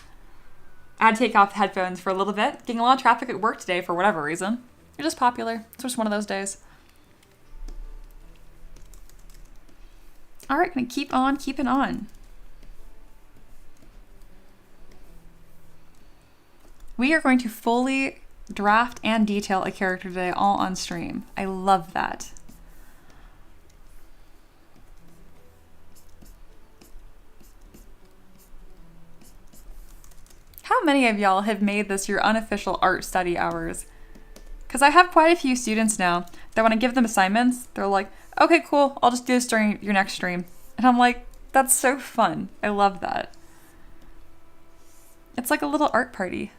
I had to take off the headphones for a little bit. Getting a lot of traffic at work today for whatever reason. You're just popular. It's just one of those days. All right, gonna keep on keeping on. We are going to fully draft and detail a character today all on stream. I love that. How many of y'all have made this your unofficial art study hours? Because I have quite a few students now that when I give them assignments, they're like, okay, cool, I'll just do this during your next stream. And I'm like, that's so fun. I love that. It's like a little art party.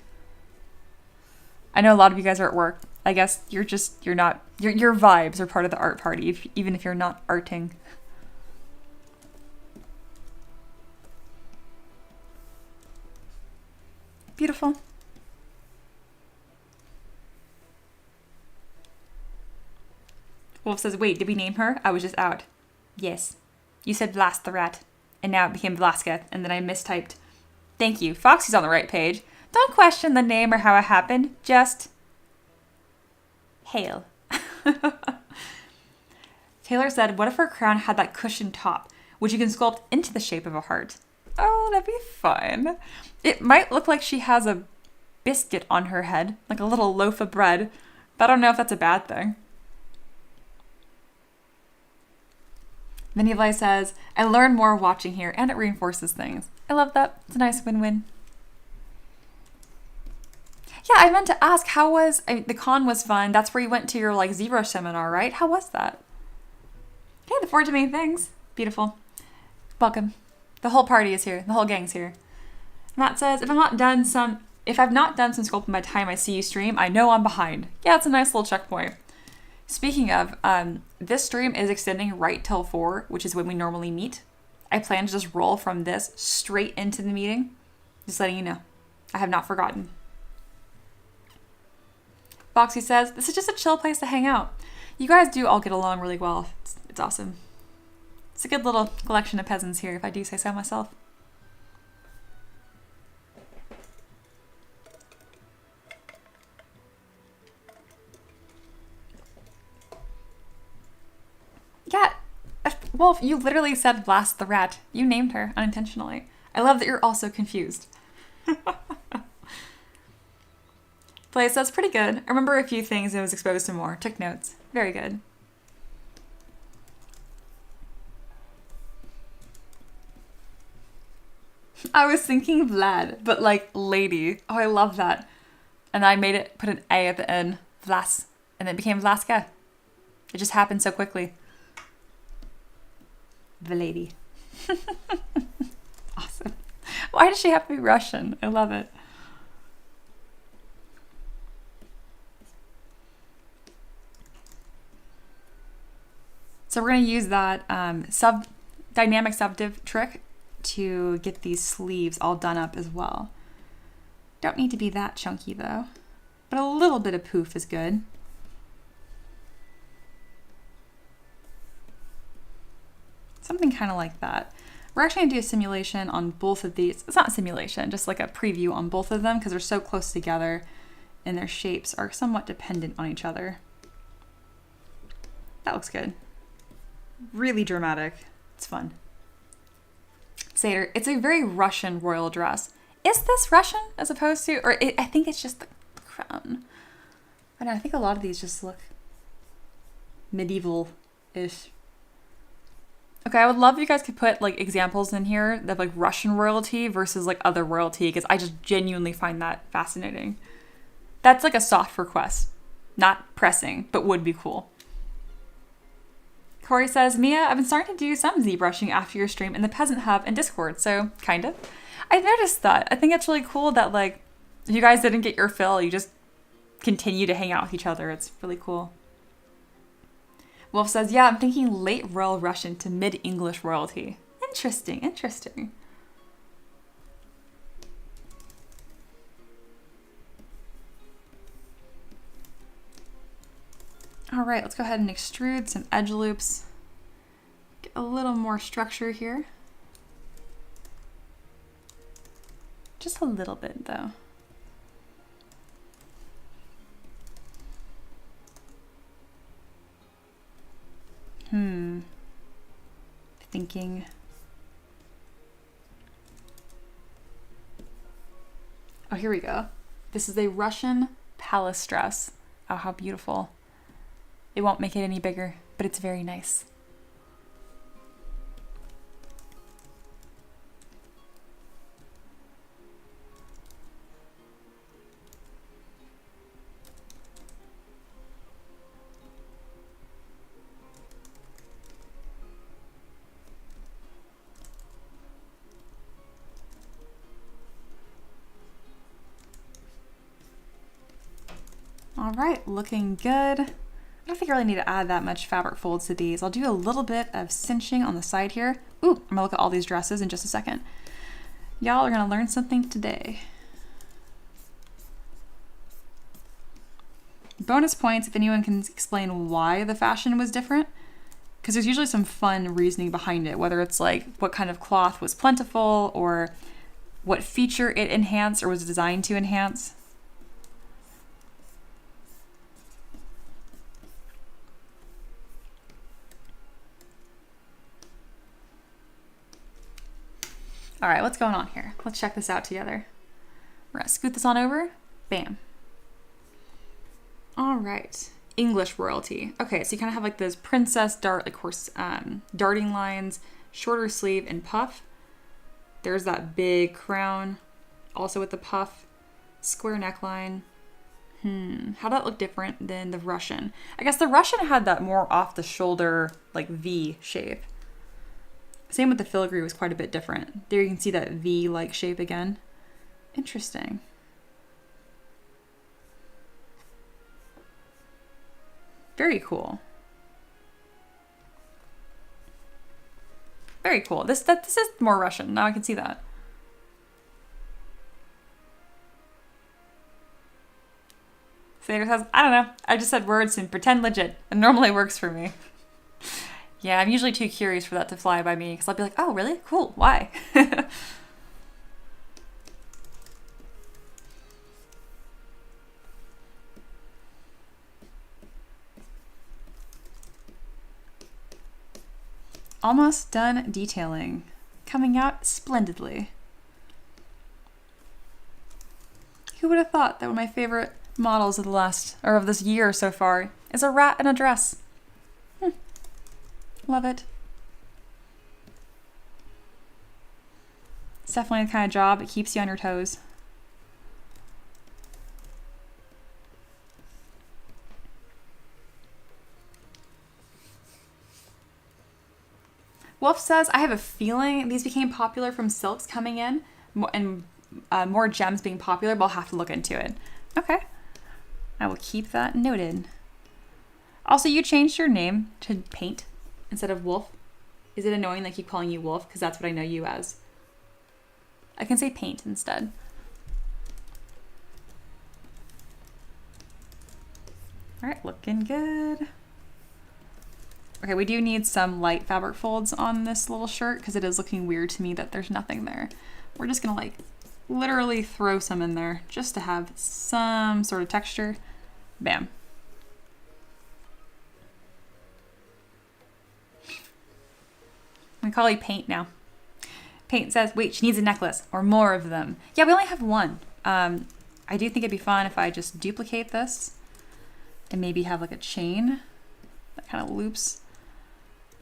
I know a lot of you guys are at work. I guess your vibes are part of the art party, even if you're not arting. Beautiful. Wolf says, wait, did we name her? I was just out. Yes. You said Blast the Rat, and now it became Vlaska, and then I mistyped. Thank you. Foxy's on the right page. Don't question the name or how it happened. Just hail. Taylor said, what if her crown had that cushioned top, which you can sculpt into the shape of a heart? Oh, that'd be fun. It might look like she has a biscuit on her head, like a little loaf of bread, but I don't know if that's a bad thing. Vinny says, I learn more watching here, and it reinforces things. I love that. It's a nice win-win. Yeah, I meant to ask, how was... the con was fun. That's where you went to your, ZBrush seminar, right? How was that? Okay, the 4 domain things. Beautiful. Welcome. The whole party is here. The whole gang's here. Matt says, if I've not done some sculpting by the time I see you stream, I know I'm behind. Yeah, it's a nice little checkpoint. Speaking of, this stream is extending right till 4, which is when we normally meet. I plan to just roll from this straight into the meeting. Just letting you know. I have not forgotten. Foxy says, this is just a chill place to hang out. You guys do all get along really well. It's awesome. It's a good little collection of peasants here, if I do say so myself. Yeah, Wolf, you literally said Blast the Rat. You named her unintentionally. I love that you're also confused. Play says pretty good. I remember a few things and was exposed to more. Took notes. Very good. I was thinking Vlad, but like lady. Oh, I love that. And I made it, put an A at the end. Vlas. And it became Vlaska. It just happened so quickly. The lady. Awesome. Why does she have to be Russian? I love it. So we're going to use that dynamic subdiv trick to get these sleeves all done up as well. Don't need to be that chunky though, but a little bit of poof is good. Something kind of like that. We're actually going to do a simulation on both of these. It's not a simulation, just like a preview on both of them because they're so close together and their shapes are somewhat dependent on each other. That looks good. Really dramatic. It's fun. Sater, it's a very Russian royal dress. Is this Russian as opposed to, or I think it's just the crown. I don't know, I think a lot of these just look medieval-ish. Okay, I would love if you guys could put like examples in here of like Russian royalty versus like other royalty because I just genuinely find that fascinating. That's like a soft request. Not pressing, but would be cool. Corey says, Mia, I've been starting to do some ZBrushing after your stream in the Peasant Hub and Discord, so kind of. I noticed that. I think it's really cool that like if you guys didn't get your fill, you just continue to hang out with each other. It's really cool. Wolf says, yeah, I'm thinking late Royal Russian to mid-English royalty. Interesting, interesting. All right, let's go ahead and extrude some edge loops. little more structure here. Just a little bit though. Thinking. Oh, here we go. This is a Russian palace dress. Oh, how beautiful. It won't make it any bigger, but it's very nice. All right, looking good. I don't think I really need to add that much fabric folds to these. I'll do a little bit of cinching on the side here. Ooh, I'm gonna look at all these dresses in just a second. Y'all are gonna learn something today. Bonus points if anyone can explain why the fashion was different, because there's usually some fun reasoning behind it, whether it's like what kind of cloth was plentiful or what feature it enhanced or was designed to enhance. All right, what's going on here? Let's check this out together. We're gonna scoot this on over. Bam. All right, English royalty. Okay, so you kind of have like those princess dart, like horse, darting lines, shorter sleeve and puff. There's that big crown, also with the puff, square neckline. How'd that look different than the Russian? I guess the Russian had that more off the shoulder, like V shape. Same with the filigree was quite a bit different. There you can see that V-like shape again. Interesting. Very cool. Very cool. This is more Russian. Now I can see that. Sater says, I don't know. I just said words and pretend legit. It normally works for me. Yeah, I'm usually too curious for that to fly by me because I'll be like, oh, really? Cool. Why? Almost done detailing. Coming out splendidly. Who would have thought that one of my favorite models of of this year so far is a rat in a dress? Love it. It's definitely the kind of job that keeps you on your toes. Wolf says, I have a feeling these became popular from silks coming in and more gems being popular, but I'll have to look into it. Okay. I will keep that noted. Also, you changed your name to Paint instead of Wolf. Is it annoying that I keep calling you Wolf? Because that's what I know you as. I can say Paint instead. All right, looking good. Okay, we do need some light fabric folds on this little shirt because it is looking weird to me that there's nothing there. We're just gonna like literally throw some in there just to have some sort of texture. Bam. We call you Paint now. Paint says, wait, she needs a necklace or more of them. Yeah, we only have one. I do think it'd be fun if I just duplicate this and maybe have like a chain that kind of loops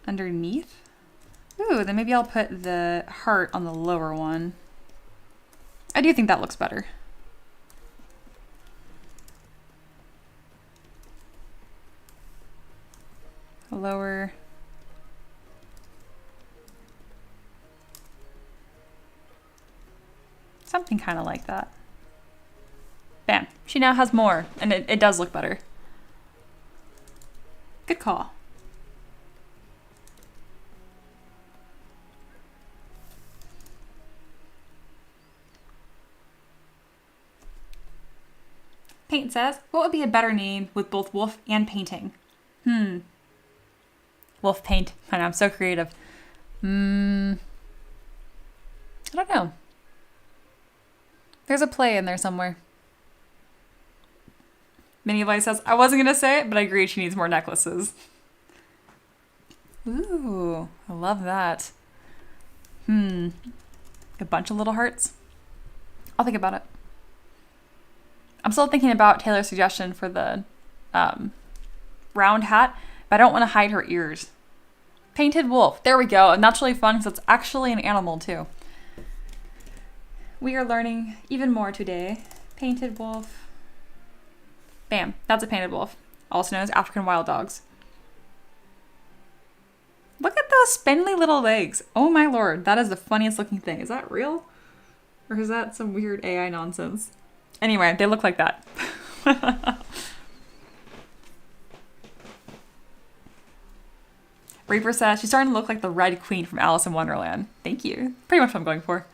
underneath. Ooh, then maybe I'll put the heart on the lower one. I do think that looks better. Lower. Something kind of like that. Bam. She now has more, and it does look better. Good call. Paint says, what would be a better name with both wolf and painting? Wolf paint. I know, I'm so creative. I don't know. There's a play in there somewhere. Minnie Light says, I wasn't going to say it, but I agree she needs more necklaces. Ooh, I love that. A bunch of little hearts. I'll think about it. I'm still thinking about Taylor's suggestion for the round hat, but I don't want to hide her ears. Painted wolf. There we go. And that's really fun because it's actually an animal too. We are learning even more today. Painted wolf. Bam. That's a painted wolf. Also known as African wild dogs. Look at those spindly little legs. Oh my lord. That is the funniest looking thing. Is that real? Or is that some weird AI nonsense? Anyway, they look like that. Reaper says, she's starting to look like the Red Queen from Alice in Wonderland. Thank you. Pretty much what I'm going for.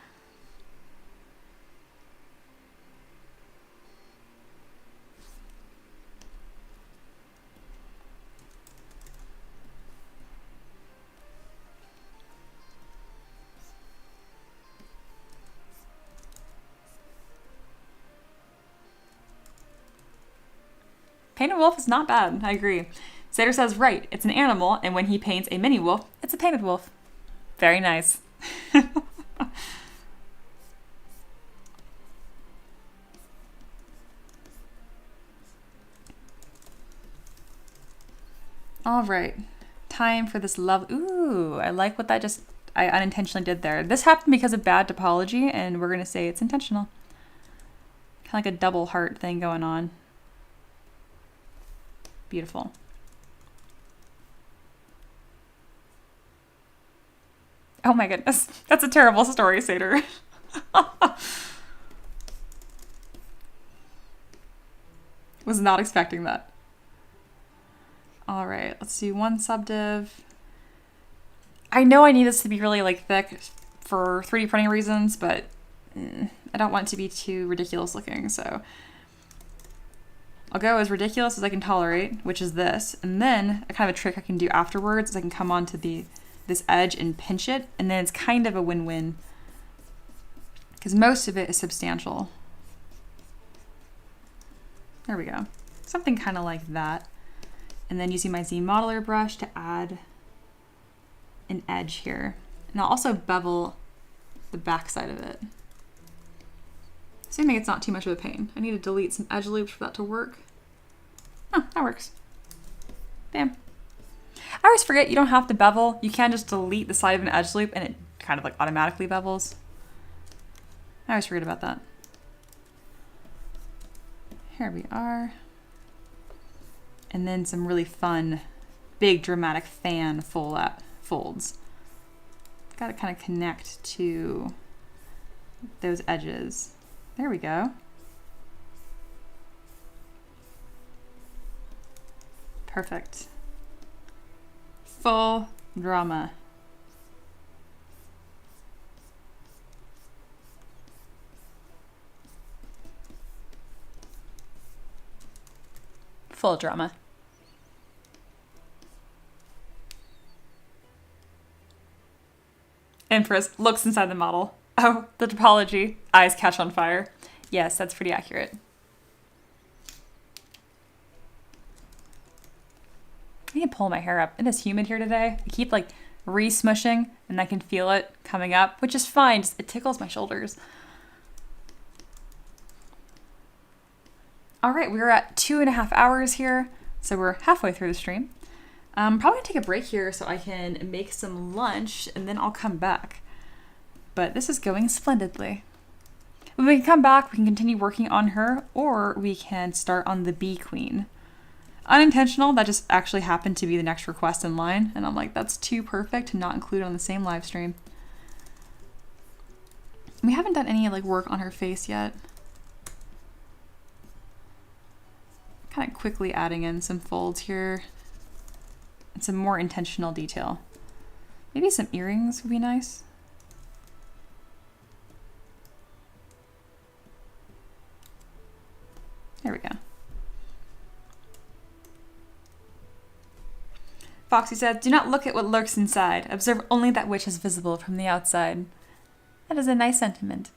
Painted wolf is not bad. I agree. Sater says, right, it's an animal, and when he paints a mini wolf, it's a painted wolf. Very nice. All right. Time for this love. Ooh, I like what I unintentionally did there. This happened because of bad topology, and we're going to say it's intentional. Kind of like a double heart thing going on. Beautiful. Oh my goodness. That's a terrible story, Sater. Was not expecting that. All right, let's do one subdiv. I know I need this to be really like thick for 3D printing reasons, but I don't want it to be too ridiculous looking, so I'll go as ridiculous as I can tolerate, which is this, and then a kind of a trick I can do afterwards is I can come onto this edge and pinch it, and then it's kind of a win-win because most of it is substantial. There we go. Something kind of like that. And then using my Z modeler brush to add an edge here. And I'll also bevel the back side of it. Assuming it's not too much of a pain. I need to delete some edge loops for that to work. Oh, that works. Bam. I always forget you don't have to bevel. You can just delete the side of an edge loop and it kind of like automatically bevels. I always forget about that. Here we are. And then some really fun, big dramatic fan folds. Got to kind of connect to those edges. There we go. Perfect. Full drama. Full drama. Empress looks inside the model. Oh, the topology. Eyes catch on fire. Yes, that's pretty accurate. I need to pull my hair up. It is humid here today. I keep like re-smushing and I can feel it coming up, which is fine. Just, it tickles my shoulders. All right, we're at 2.5 hours here. So we're halfway through the stream. I'm probably gonna take a break here so I can make some lunch and then I'll come back. But this is going splendidly. When we can come back, we can continue working on her, or we can start on the Bee Queen. Unintentional, that just actually happened to be the next request in line, and I'm like, that's too perfect to not include on the same live stream. We haven't done any like work on her face yet. Kind of quickly adding in some folds here. And some more intentional detail. Maybe some earrings would be nice. There we go. Foxy says, do not look at what lurks inside. Observe only that which is visible from the outside. That is a nice sentiment.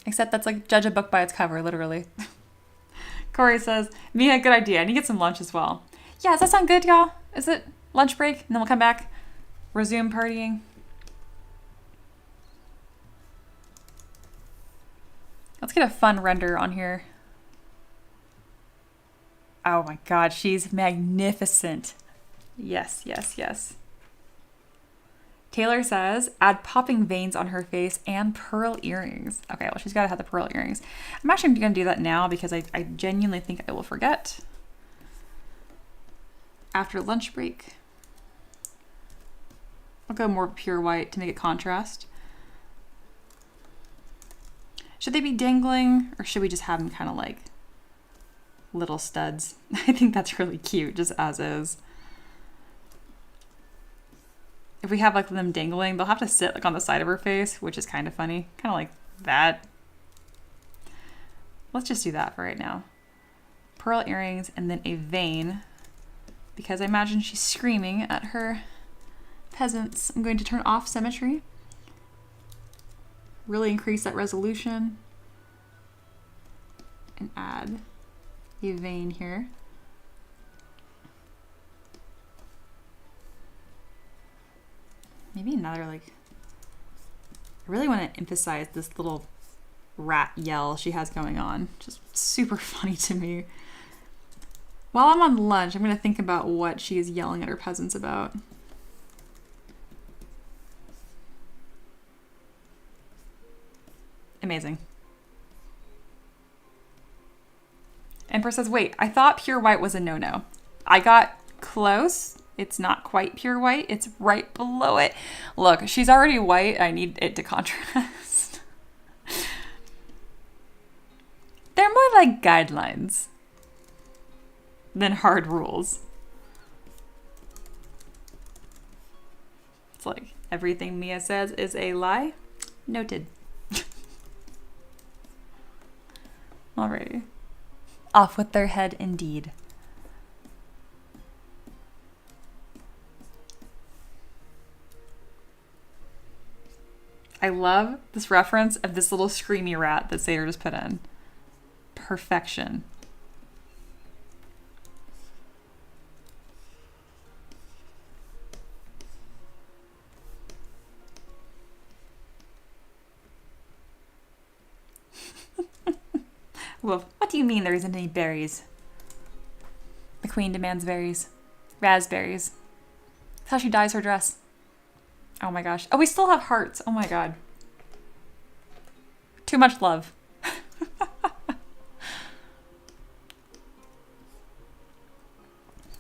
Except that's like judge a book by its cover, literally. Corey says, Mia, good idea. I need to get some lunch as well. Yeah, does that sound good, y'all? Is it lunch break? And then we'll come back, resume partying. Let's get a fun render on here. Oh my god, she's magnificent. Yes, yes, yes. Taylor says, add popping veins on her face and pearl earrings. Okay, well, she's got to have the pearl earrings. I'm actually going to do that now because I genuinely think I will forget. After lunch break. I'll go more pure white to make it contrast. Should they be dangling or should we just have them kind of like little studs? I think that's really cute just as is. If we have like them dangling, they'll have to sit like on the side of her face, which is kind of funny. Kind of like that. Let's just do that for right now. Pearl earrings and then a vein because I imagine she's screaming at her peasants. I'm going to turn off symmetry. Really increase that resolution and add a vein here. Maybe another like, I really want to emphasize this little rat yell she has going on. Just super funny to me. While I'm on lunch, I'm going to think about what she is yelling at her peasants about. Amazing. Empress says, wait, I thought pure white was a no-no. I got close. It's not quite pure white. It's right below it. Look, she's already white. I need it to contrast. They're more like guidelines than hard rules. It's like everything Mia says is a lie. Noted. Alrighty. Off with their head indeed. I love this reference of this little screamy rat that Sater just put in. Perfection. Wolf, what do you mean there isn't any berries? The queen demands berries. Raspberries. That's how she dyes her dress. Oh my gosh. Oh, we still have hearts. Oh my god. Too much love.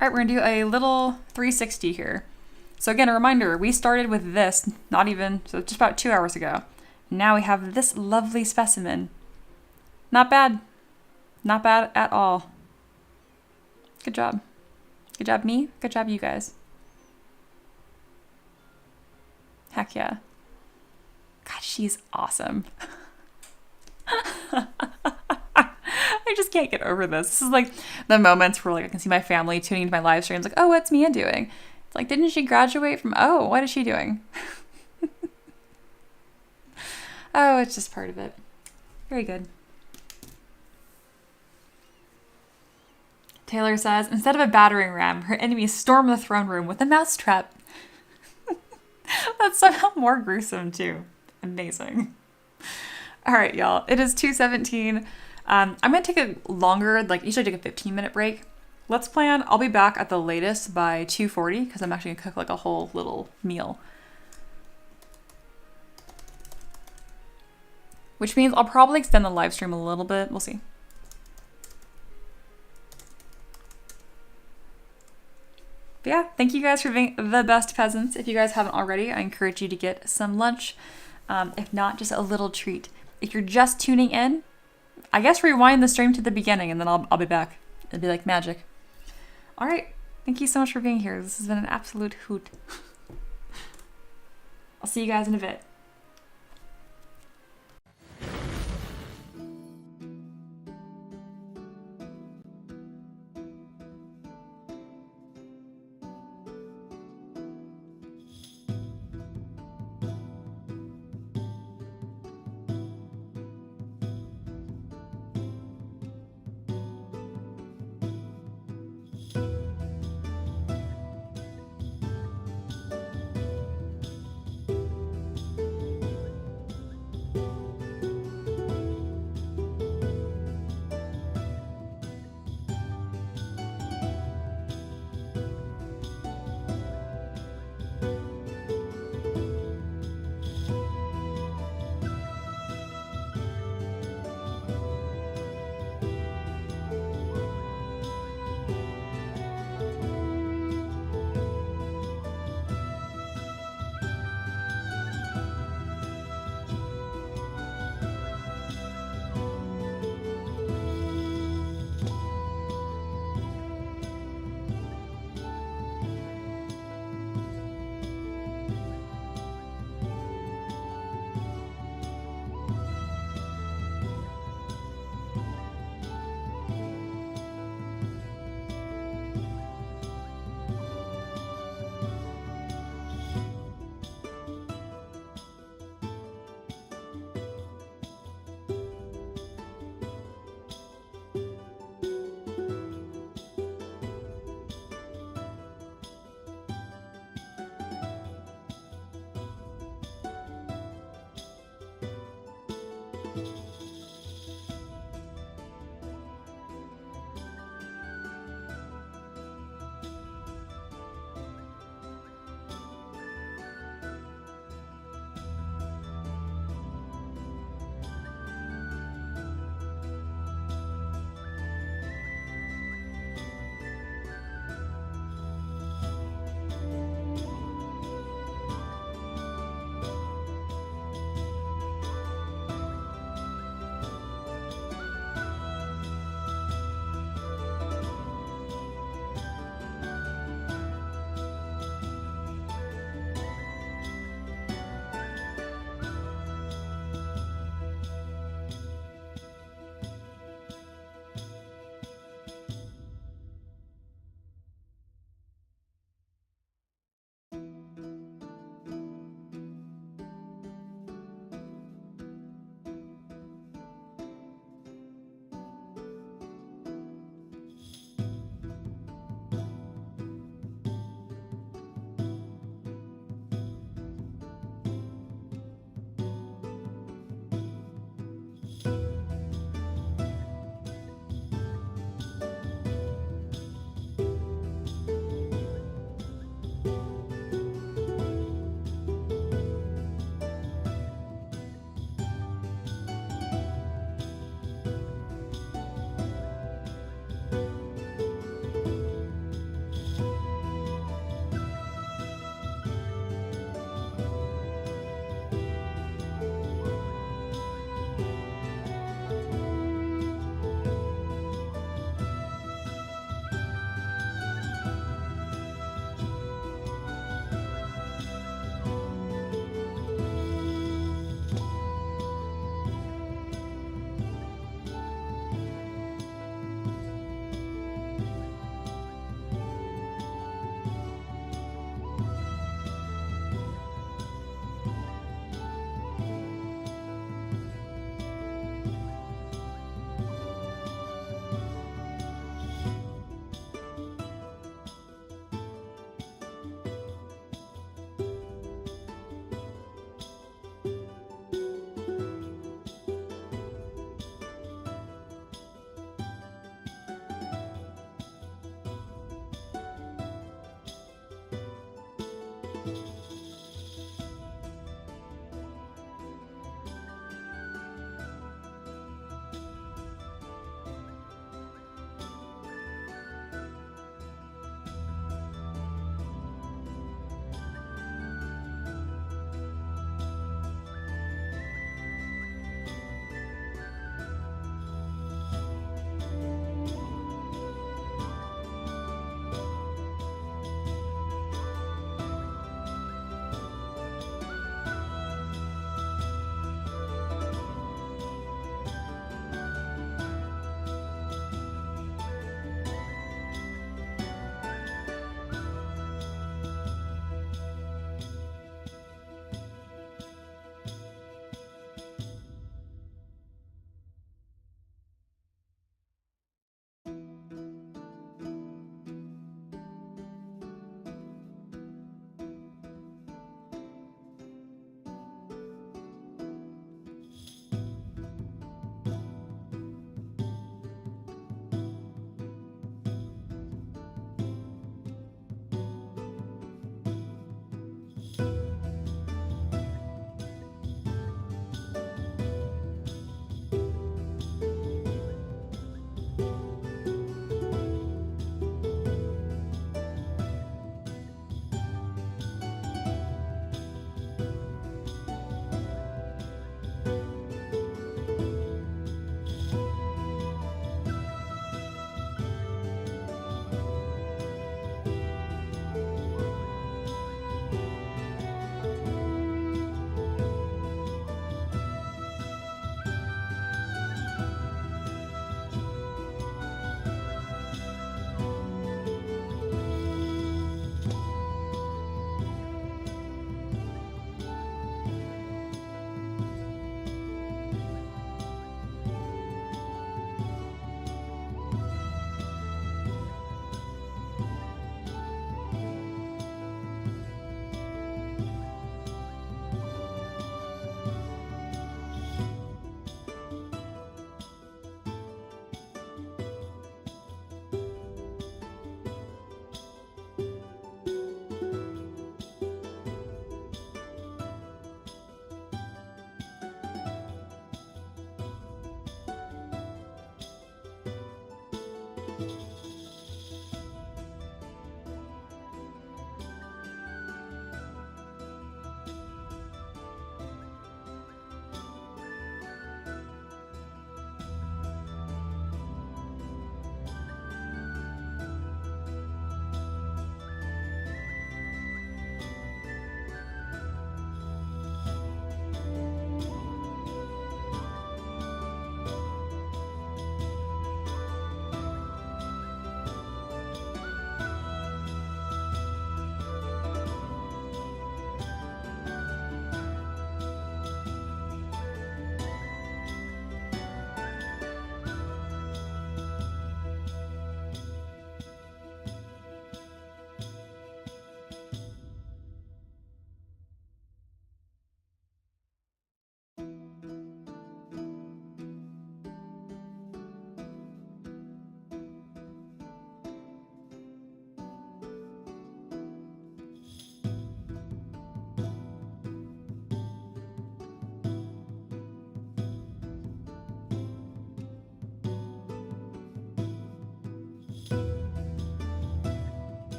Alright, we're gonna do a little 360 here. So again, a reminder, we started with this, so just about 2 hours ago. Now we have this lovely specimen. Not bad. Not bad at all. Good job. Good job, me. Good job, you guys. Heck yeah. God, she's awesome. I just can't get over this. This is like the moments where like I can see my family tuning into my live streams like, oh, what's Mia doing? It's like, didn't she graduate from, oh, what is she doing? Oh, it's just part of it. Very good. Taylor says, instead of a battering ram, her enemies storm the throne room with a mousetrap. That's somehow more gruesome too. Amazing. All right, y'all. It is 2:17. I'm going to take a longer, like usually take a 15-minute break. Let's plan. I'll be back at the latest by 2:40 because I'm actually going to cook like a whole little meal. Which means I'll probably extend the live stream a little bit. We'll see. But yeah, thank you guys for being the best peasants. If you guys haven't already, I encourage you to get some lunch. If not, just a little treat. If you're just tuning in, I guess rewind the stream to the beginning and then I'll be back. It'll be like magic. All right. Thank you so much for being here. This has been an absolute hoot. I'll see you guys in a bit.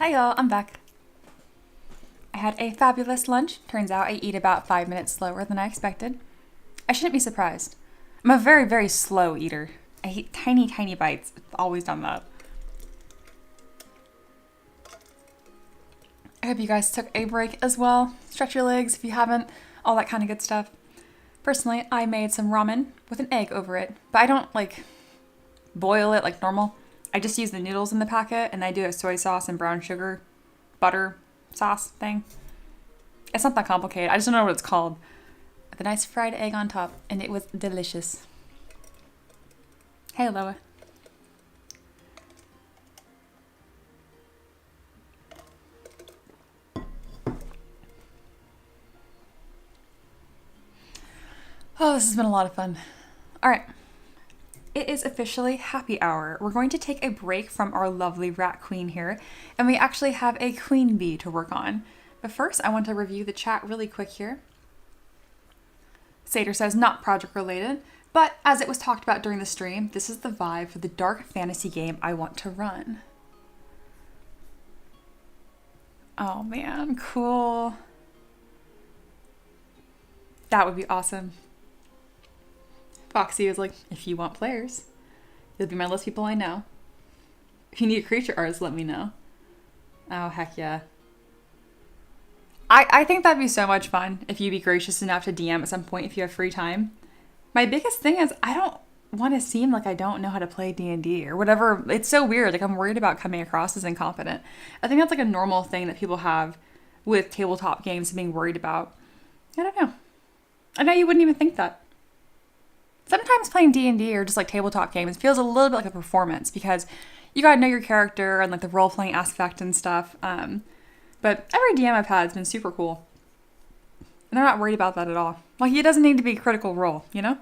Hi y'all, I'm back. I had a fabulous lunch. Turns out I eat about 5 minutes slower than I expected. I shouldn't be surprised. I'm a very, very slow eater. I eat tiny, tiny bites. I've always done that. I hope you guys took a break as well. Stretch your legs if you haven't, all that kind of good stuff. Personally, I made some ramen with an egg over it, but I don't like boil it like normal. I just use the noodles in the packet and I do a soy sauce and brown sugar butter sauce thing. It's not that complicated. I just don't know what it's called. With a nice fried egg on top, and it was delicious. Hey, Loa. Oh, this has been a lot of fun. All right. It is officially happy hour. We're going to take a break from our lovely rat queen here, and we actually have a queen bee to work on. But first, I want to review the chat really quick here. Sater says, not project related, but as it was talked about during the stream, this is the vibe for the dark fantasy game I want to run. Oh man, cool. That would be awesome. Foxy is like, if you want players, you'll be my list of people I know. If you need creature artists, let me know. Oh, heck yeah. I think that'd be so much fun if you'd be gracious enough to DM at some point if you have free time. My biggest thing is I don't want to seem like I don't know how to play D&D or whatever. It's so weird. Like I'm worried about coming across as incompetent. I think that's like a normal thing that people have with tabletop games and being worried about. I don't know. I know you wouldn't even think that. Sometimes playing D&D or just like tabletop games feels a little bit like a performance because you gotta know your character and like the role-playing aspect and stuff. But every DM I've had has been super cool. And they're not worried about that at all. Like, it doesn't need to be a critical role, you know?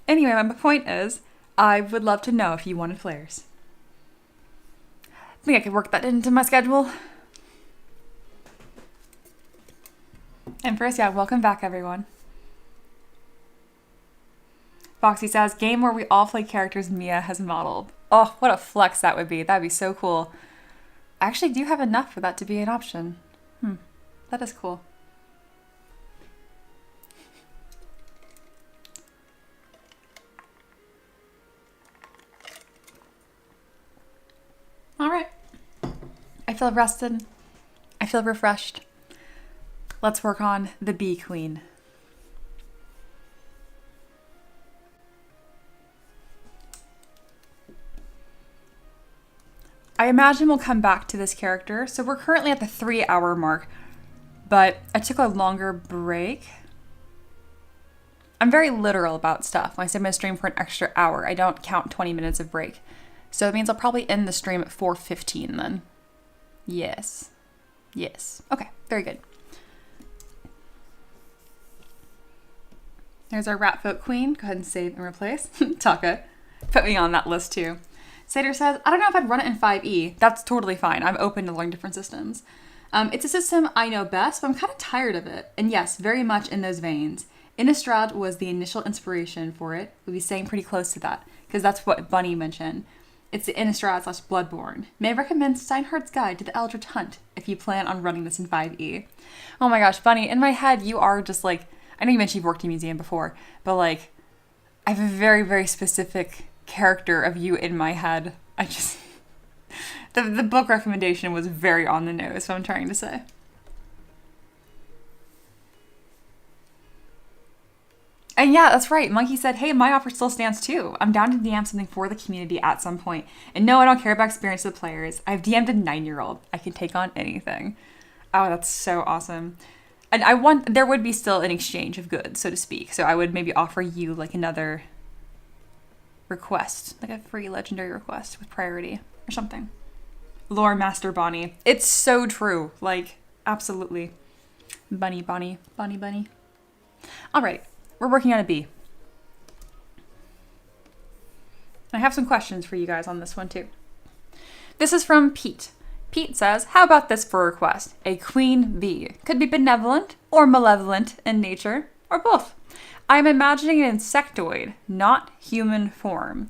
Anyway, my point is, I would love to know if you wanted players. I think I could work that into my schedule. And first, yeah, welcome back, everyone. Foxy says, game where we all play characters Mia has modeled. Oh, what a flex that would be. That'd be so cool. I actually do have enough for that to be an option. That is cool. All right. I feel rested. I feel refreshed. Let's work on the Bee Queen. I imagine we'll come back to this character. So we're currently at the 3-hour mark, but I took a longer break. I'm very literal about stuff. When I say I'm going to stream for an extra hour, I don't count 20 minutes of break. So it means I'll probably end the stream at 4:15 then. Yes. Yes. Okay, very good. There's our Ratfolk queen. Go ahead and save and replace. Taka. Put me on that list too. Sater says, I don't know if I'd run it in 5e. That's totally fine. I'm open to learning different systems. It's a system I know best, but I'm kind of tired of it. And yes, very much in those veins. Innistrad was the initial inspiration for it. We'll be staying pretty close to that, because that's what Bunny mentioned. It's the Innistrad / Bloodborne. May I recommend Steinhardt's Guide to the Eldritch Hunt if you plan on running this in 5e. Oh my gosh, Bunny, in my head, you are just like, I know you mentioned you've worked in a museum before, but like, I have a very, very specific character of you in my head. I just, the book recommendation was very on the nose, so I'm trying to say. And yeah, that's right. Monkey said, hey, my offer still stands too. I'm down to DM something for the community at some point. And no, I don't care about experience of the players. I've DM'd a 9-year-old. I can take on anything. Oh, that's so awesome. And there would be still an exchange of goods, so to speak. So I would maybe offer you like another request, like a free legendary request with priority or something. Lore Master Bonnie. It's so true. Like, absolutely. Bunny, Bonnie, Bonnie, Bunny. All right. We're working on a B. I have some questions for you guys on this one too. This is from Pete. Pete says, how about this for a request? A queen bee. Could be benevolent or malevolent in nature, or both. I'm imagining an insectoid, not human form,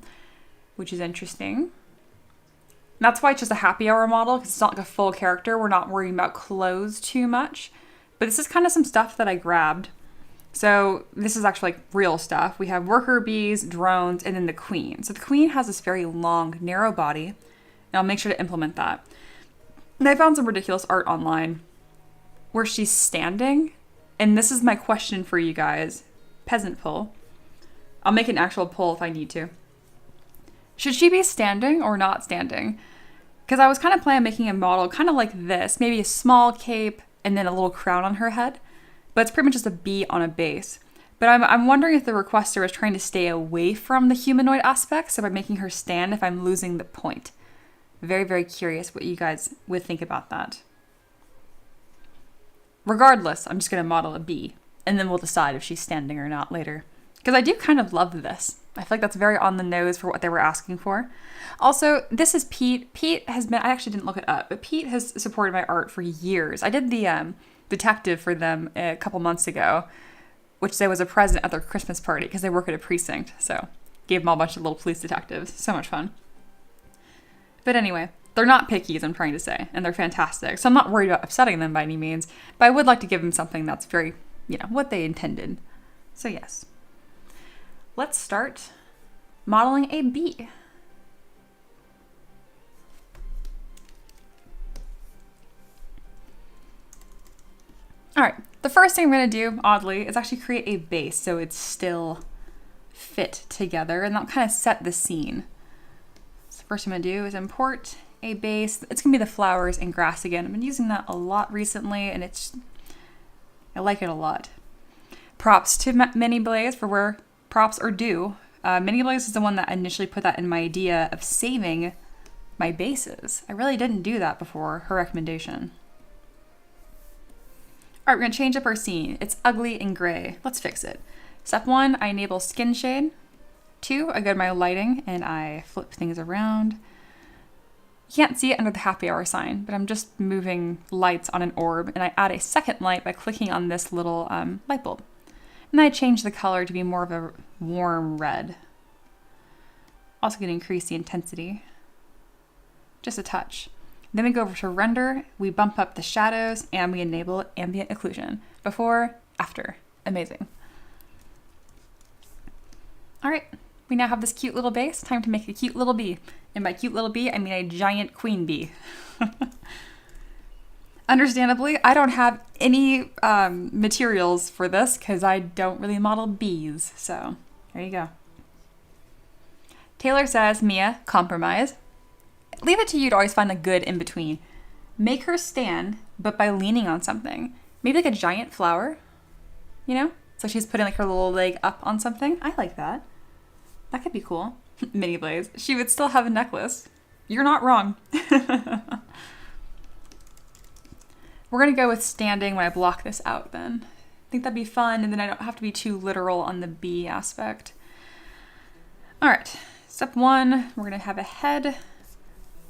which is interesting. That's why it's just a happy hour model, because it's not like a full character. We're not worrying about clothes too much. But this is kind of some stuff that I grabbed. So this is actually like real stuff. We have worker bees, drones, and then the queen. So the queen has this very long, narrow body, and I'll make sure to implement that. And I found some ridiculous art online where she's standing, and this is my question for you guys. Peasant poll. I'll make an actual poll if I need to. Should she be standing or not standing? Because I was kind of planning on making a model kind of like this, maybe a small cape and then a little crown on her head. But it's pretty much just a bee on a base. But I'm wondering if the requester is trying to stay away from the humanoid aspect, so by making her stand, if I'm losing the point. Very, very curious what you guys would think about that. Regardless, I'm just going to model a bee, and then we'll decide if she's standing or not later. Because I do kind of love this. I feel like that's very on the nose for what they were asking for. Also, this is Pete. Pete has been, I actually didn't look it up, but Pete has supported my art for years. I did the detective for them a couple months ago, which there was a present at their Christmas party because they work at a precinct. So gave them all a bunch of little police detectives. So much fun. But anyway, they're not pickies, I'm trying to say, and they're fantastic. So I'm not worried about upsetting them by any means, but I would like to give them something that's very, what they intended. So yes. Let's start modeling a bee. All right, the first thing I'm going to do, oddly, is actually create a base so it's still fit together, and that'll kind of set the scene. So the first thing I'm going to do is import a base. It's going to be the flowers and grass again. I've been using that a lot recently, and I like it a lot. Props to Mini Blaze for where props are due. Mini Blaze is the one that initially put that in my idea of saving my bases. I really didn't do that before her recommendation. All right, we're gonna change up our scene. It's ugly and gray. Let's fix it. Step 1, I enable skin shade. 2, I go to my lighting and I flip things around. You can't see it under the happy hour sign, but I'm just moving lights on an orb, and I add a second light by clicking on this little light bulb. And then I change the color to be more of a warm red. Also gonna increase the intensity. Just a touch. Then we go over to render, we bump up the shadows, and we enable ambient occlusion. Before, after. Amazing. All right, we now have this cute little base. Time to make a cute little bee. And by cute little bee, I mean a giant queen bee. Understandably, I don't have any materials for this because I don't really model bees. So there you go. Taylor says, Mia, compromise. Leave it to you to always find the good in between. Make her stand, but by leaning on something. Maybe like a giant flower, you know? So she's putting like her little leg up on something. I like that. That could be cool. Mini blades. She would still have a necklace. You're not wrong. We're gonna go with standing when I block this out then. I think that'd be fun, and then I don't have to be too literal on the bee aspect. All right, step one, we're gonna have a head.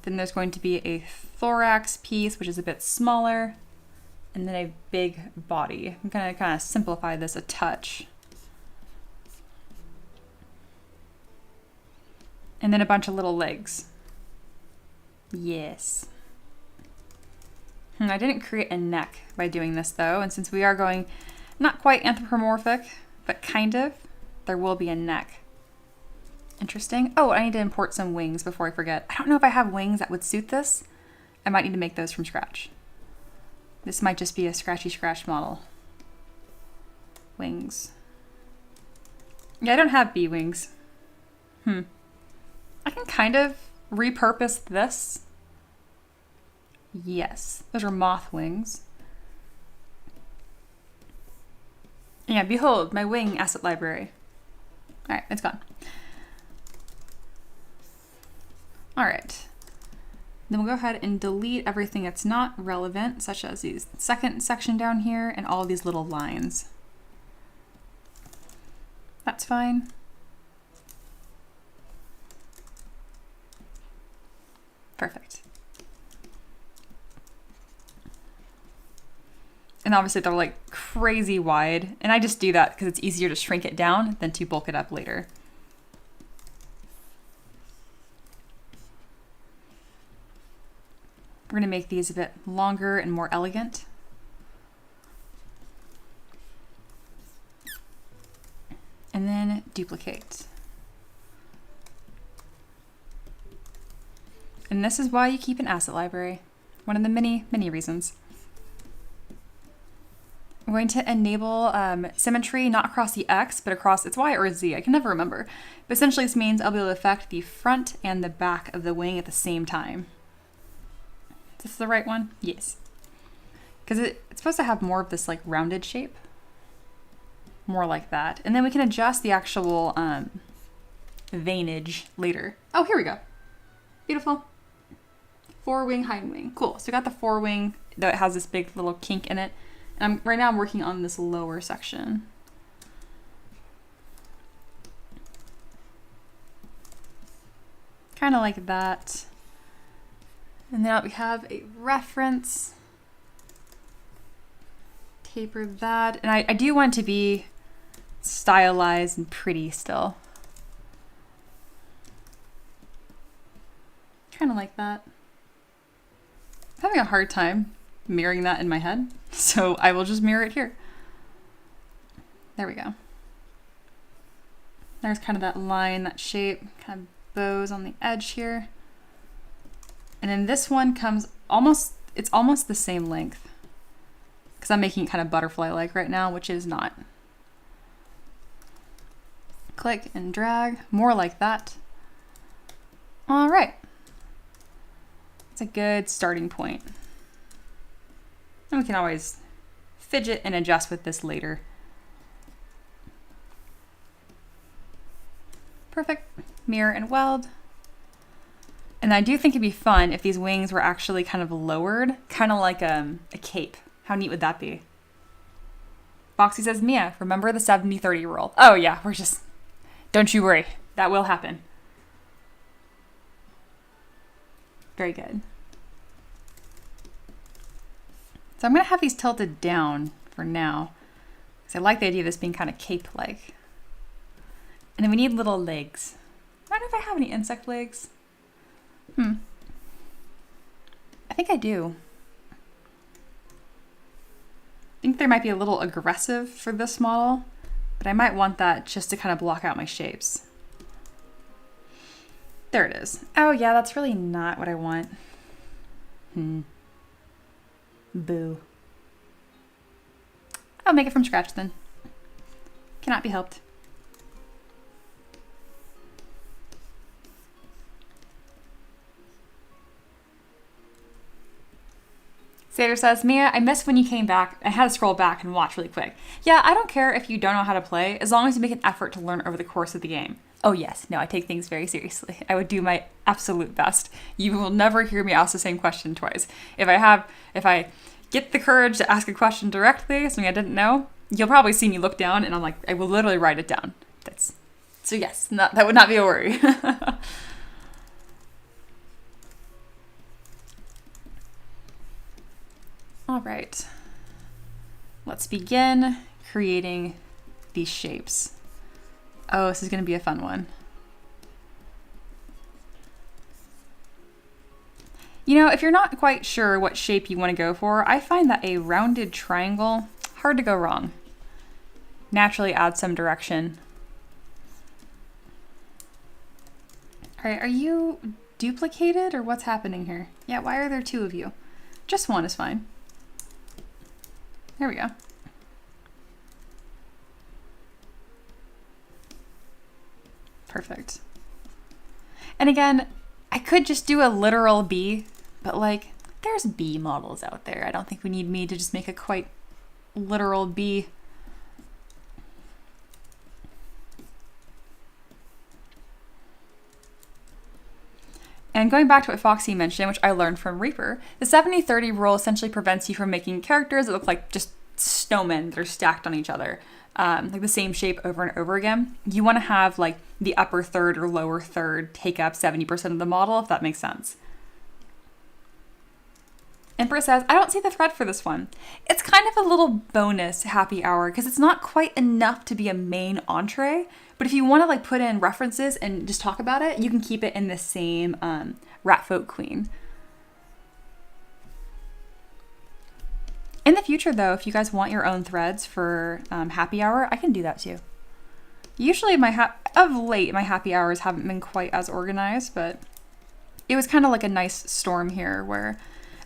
Then there's going to be a thorax piece, which is a bit smaller, and then a big body. I'm gonna kind of simplify this a touch. And then a bunch of little legs. Yes. I didn't create a neck by doing this though, and since we are going not quite anthropomorphic, but kind of, there will be a neck. Interesting. Oh, I need to import some wings before I forget. I don't know if I have wings that would suit this. I might need to make those from scratch. This might just be a scratchy scratch model. Wings. Yeah, I don't have bee wings. I can kind of repurpose this. Yes, those are moth wings. Yeah, behold, my wing asset library. All right, it's gone. All right, then we'll go ahead and delete everything that's not relevant, such as the second section down here and all these little lines. That's fine. Perfect. And obviously they're like crazy wide, and I just do that because it's easier to shrink it down than to bulk it up later. We're gonna make these a bit longer and more elegant. And then duplicate. And this is why you keep an asset library. One of the many, many reasons. I'm going to enable symmetry, not across the X, but across, it's Y or Z, I can never remember. But essentially this means I'll be able to affect the front and the back of the wing at the same time. Is this the right one? Yes. Because it's supposed to have more of this like rounded shape. More like that. And then we can adjust the actual veinage later. Oh, here we go. Beautiful. Forewing, hind wing. Cool. So we got the forewing that has this big little kink in it. And right now I'm working on this lower section. Kind of like that. And now we have a reference. Taper that. And I do want it to be stylized and pretty still. Kind of like that. I'm having a hard time mirroring that in my head, so I will just mirror it here. There we go. There's kind of that line, that shape, kind of bows on the edge here. And then this one comes almost, it's almost the same length because I'm making it kind of butterfly-like right now, which is not. Click and drag, more like that. All right. It's a good starting point. And we can always fidget and adjust with this later. Perfect. Mirror and weld. And I do think it'd be fun if these wings were actually kind of lowered, kind of like a cape. How neat would that be? Foxy says, Mia, remember the 70-30 rule. Oh yeah, we're just, don't you worry. That will happen. Very good. So I'm going to have these tilted down for now, because I like the idea of this being kind of cape-like. And then we need little legs. I don't know if I have any insect legs. I think I do. I think they might be a little aggressive for this model, but I might want that just to kind of block out my shapes. There it is. Oh yeah, that's really not what I want. Boo. I'll make it from scratch then. Cannot be helped. Sater says, Mia, I missed when you came back. I had to scroll back and watch really quick. Yeah, I don't care if you don't know how to play, as long as you make an effort to learn over the course of the game. Oh yes, no, I take things very seriously. I would do my absolute best. You will never hear me ask the same question twice. If I get the courage to ask a question directly, something I didn't know, you'll probably see me look down and I'm like, I will literally write it down. So yes, that would not be a worry. All right, let's begin creating these shapes. Oh, this is going to be a fun one. You know, if you're not quite sure what shape you want to go for, I find that a rounded triangle, hard to go wrong. Naturally adds some direction. All right, are you duplicated or what's happening here? Yeah, why are there two of you? Just one is fine. There we go. Perfect. And again, I could just do a literal bee, but like, there's bee models out there. I don't think we need me to just make a quite literal bee. And going back to what Foxy mentioned, which I learned from Reaper, the 70-30 rule essentially prevents you from making characters that look like just snowmen that are stacked on each other, like the same shape over and over again. You want to have like the upper third or lower third take up 70% of the model, if that makes sense. Empress says, I don't see the thread for this one. It's kind of a little bonus happy hour because it's not quite enough to be a main entree. But if you want to like put in references and just talk about it, you can keep it in the same Ratfolk Queen. In the future, though, if you guys want your own threads for happy hour, I can do that too. Usually, of late, my happy hours haven't been quite as organized, but it was kind of like a nice storm here where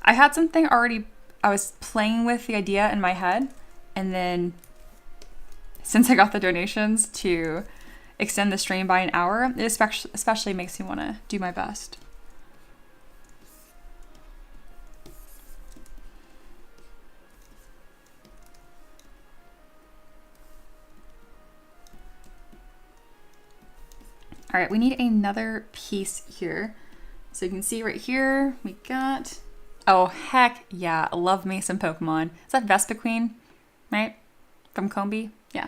I had something already, I was playing with the idea in my head, and then since I got the donations to extend the stream by an hour, it especially makes me want to do my best. All right, we need another piece here. So you can see right here, we got, oh heck yeah, I love me some Pokemon. Is that Vespa Queen, right? From Combi? Yeah.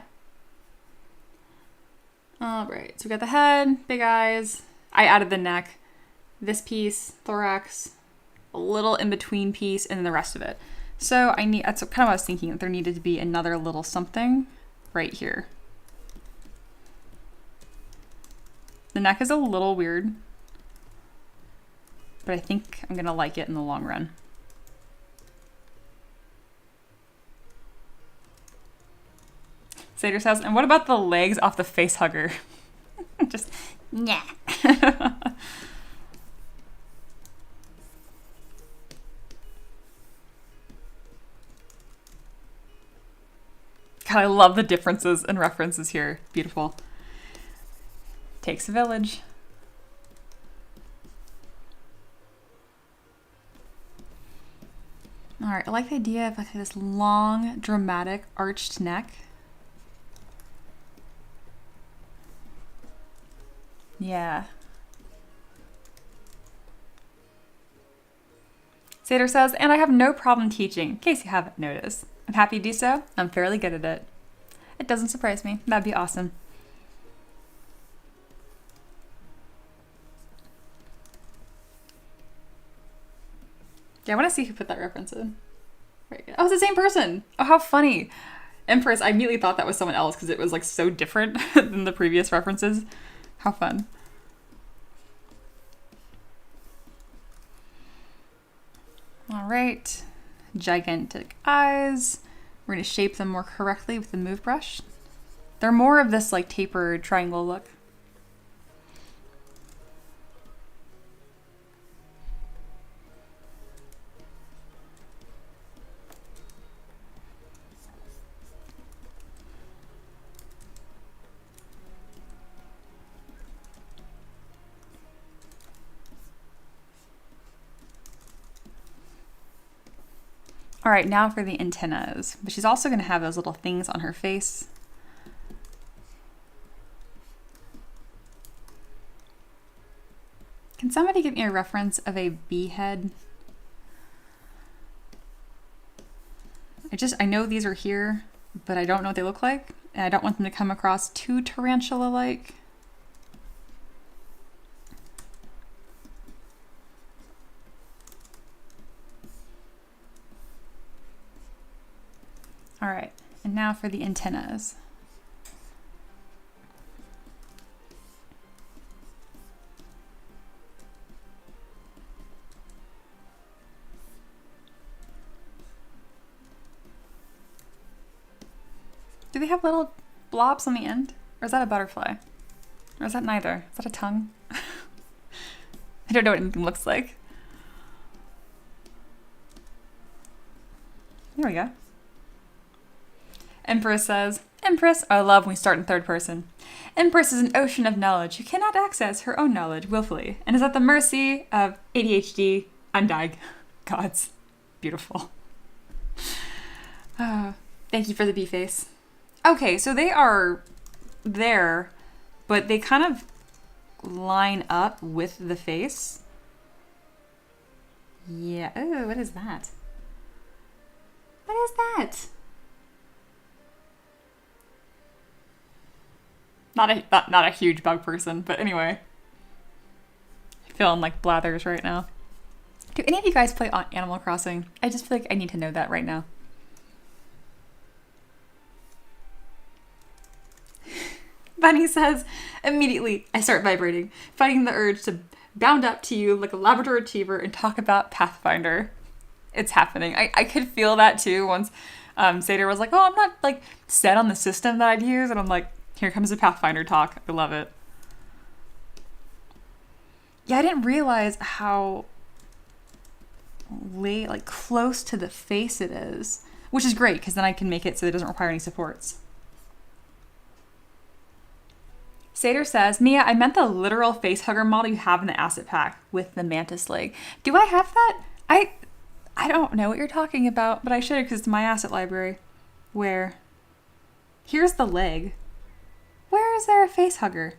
All right, so we got the head, big eyes. I added the neck, this piece, thorax, a little in-between piece, and then the rest of it. So that's kind of what I was thinking, that there needed to be another little something right here. The neck is a little weird, but I think I'm gonna like it in the long run. Sater says, and what about the legs off the face hugger? Just, nah. God, I love the differences and references here. Beautiful. Takes a village. All right, I like the idea of like this long, dramatic, arched neck. Yeah. Sater says, and I have no problem teaching, in case you haven't noticed. I'm happy to do so. I'm fairly good at it. It doesn't surprise me. That'd be awesome. Yeah, I want to see who put that reference in. Very good. Oh, it's the same person. Oh, how funny. Empress, I immediately thought that was someone else because it was like so different than the previous references. How fun. All right. Gigantic eyes. We're going to shape them more correctly with the move brush. They're more of this like tapered triangle look. All right, now for the antennas. But she's also going to have those little things on her face. Can somebody give me a reference of a bee head? I know these are here, but I don't know what they look like. And I don't want them to come across too tarantula-like. All right, and now for the antennas. Do they have little blobs on the end? Or is that a butterfly? Or is that neither? Is that a tongue? I don't know what anything looks like. There we go. Empress says, Empress, I love when we start in third person. Empress is an ocean of knowledge who cannot access her own knowledge willfully and is at the mercy of ADHD undying gods. Beautiful. Thank you for the bee face. Okay, so they are there, but they kind of line up with the face. Yeah. Oh, what is that? What is that? Not a huge bug person, but anyway. Feeling like blathers right now. Do any of you guys play Animal Crossing? I just feel like I need to know that right now. Bunny says, immediately I start vibrating, fighting the urge to bound up to you like a Labrador Retriever and talk about Pathfinder. It's happening. I could feel that too once Seder was like, oh, I'm not like set on the system that I'd use. And I'm like, here comes the Pathfinder talk. I love it. Yeah, I didn't realize how like close to the face it is, which is great because then I can make it so it doesn't require any supports. Seder says, Mia, I meant the literal face hugger model you have in the asset pack with the mantis leg. Do I have that? I don't know what you're talking about, but I should have because it's my asset library. Where? Here's the leg. Where is there a face hugger?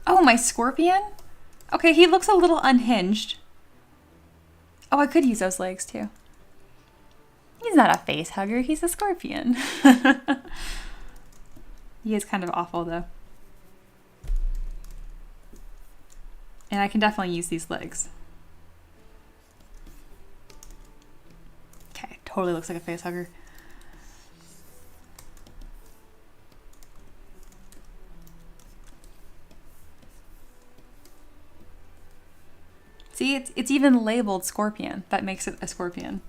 Oh, my scorpion? Okay, he looks a little unhinged. Oh, I could use those legs too. He's not a face hugger, he's a scorpion. He is kind of awful though. And I can definitely use these legs. Okay, totally looks like a face hugger. See, it's even labeled scorpion. That makes it a scorpion.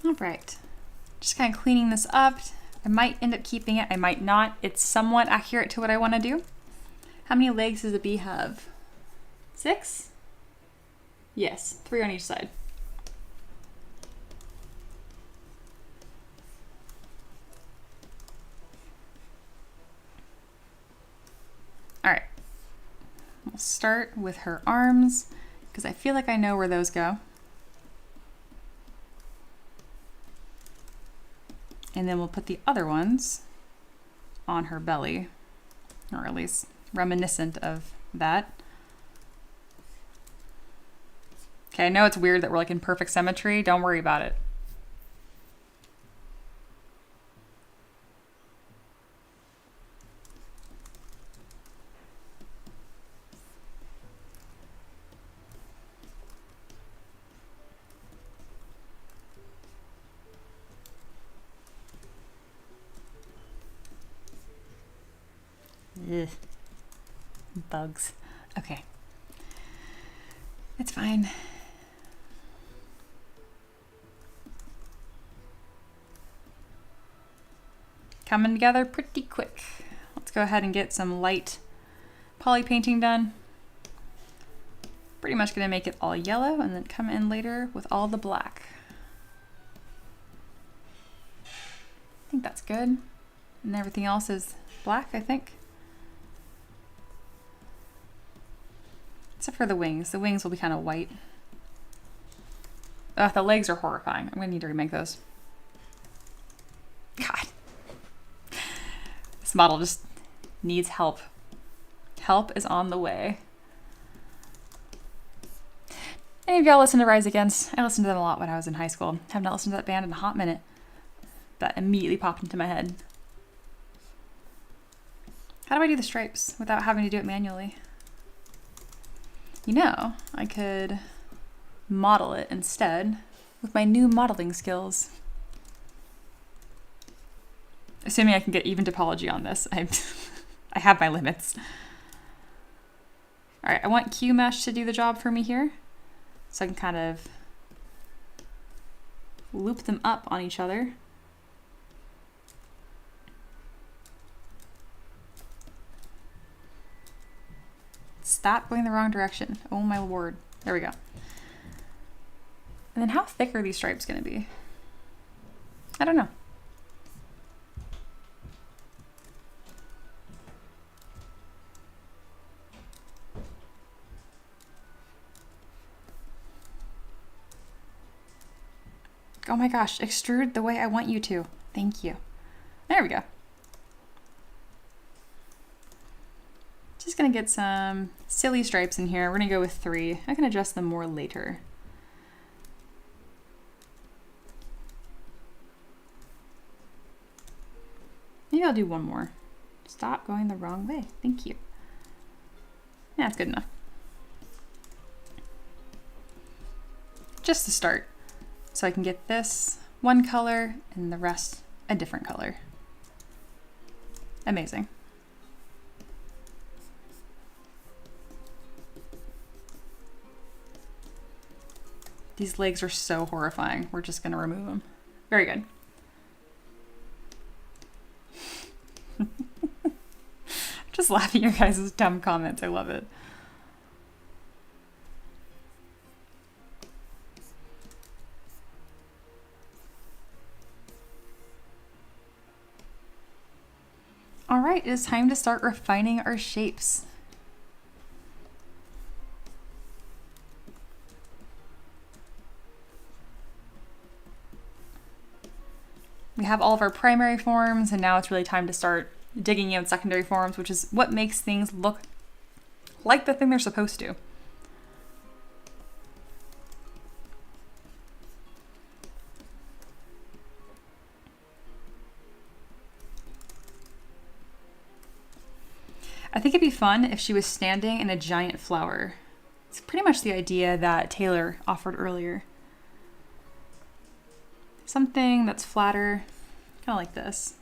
All right, just kind of cleaning this up. I might end up keeping it, I might not. It's somewhat accurate to what I want to do. How many legs does a bee have? 6? Yes, 3 on each side. All right, we'll start with her arms because I feel like I know where those go. And then we'll put the other ones on her belly, or at least reminiscent of that. Okay, I know it's weird that we're like in perfect symmetry. Don't worry about it. Ugh. Bugs. Okay. It's fine. Coming together pretty quick. Let's go ahead and get some light poly painting done. Pretty much gonna make it all yellow and then come in later with all the black. I think that's good. And everything else is black, I think. Except for the wings. The wings will be kind of white. Ugh, the legs are horrifying. I'm gonna need to remake those. God. This model just needs help. Help is on the way. Any of y'all listen to Rise Against? I listened to them a lot when I was in high school. Have not listened to that band in a hot minute. That immediately popped into my head. How do I do the stripes without having to do it manually? You know, I could model it instead with my new modeling skills. Assuming I can get even topology on this. I have my limits. All right, I want Q Mesh to do the job for me here. So I can kind of loop them up on each other. Stop going the wrong direction. Oh my lord. There we go. And then how thick are these stripes going to be? I don't know. Oh my gosh, extrude the way I want you to. Thank you. There we go. Just gonna get some silly stripes in here. We're gonna go with 3. I can adjust them more later. Maybe I'll do one more. Stop going the wrong way. Thank you. Yeah, that's good enough. Just to start. So I can get this one color and the rest a different color. Amazing. These legs are so horrifying. We're just gonna remove them. Very good. Just laughing at your guys' dumb comments. I love it. All right, it is time to start refining our shapes. We have all of our primary forms, and now it's really time to start digging in secondary forms, which is what makes things look like the thing they're supposed to. I think it'd be fun if she was standing in a giant flower. It's pretty much the idea that Taylor offered earlier. Something that's flatter, kind of like this.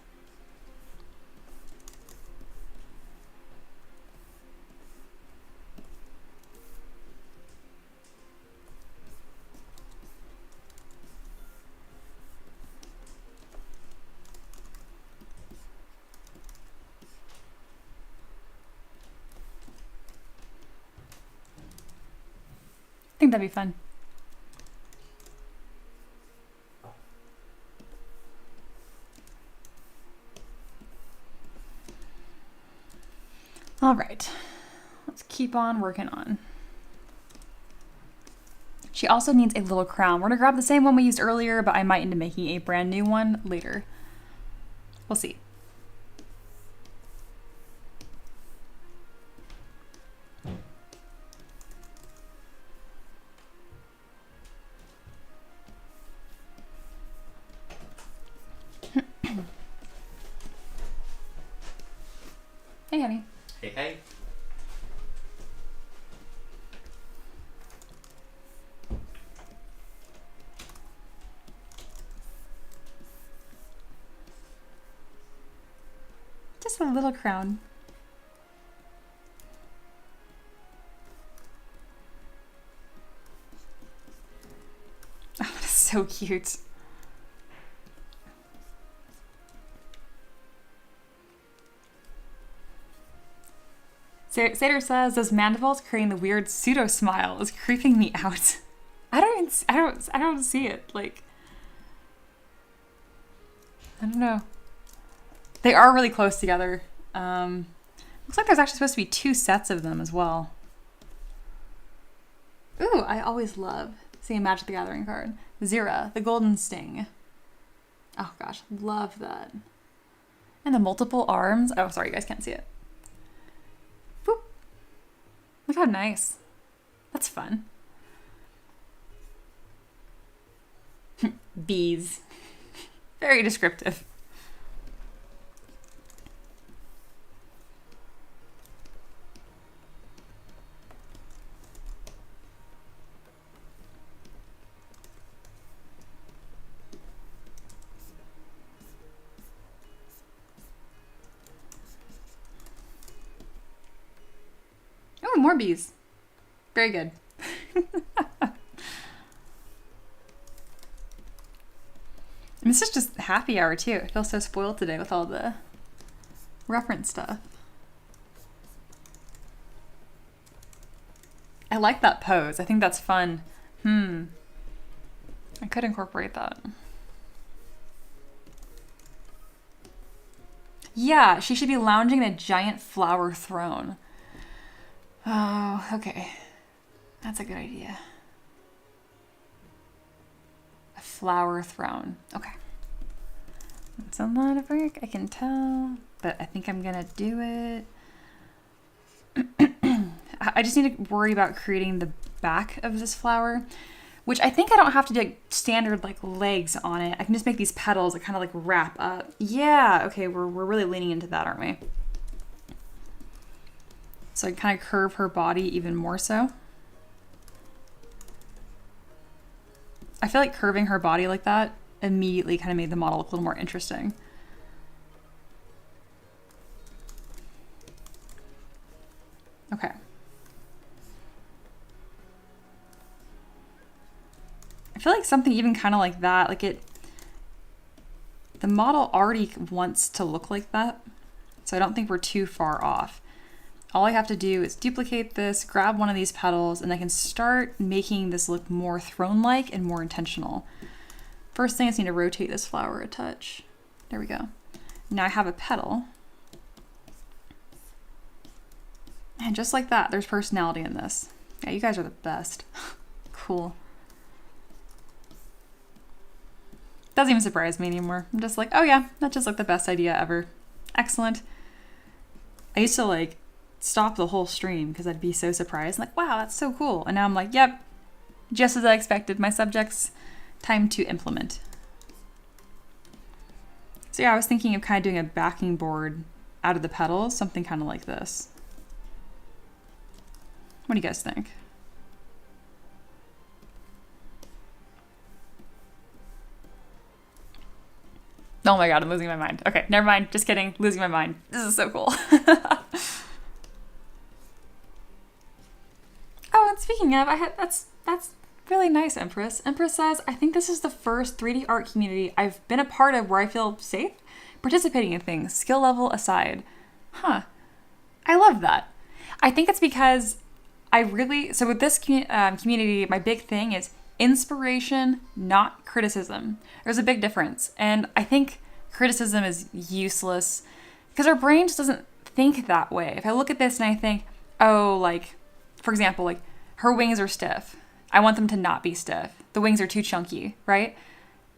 I think that'd be fun. All right, let's keep on working on. She also needs a little crown. We're gonna grab the same one we used earlier, but I might end up making a brand new one later. We'll see. Hey, honey. Hey, hey. Just a little crown. Oh, that's so cute. Sater says, those mandibles creating the weird pseudo smile is creeping me out. I don't see it. Like, I don't know. They are really close together. Looks like there's actually supposed to be 2 sets of them as well. Ooh, I always love seeing a Magic the Gathering card. Zira, the Golden Sting. Oh gosh, love that. And the multiple arms. Oh, sorry, you guys can't see it. Boop. Look how nice. That's fun. Bees. Very descriptive. Oh, more bees. Very good. And this is just happy hour too. I feel so spoiled today with all the reference stuff. I like that pose. I think that's fun. I could incorporate that. Yeah, she should be lounging in a giant flower throne. Oh, okay. That's a good idea. A flower throne. Okay. It's a lot of work, I can tell, but I think I'm gonna do it. I just need to worry about creating the back of this flower, which I think I don't have to do like standard like legs on it. I can just make these petals that kind of like wrap up. Yeah, okay, we're really leaning into that, aren't we? So I kind of curve her body even more so. I feel like curving her body like that immediately kind of made the model look a little more interesting. Okay. I feel like something even kind of like that, like the model already wants to look like that. So I don't think we're too far off. All I have to do is duplicate this, grab one of these petals, and I can start making this look more throne-like and more intentional. First thing, I just need to rotate this flower a touch. There we go. Now I have a petal. And just like that, there's personality in this. Yeah, you guys are the best. Cool. Doesn't even surprise me anymore. I'm just like, oh yeah, that's just like the best idea ever. Excellent. I used to like stop the whole stream because I'd be so surprised. Like, wow, that's so cool. And now I'm like, yep, just as I expected. My subject's time to implement. So yeah, I was thinking of kind of doing a backing board out of the petals, something kind of like this. What do you guys think? Oh my god, I'm losing my mind. Okay, never mind. Just kidding. Losing my mind. This is so cool. Oh, and speaking of, that's really nice, Empress. Empress says, I think this is the first 3D art community I've been a part of where I feel safe participating in things, skill level aside. Huh. I love that. I think it's because so with this community, my big thing is inspiration, not criticism. There's a big difference. And I think criticism is useless because our brain just doesn't think that way. If I look at this and I think, oh, like, for example, like her wings are stiff. I want them to not be stiff. The wings are too chunky, right?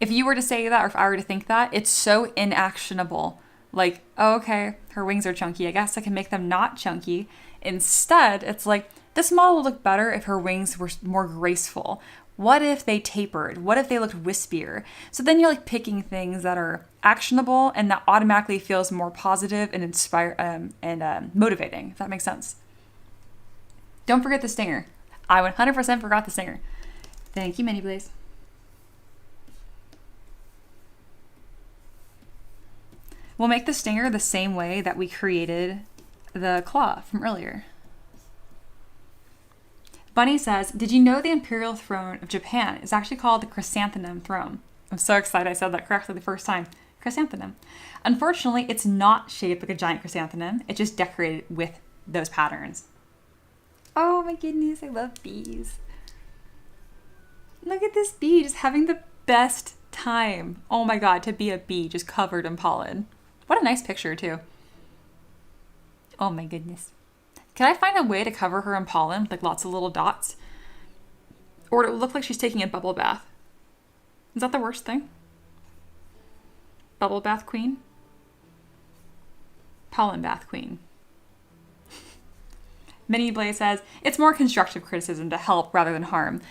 If you were to say that, or if I were to think that, it's so inactionable. Like, oh, okay, her wings are chunky. I guess I can make them not chunky. Instead, it's like, this model would look better if her wings were more graceful. What if they tapered? What if they looked wispier? So then you're like picking things that are actionable and that automatically feels more positive and motivating, if that makes sense. Don't forget the stinger. I 100% forgot the stinger. Thank you, Mini Blaze. We'll make the stinger the same way that we created the claw from earlier. Bunny says, did you know the imperial throne of Japan is actually called the chrysanthemum throne? I'm so excited I said that correctly the first time. Chrysanthemum. Unfortunately, it's not shaped like a giant chrysanthemum. It's just decorated with those patterns. Oh my goodness, I love bees. Look at this bee just having the best time. Oh my God, to be a bee just covered in pollen. What a nice picture too. Oh my goodness. Can I find a way to cover her in pollen, like lots of little dots? Or it would look like she's taking a bubble bath. Is that the worst thing? Bubble bath queen? Pollen bath queen. Mini Blaze says, it's more constructive criticism to help rather than harm.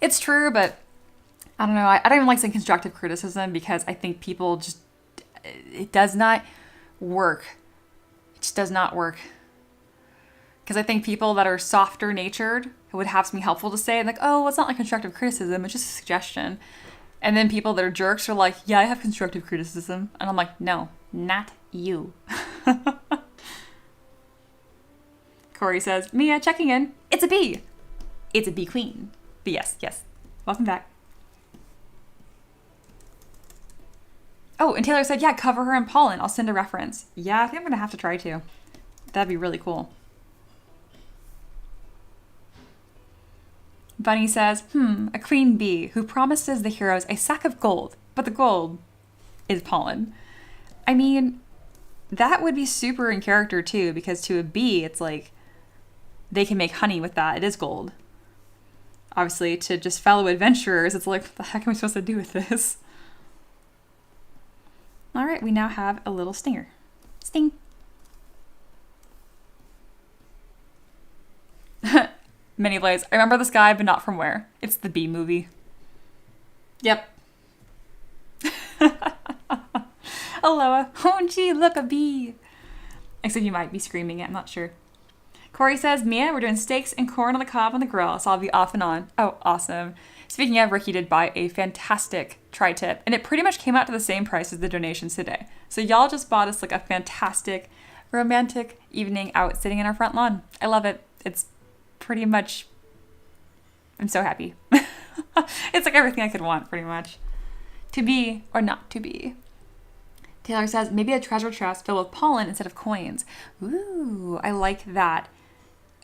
It's true, but I don't know. I don't even like saying constructive criticism because I think people just, it does not work. It just does not work. Because I think people that are softer natured would have something helpful to say, and like, oh, well, it's not like constructive criticism, it's just a suggestion. And then people that are jerks are like, yeah, I have constructive criticism. And I'm like, no, not you. Corey says, Mia, checking in. It's a bee. It's a bee queen. But yes. Welcome back. Oh, and Taylor said, yeah, cover her in pollen. I'll send a reference. Yeah, I think I'm going to have to try to. That'd be really cool. Bunny says, a queen bee who promises the heroes a sack of gold, but the gold is pollen. I mean, that would be super in character too, because to a bee, it's like they can make honey with that. It is gold. Obviously, to just fellow adventurers, it's like, what the heck am I supposed to do with this? All right, we now have a little stinger. Sting. Mini Blaze. I remember this guy, but not from where. It's the Bee Movie. Yep. Aloha. Oh, gee, look, a bee. Except you might be screaming it. I'm not sure. Corey says, Mia, we're doing steaks and corn on the cob on the grill, so I'll be off and on. Oh, awesome. Speaking of, Ricky did buy a fantastic tri-tip, and it pretty much came out to the same price as the donations today. So y'all just bought us like a fantastic, romantic evening out sitting in our front lawn. I love it. It's pretty much, I'm so happy. It's like everything I could want, pretty much. To be or not to be. Taylor says, maybe a treasure chest filled with pollen instead of coins. Ooh, I like that.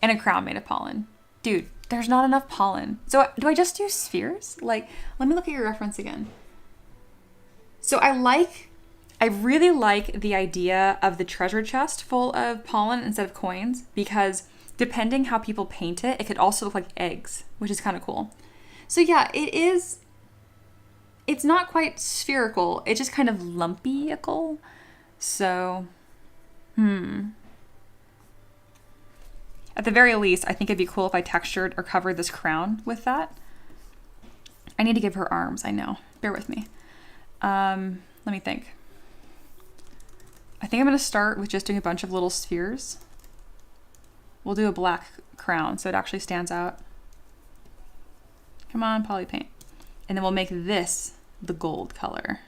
And a crown made of pollen. Dude, there's not enough pollen. So do I just do spheres? Like, let me look at your reference again. So I really like the idea of the treasure chest full of pollen instead of coins, because depending how people paint it, it could also look like eggs, which is kind of cool. So yeah, it's not quite spherical. It's just kind of lumpy-ical. So, At the very least, I think it'd be cool if I textured or covered this crown with that. I need to give her arms, I know. Bear with me. Let me think. I think I'm going to start with just doing a bunch of little spheres. We'll do a black crown so it actually stands out. Come on, poly paint. And then we'll make this the gold color.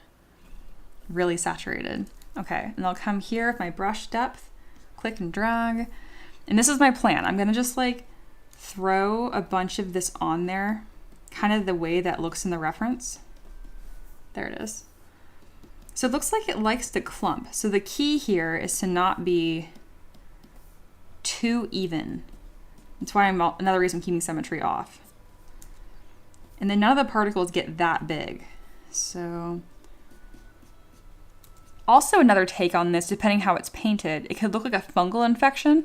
Really saturated. Okay, and I'll come here with my brush depth, click and drag. And this is my plan. I'm gonna just like throw a bunch of this on there, kind of the way that looks in the reference. There it is. So it looks like it likes to clump. So the key here is to not be too even. That's why another reason I'm keeping symmetry off. And then none of the particles get that big. So also another take on this, depending how it's painted, it could look like a fungal infection.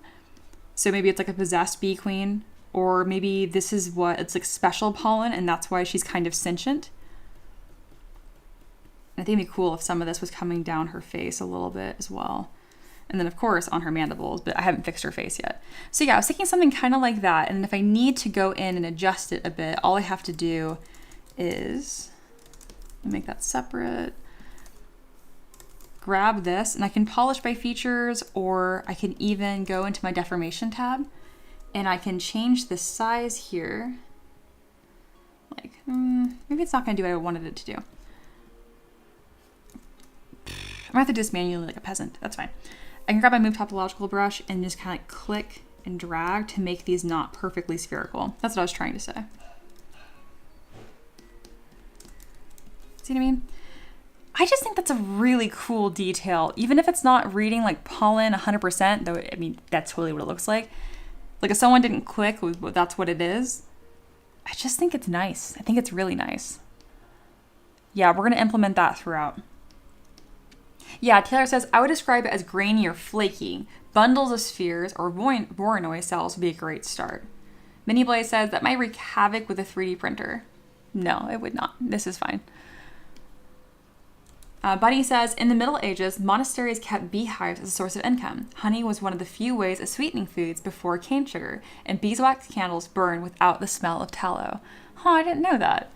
So maybe it's like a possessed bee queen, or maybe this is what it's like special pollen, and that's why she's kind of sentient. And I think it'd be cool if some of this was coming down her face a little bit as well. And then of course on her mandibles, but I haven't fixed her face yet. So yeah, I was thinking something kind of like that. And if I need to go in and adjust it a bit, all I have to do is make that separate. Grab this, and I can polish by features, or I can even go into my deformation tab and I can change the size here. Like, maybe it's not gonna do what I wanted it to do. I'm gonna have to do this manually like a peasant. That's fine. I can grab my Move Topological brush and just kind of click and drag to make these not perfectly spherical. That's what I was trying to say. See what I mean? I just think that's a really cool detail. Even if it's not reading like pollen 100%, though, I mean, that's totally what it looks like. Like if someone didn't click, that's what it is. I just think it's nice. I think it's really nice. Yeah, we're going to implement that throughout. Yeah, Taylor says, I would describe it as grainy or flaky. Bundles of spheres or Voronoi cells would be a great start. Mini Blaze says, that might wreak havoc with a 3D printer. No, it would not. This is fine. Bunny says, in the Middle Ages, monasteries kept beehives as a source of income. Honey was one of the few ways of sweetening foods before cane sugar, and beeswax candles burn without the smell of tallow. Huh, I didn't know that.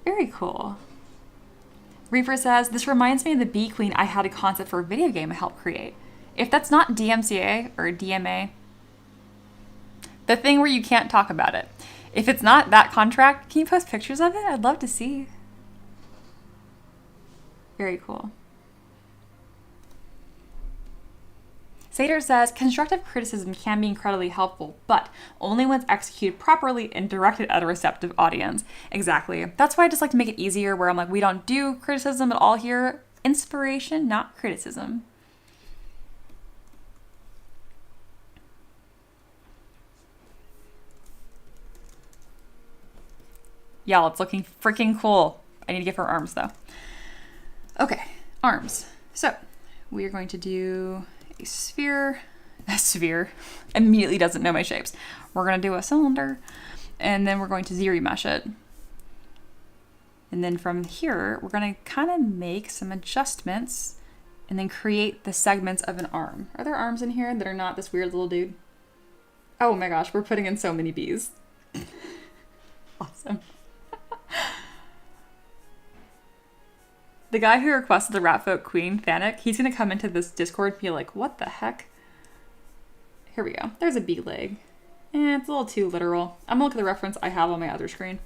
Very cool. Reaper says, this reminds me of the Bee Queen I had a concept for a video game I helped create. If that's not DMCA or DMA, the thing where you can't talk about it. If it's not that contract, can you post pictures of it? I'd love to see. Very cool. Sater says, constructive criticism can be incredibly helpful, but only when it's executed properly and directed at a receptive audience. Exactly. That's why I just like to make it easier, where I'm like, we don't do criticism at all here. Inspiration, not criticism. Y'all, it's looking freaking cool. I need to give her arms though. Okay, arms. So we are going to do a sphere. A sphere immediately doesn't know my shapes. We're going to do a cylinder, and then we're going to Z-remesh it. And then from here, we're going to kind of make some adjustments and then create the segments of an arm. Are there arms in here that are not this weird little dude? Oh my gosh, we're putting in so many bees. Awesome. The guy who requested the Ratfolk Queen, Thanik, he's going to come into this Discord and be like, what the heck? Here we go. There's a bee leg. It's a little too literal. I'm going to look at the reference I have on my other screen,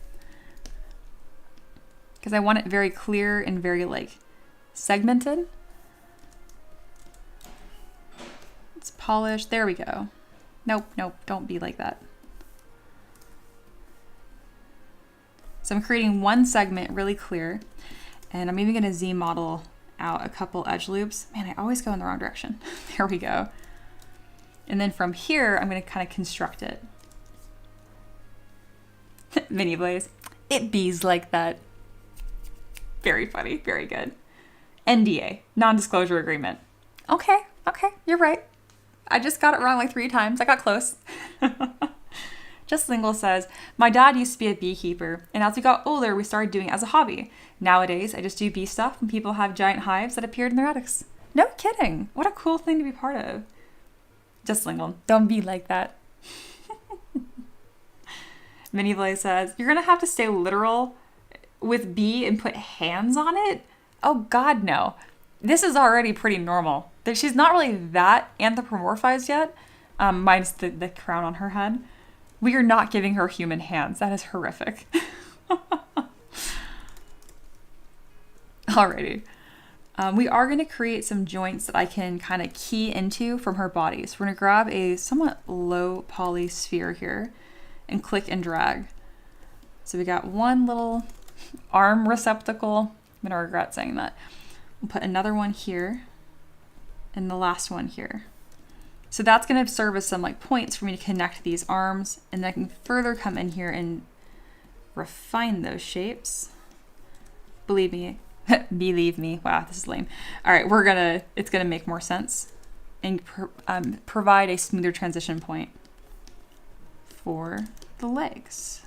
because I want it very clear and very, like, segmented. It's polished. There we go. Nope, nope, don't be like that. So I'm creating one segment really clear. And I'm even going to Z model out a couple edge loops. Man, I always go in the wrong direction. There we go. And then from here, I'm going to kind of construct it. Mini Blaze. It bees like that. Very funny. Very good. NDA. Non-disclosure agreement. Okay. Okay. You're right. I just got it wrong like 3 times. I got close. Just Lingle says, my dad used to be a beekeeper, and as we got older, we started doing it as a hobby. Nowadays, I just do bee stuff when people have giant hives that appeared in their attics. No kidding. What a cool thing to be part of. Just Lingle, don't be like that. Mini Blaze says, you're going to have to stay literal with bee and put hands on it? Oh God, no. This is already pretty normal. She's not really that anthropomorphized yet, minus the crown on her head. We are not giving her human hands. That is horrific. Alrighty. We are going to create some joints that I can kind of key into from her body. So we're going to grab a somewhat low poly sphere here and click and drag. So we got one little arm receptacle. I'm going to regret saying that. We'll put another one here and the last one here. So that's going to serve as some like points for me to connect these arms, and then I can further come in here and refine those shapes. Believe me. Believe me. Wow, this is lame. All right, it's gonna make more sense and provide a smoother transition point for the legs.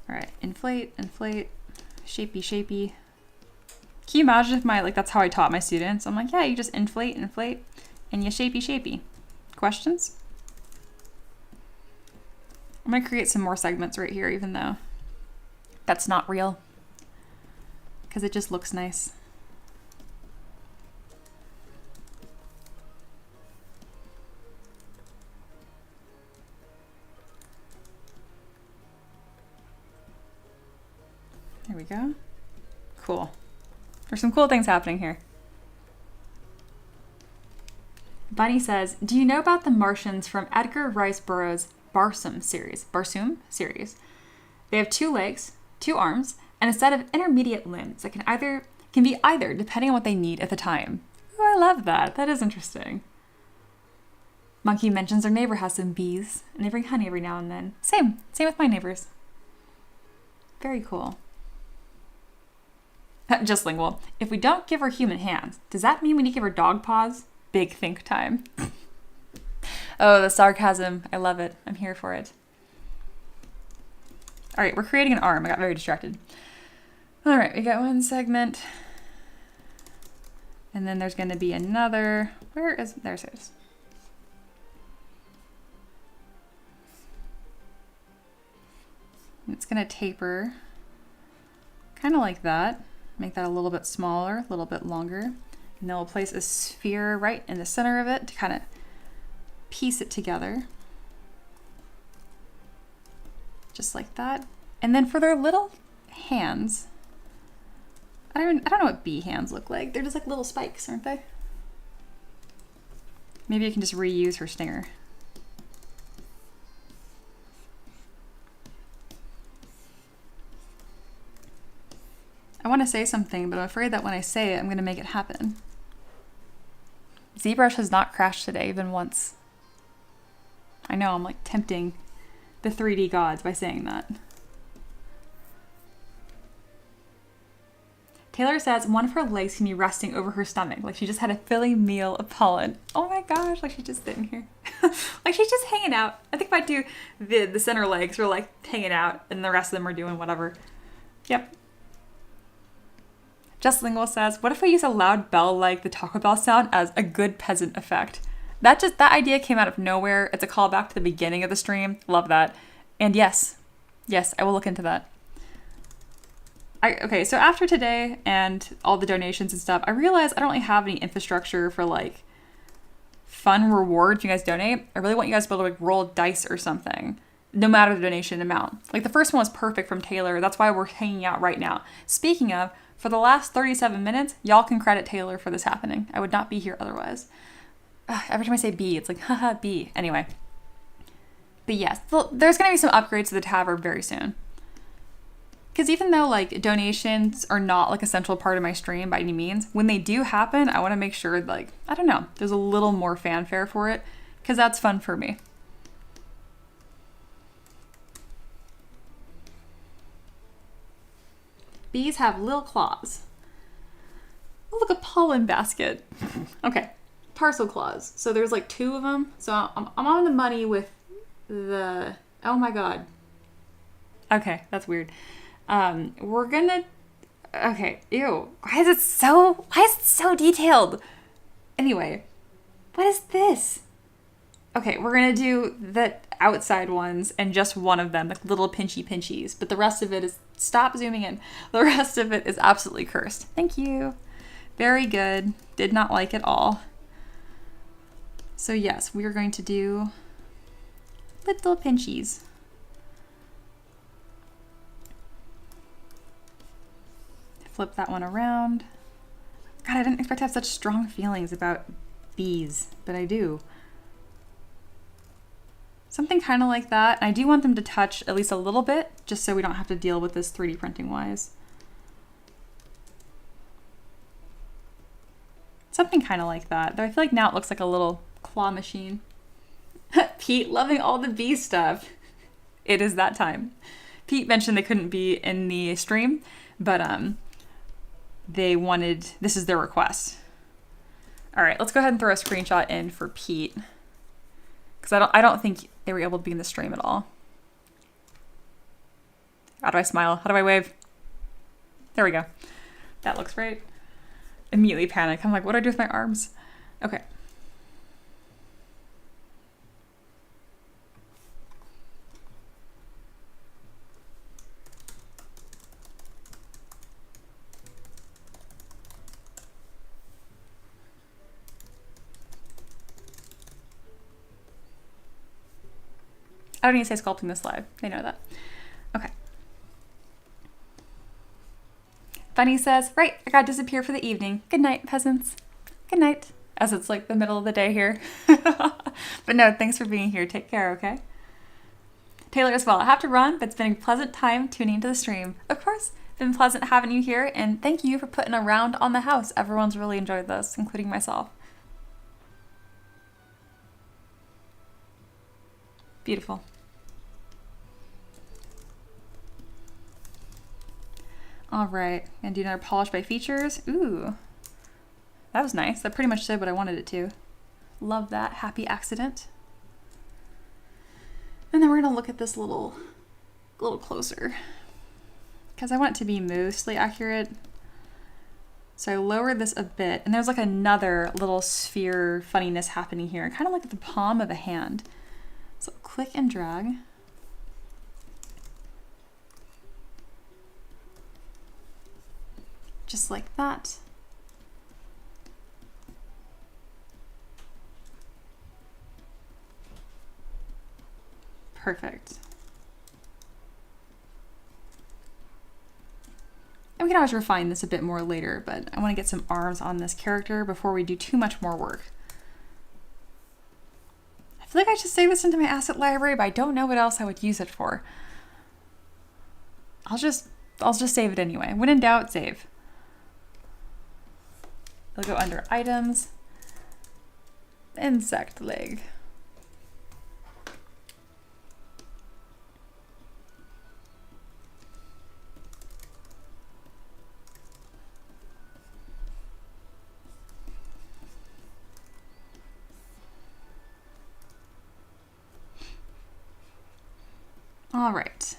All right, inflate, inflate, shapey, shapey. Can you imagine if that's how I taught my students? I'm like, yeah, you just inflate, inflate. And you shapey shapey. Questions? I'm gonna create some more segments right here, even though that's not real, because it just looks nice. There we go. Cool. There's some cool things happening here. Bunny says, do you know about the Martians from Edgar Rice Burroughs' Barsoom series? They have 2 legs, 2 arms, and a set of intermediate limbs that can be either depending on what they need at the time. Oh, I love that. That is interesting. Monkey mentions their neighbor has some bees and they bring honey every now and then. Same with my neighbors. Very cool. Just lingual. If we don't give her human hands, does that mean we need to give her dog paws? Big think time. Oh, the sarcasm. I love it. I'm here for it. All right, we're creating an arm. I got very distracted. All right, we got one segment. And then there's going to be another. There's it. It's going to taper kind of like that. Make that a little bit smaller, a little bit longer. And then we'll place a sphere right in the center of it to kind of piece it together. Just like that. And then for their little hands, I don't know what bee hands look like. They're just like little spikes, aren't they? Maybe I can just reuse her stinger. I want to say something, but I'm afraid that when I say it, I'm going to make it happen. ZBrush has not crashed today, even once. I know, I'm like tempting the 3D gods by saying that. Taylor says one of her legs can be resting over her stomach, like she just had a filling meal of pollen. Oh my gosh, like she's just sitting here. Like she's just hanging out. I think if I do the center legs are like hanging out and the rest of them are doing whatever. Yep. Just Lingual says, what if we use a loud bell like the Taco Bell sound as a good peasant effect? That idea came out of nowhere. It's a callback to the beginning of the stream. Love that. And yes, I will look into that. Okay, so after today and all the donations and stuff, I realized I don't really have any infrastructure for like fun rewards you guys donate. I really want you guys to be able to like roll dice or something, no matter the donation amount. Like the first one was perfect from Taylor. That's why we're hanging out right now. Speaking of, for the last 37 minutes, y'all can credit Taylor for this happening. I would not be here otherwise. Every time I say B, it's like, haha, B. Anyway. But yes, there's going to be some upgrades to the tab very soon. Because even though like donations are not like a central part of my stream by any means, when they do happen, I want to make sure like, I don't know, there's a little more fanfare for it. Because that's fun for me. Bees have little claws. Oh, look, a pollen basket. Okay, parcel claws. So there's like 2 of them. So I'm on the money with the, oh my God. Okay, that's weird. We're gonna, okay, ew. Why is it so detailed? Anyway, what is this? Okay, we're gonna do the outside ones and just one of them, like little pinchies, but the rest of it is, stop zooming in. The rest of it is absolutely cursed. Thank you. Very good. Did not like it all. So yes, we are going to do little pinchies. Flip that one around. God, I didn't expect to have such strong feelings about bees, but I do. Something kind of like that. And I do want them to touch at least a little bit, just so we don't have to deal with this 3D printing wise. Something kind of like that. Though I feel like now it looks like a little claw machine. Pete loving all the bee stuff. It is that time. Pete mentioned they couldn't be in the stream, but they wanted, this is their request. All right, let's go ahead and throw a screenshot in for Pete. Because I don't think they were able to be in the stream at all. How do I smile? How do I wave? There we go. That looks right. Immediately panic. I'm like, what do I do with my arms? Okay. I don't need to say sculpting this live. They know that. Okay. Bunny says, right, I gotta disappear for the evening. Good night, peasants. Good night. As it's like the middle of the day here. But no, thanks for being here. Take care, okay? Taylor as well. I have to run, but it's been a pleasant time tuning into the stream. Of course. Been pleasant having you here, and thank you for putting a round on the house. Everyone's really enjoyed this, including myself. Beautiful. All right, gonna do another polish by features. Ooh, that was nice. That pretty much did what I wanted it to. Love that, happy accident. And then we're gonna look at this a little closer because I want it to be mostly accurate. So I lowered this a bit, and there's like another little sphere funniness happening here, kind of like the palm of a hand. So click and drag. Just like that. Perfect. And we can always refine this a bit more later, but I want to get some arms on this character before we do too much more work. I feel like I should save this into my asset library, but I don't know what else I would use it for. I'll just save it anyway. When in doubt, save. I'll go under items, insect leg. All right.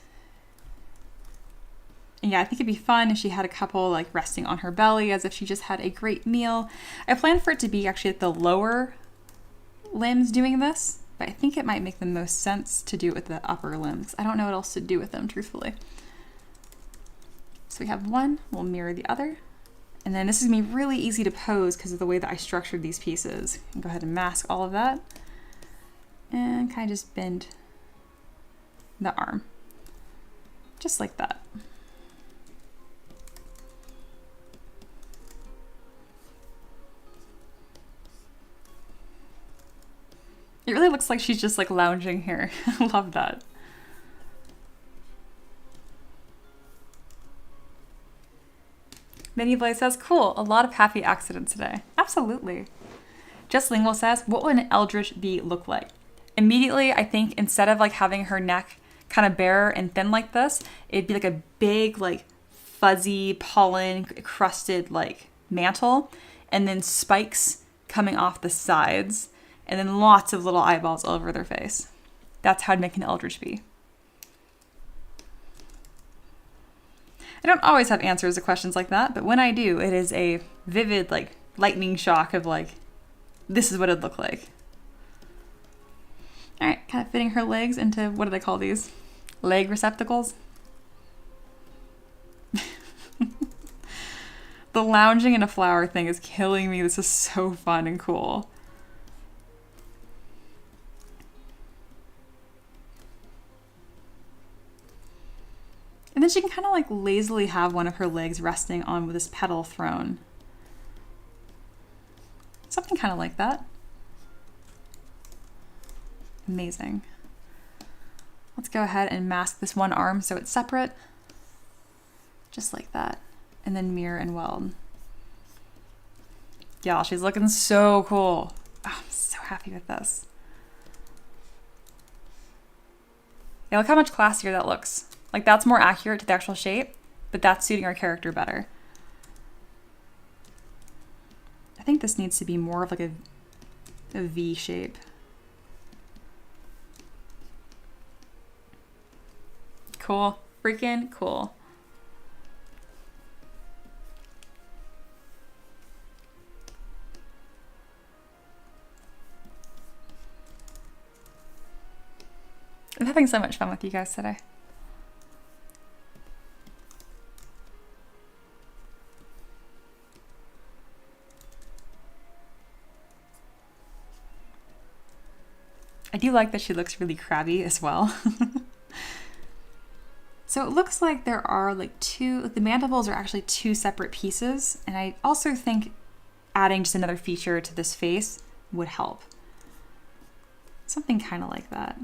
Yeah, I think it'd be fun if she had a couple like resting on her belly as if she just had a great meal. I planned for it to be actually at the lower limbs doing this, but I think it might make the most sense to do it with the upper limbs. I don't know what else to do with them, truthfully. So we have one, we'll mirror the other. And then this is gonna be really easy to pose because of the way that I structured these pieces. Go ahead and mask all of that. And kind of just bend the arm. Just like that. It really looks like she's just like lounging here. I love that. Minnie Blaze says, cool, a lot of happy accidents today. Absolutely. Just Lingual says, what would an Eldritch bee look like? Immediately, I think instead of like having her neck kind of bare and thin like this, it'd be like a big, like fuzzy, pollen crusted like mantle, and then spikes coming off the sides, and then lots of little eyeballs all over their face. That's how I'd make an Eldritch bee. I don't always have answers to questions like that, but when I do, it is a vivid, like, lightning shock of, like, this is what it'd look like. All right, kind of fitting her legs into, what do they call these? Leg receptacles? The lounging in a flower thing is killing me. This is so fun and cool. And then she can kind of like lazily have one of her legs resting on this petal throne. Something kind of like that. Amazing. Let's go ahead and mask this one arm so it's separate. Just like that. And then mirror and weld. Yeah, she's looking so cool. Oh, I'm so happy with this. Yeah, look how much classier that looks. Like, that's more accurate to the actual shape, but that's suiting our character better. I think this needs to be more of like a V shape. Cool. Freaking cool. I'm having so much fun with you guys today. I do like that she looks really crabby as well. So it looks like there are like the mandibles are actually two separate pieces. And I also think adding just another feature to this face would help. Something kind of like that.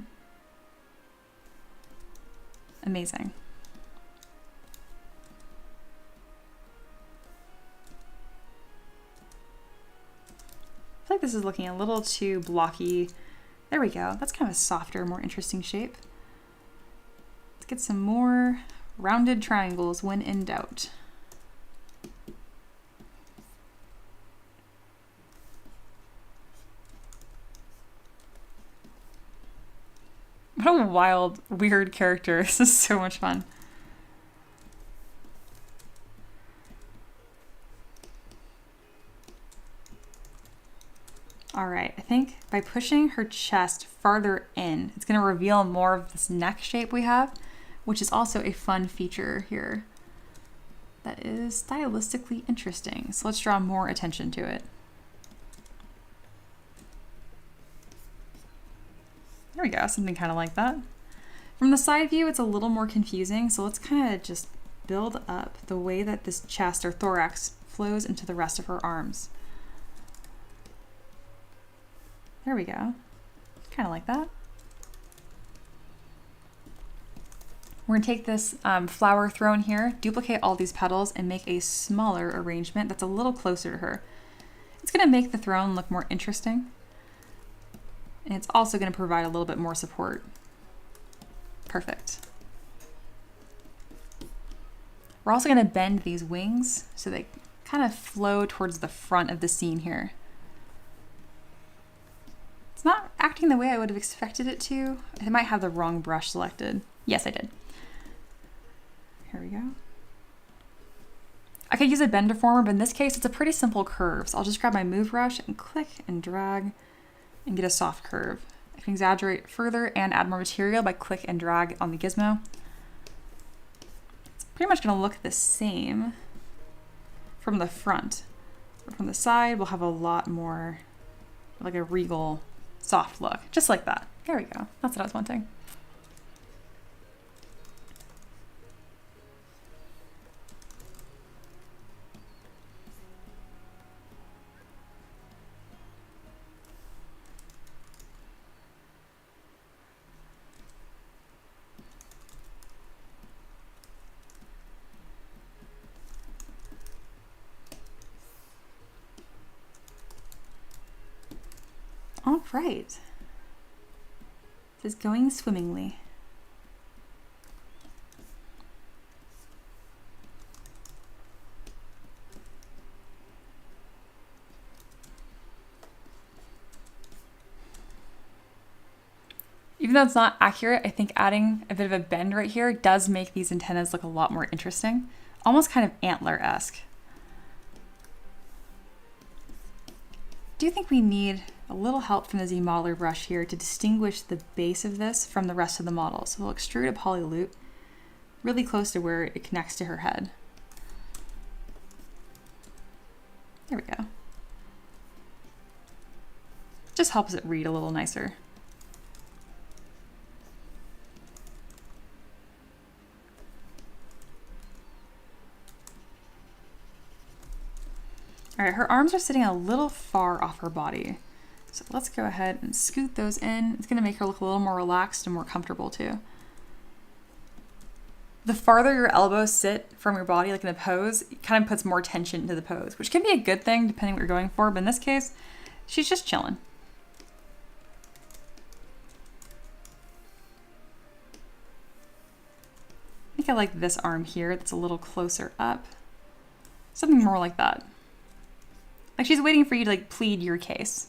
Amazing. this is looking a little too blocky. There we go. That's kind of a softer, more interesting shape. Let's get some more rounded triangles when in doubt. What a wild, weird character. This is so much fun. All right, I think by pushing her chest farther in, it's gonna reveal more of this neck shape we have, which is also a fun feature here that is stylistically interesting. So let's draw more attention to it. There we go, something kind of like that. From the side view, it's a little more confusing, so let's kind of just build up the way that this chest or thorax flows into the rest of her arms. There we go, kind of like that. We're gonna take this flower throne here, duplicate all these petals, and make a smaller arrangement that's a little closer to her. It's gonna make the throne look more interesting. And it's also gonna provide a little bit more support. Perfect. We're also gonna bend these wings so they kind of flow towards the front of the scene here. It's not acting the way I would have expected it to. I might have the wrong brush selected. Yes, I did. Here we go. I could use a bend deformer, but in this case, it's a pretty simple curve. So I'll just grab my move brush and click and drag and get a soft curve. I can exaggerate further and add more material by click and drag on the gizmo. It's pretty much gonna look the same from the front. But from the side, we'll have a lot more like a regal, soft look, just like that. There we go, that's what I was wanting. All right. This is going swimmingly. Even though it's not accurate, I think adding a bit of a bend right here does make these antennas look a lot more interesting. Almost kind of antler-esque. Do you think we need a little help from the Z-Modeler brush here to distinguish the base of this from the rest of the model? So we'll extrude a poly loop really close to where it connects to her head. There we go. Just helps it read a little nicer. All right, her arms are sitting a little far off her body. So let's go ahead and scoot those in. It's gonna make her look a little more relaxed and more comfortable too. The farther your elbows sit from your body, like in a pose, it kind of puts more tension into the pose, which can be a good thing depending what you're going for, but in this case, she's just chilling. I think I like this arm here that's a little closer up. Something more like that. Like she's waiting for you to like plead your case.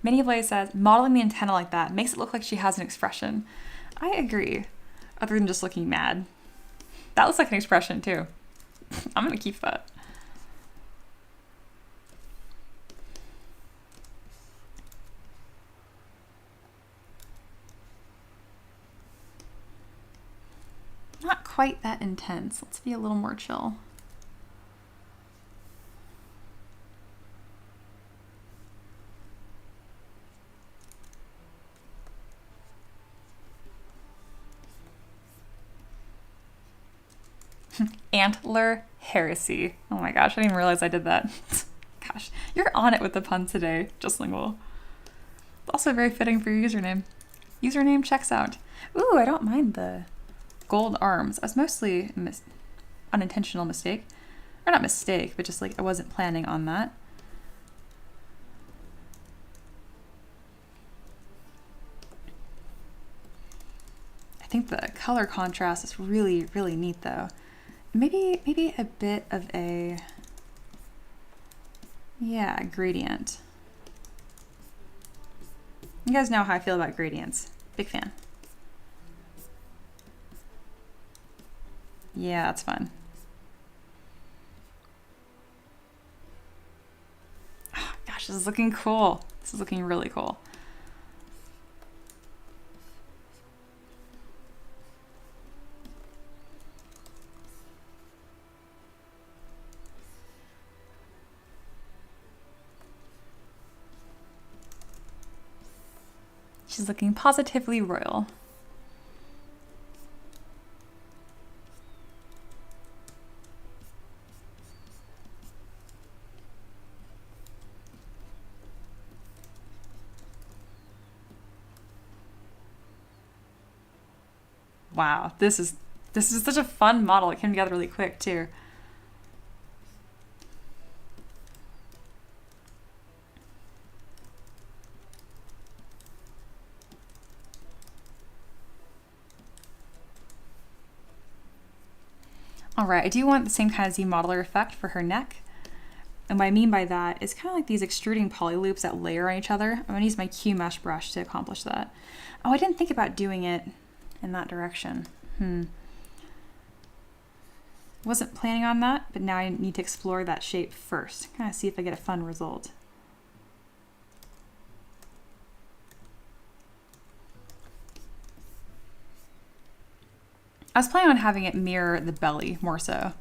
Minnie says, modeling the antenna like that makes it look like she has an expression. I agree, other than just looking mad. That looks like an expression too. I'm gonna keep that. Not quite that intense. Let's be a little more chill. Antler heresy. Oh my gosh, I didn't even realize I did that. Gosh, you're on it with the puns today, just lingual. Also very fitting for your username. Username checks out. Ooh, I don't mind the gold arms. That's mostly an unintentional mistake. Or not mistake, but just like I wasn't planning on that. I think the color contrast is really, really neat though. Maybe a bit of a, yeah, gradient. You guys know how I feel about gradients. Big fan. Yeah, that's fun. Oh, gosh, this is looking cool. This is looking really cool. She's looking positively royal. Wow, this is such a fun model. It came together really quick too. All right, I do want the same kind of Z modeler effect for her neck. And what I mean by that is kind of like these extruding poly loops that layer on each other. I'm gonna use my Q mesh brush to accomplish that. Oh, I didn't think about doing it in that direction. Wasn't planning on that, but now I need to explore that shape first. Kind of see if I get a fun result. I was planning on having it mirror the belly more so.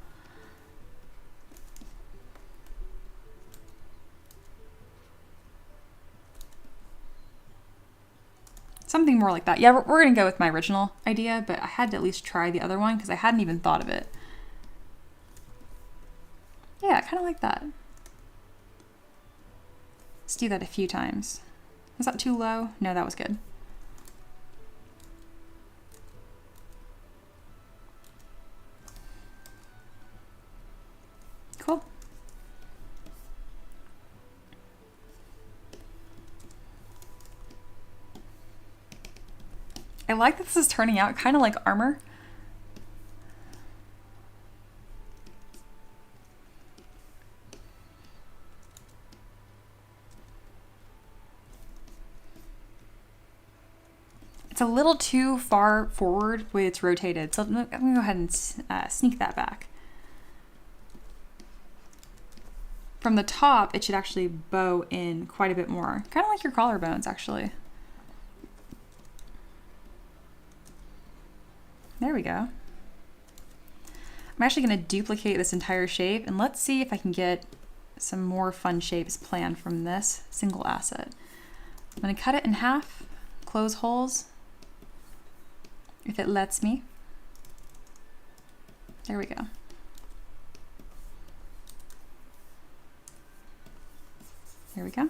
Something more like that. Yeah, we're gonna go with my original idea, but I had to at least try the other one because I hadn't even thought of it. Yeah, kind of like that. Let's do that a few times. Was that too low? No, that was good. Cool. I like that this is turning out kind of like armor. It's a little too far forward the way it's rotated, so I'm gonna go ahead and sneak that back. From the top, it should actually bow in quite a bit more. Kind of like your collarbones, actually. There we go. I'm actually gonna duplicate this entire shape, and let's see if I can get some more fun shapes planned from this single asset. I'm gonna cut it in half, close holes, if it lets me. There we go. There we go.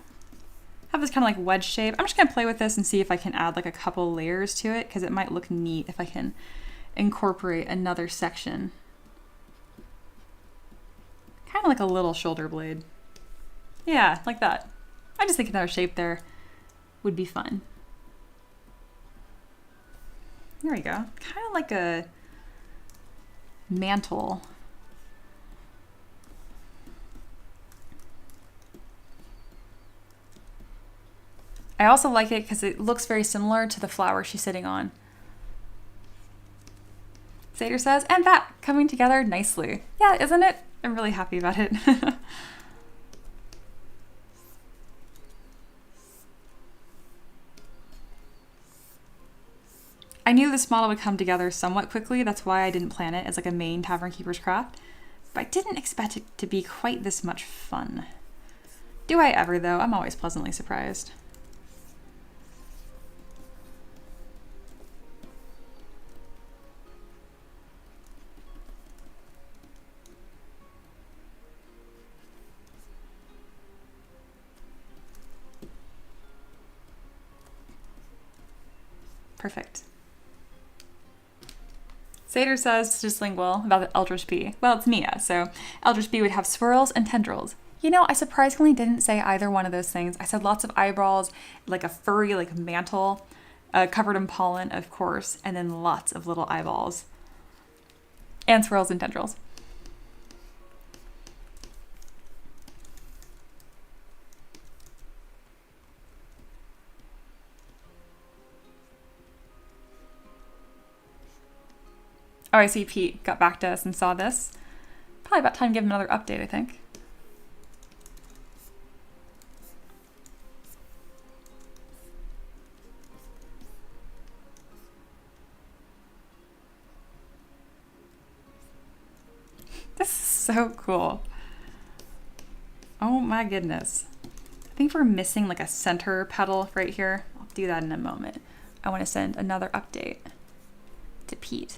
Have this kind of like wedge shape. I'm just gonna play with this and see if I can add like a couple layers to it, because it might look neat if I can incorporate another section. Kind of like a little shoulder blade. Yeah, like that. I just think another shape there would be fun. There we go. Kind of like a mantle. I also like it because it looks very similar to the flower she's sitting on. Sater says, and that coming together nicely. Yeah, isn't it? I'm really happy about it. I knew this model would come together somewhat quickly. That's why I didn't plan it as like a main Tavern Keeper's craft. But I didn't expect it to be quite this much fun. Do I ever though? I'm always pleasantly surprised. Perfect. Sater says just lingual about the Eldritch Bee. Well, it's Mia, so Eldritch Bee would have swirls and tendrils. You know, I surprisingly didn't say either one of those things. I said lots of eyeballs, like a furry, like mantle, covered in pollen, of course, and then lots of little eyeballs. And swirls and tendrils. Oh, I see Pete got back to us and saw this. Probably about time to give him another update, I think. This is so cool. Oh my goodness. I think we're missing like a center petal right here. I'll do that in a moment. I want to send another update to Pete.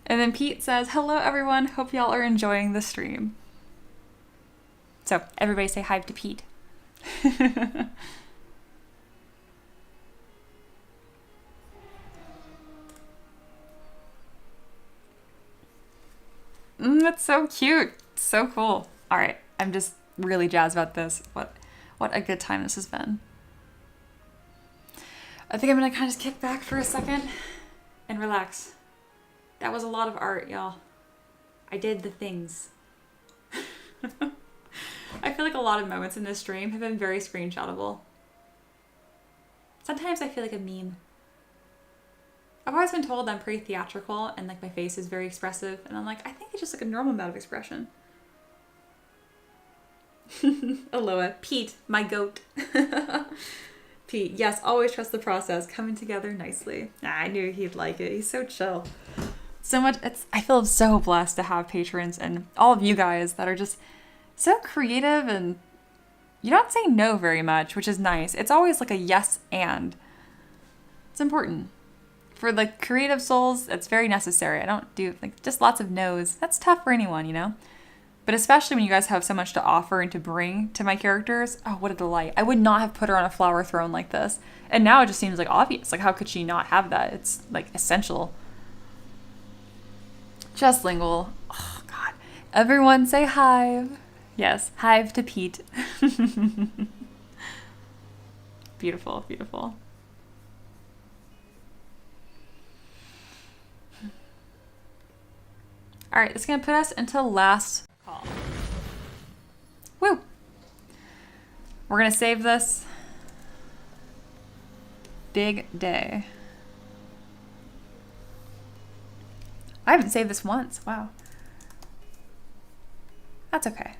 And then Pete says, hello everyone, hope y'all are enjoying the stream. So everybody say hi to Pete. That's so cute. So cool. All right, I'm just really jazzed about this. What a good time this has been. I think I'm gonna kind of just kick back for a second and relax. That was a lot of art, y'all. I did the things. I feel like a lot of moments in this stream have been very screenshotable. Sometimes I feel like a meme. I've always been told I'm pretty theatrical and like my face is very expressive, and I'm like, I think it's just like a normal amount of expression. Aloha. Pete, my goat. Pete, yes, always trust the process, coming together nicely. I knew he'd like it. He's so chill. So much, I feel so blessed to have patrons and all of you guys that are just so creative, and you don't say no very much, which is nice. It's always like a yes and. It's important. For the creative souls, it's very necessary. I don't do like just lots of no's. That's tough for anyone, you know? But especially when you guys have so much to offer and to bring to my characters. Oh, what a delight. I would not have put her on a flower throne like this. And now it just seems like obvious. Like, how could she not have that? It's like essential. Just lingual. Oh, God. Everyone say hive. Yes, hive to Pete. Beautiful, beautiful. All right, this is going to put us into last call. Woo! We're going to save this. Big day. I haven't saved this once. Wow. That's okay.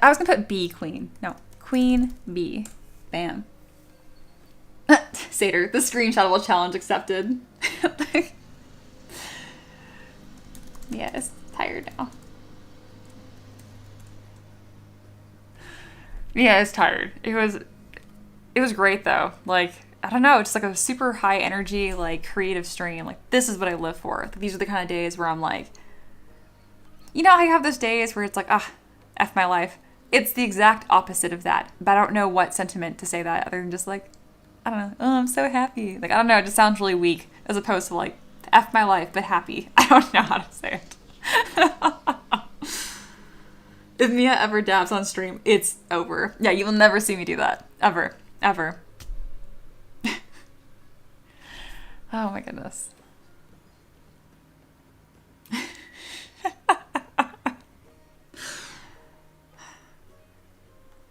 I was going to put B, queen. No, queen, B. Bam. Sater, the screenshotable challenge accepted. Yeah, it's tired now. Yeah, it's tired. It was great though. Like, I don't know, just like a super high energy, like creative stream. Like, this is what I live for. Like, these are the kind of days where I'm like, you know, I have those days where it's like, F my life. It's the exact opposite of that. But I don't know what sentiment to say that other than just like, I don't know, oh, I'm so happy. Like, I don't know, it just sounds really weak as opposed to like, F my life, but happy. I don't know how to say it. If Mia ever dabs on stream, it's over. Yeah, you will never see me do that. Ever. Ever. Oh my goodness.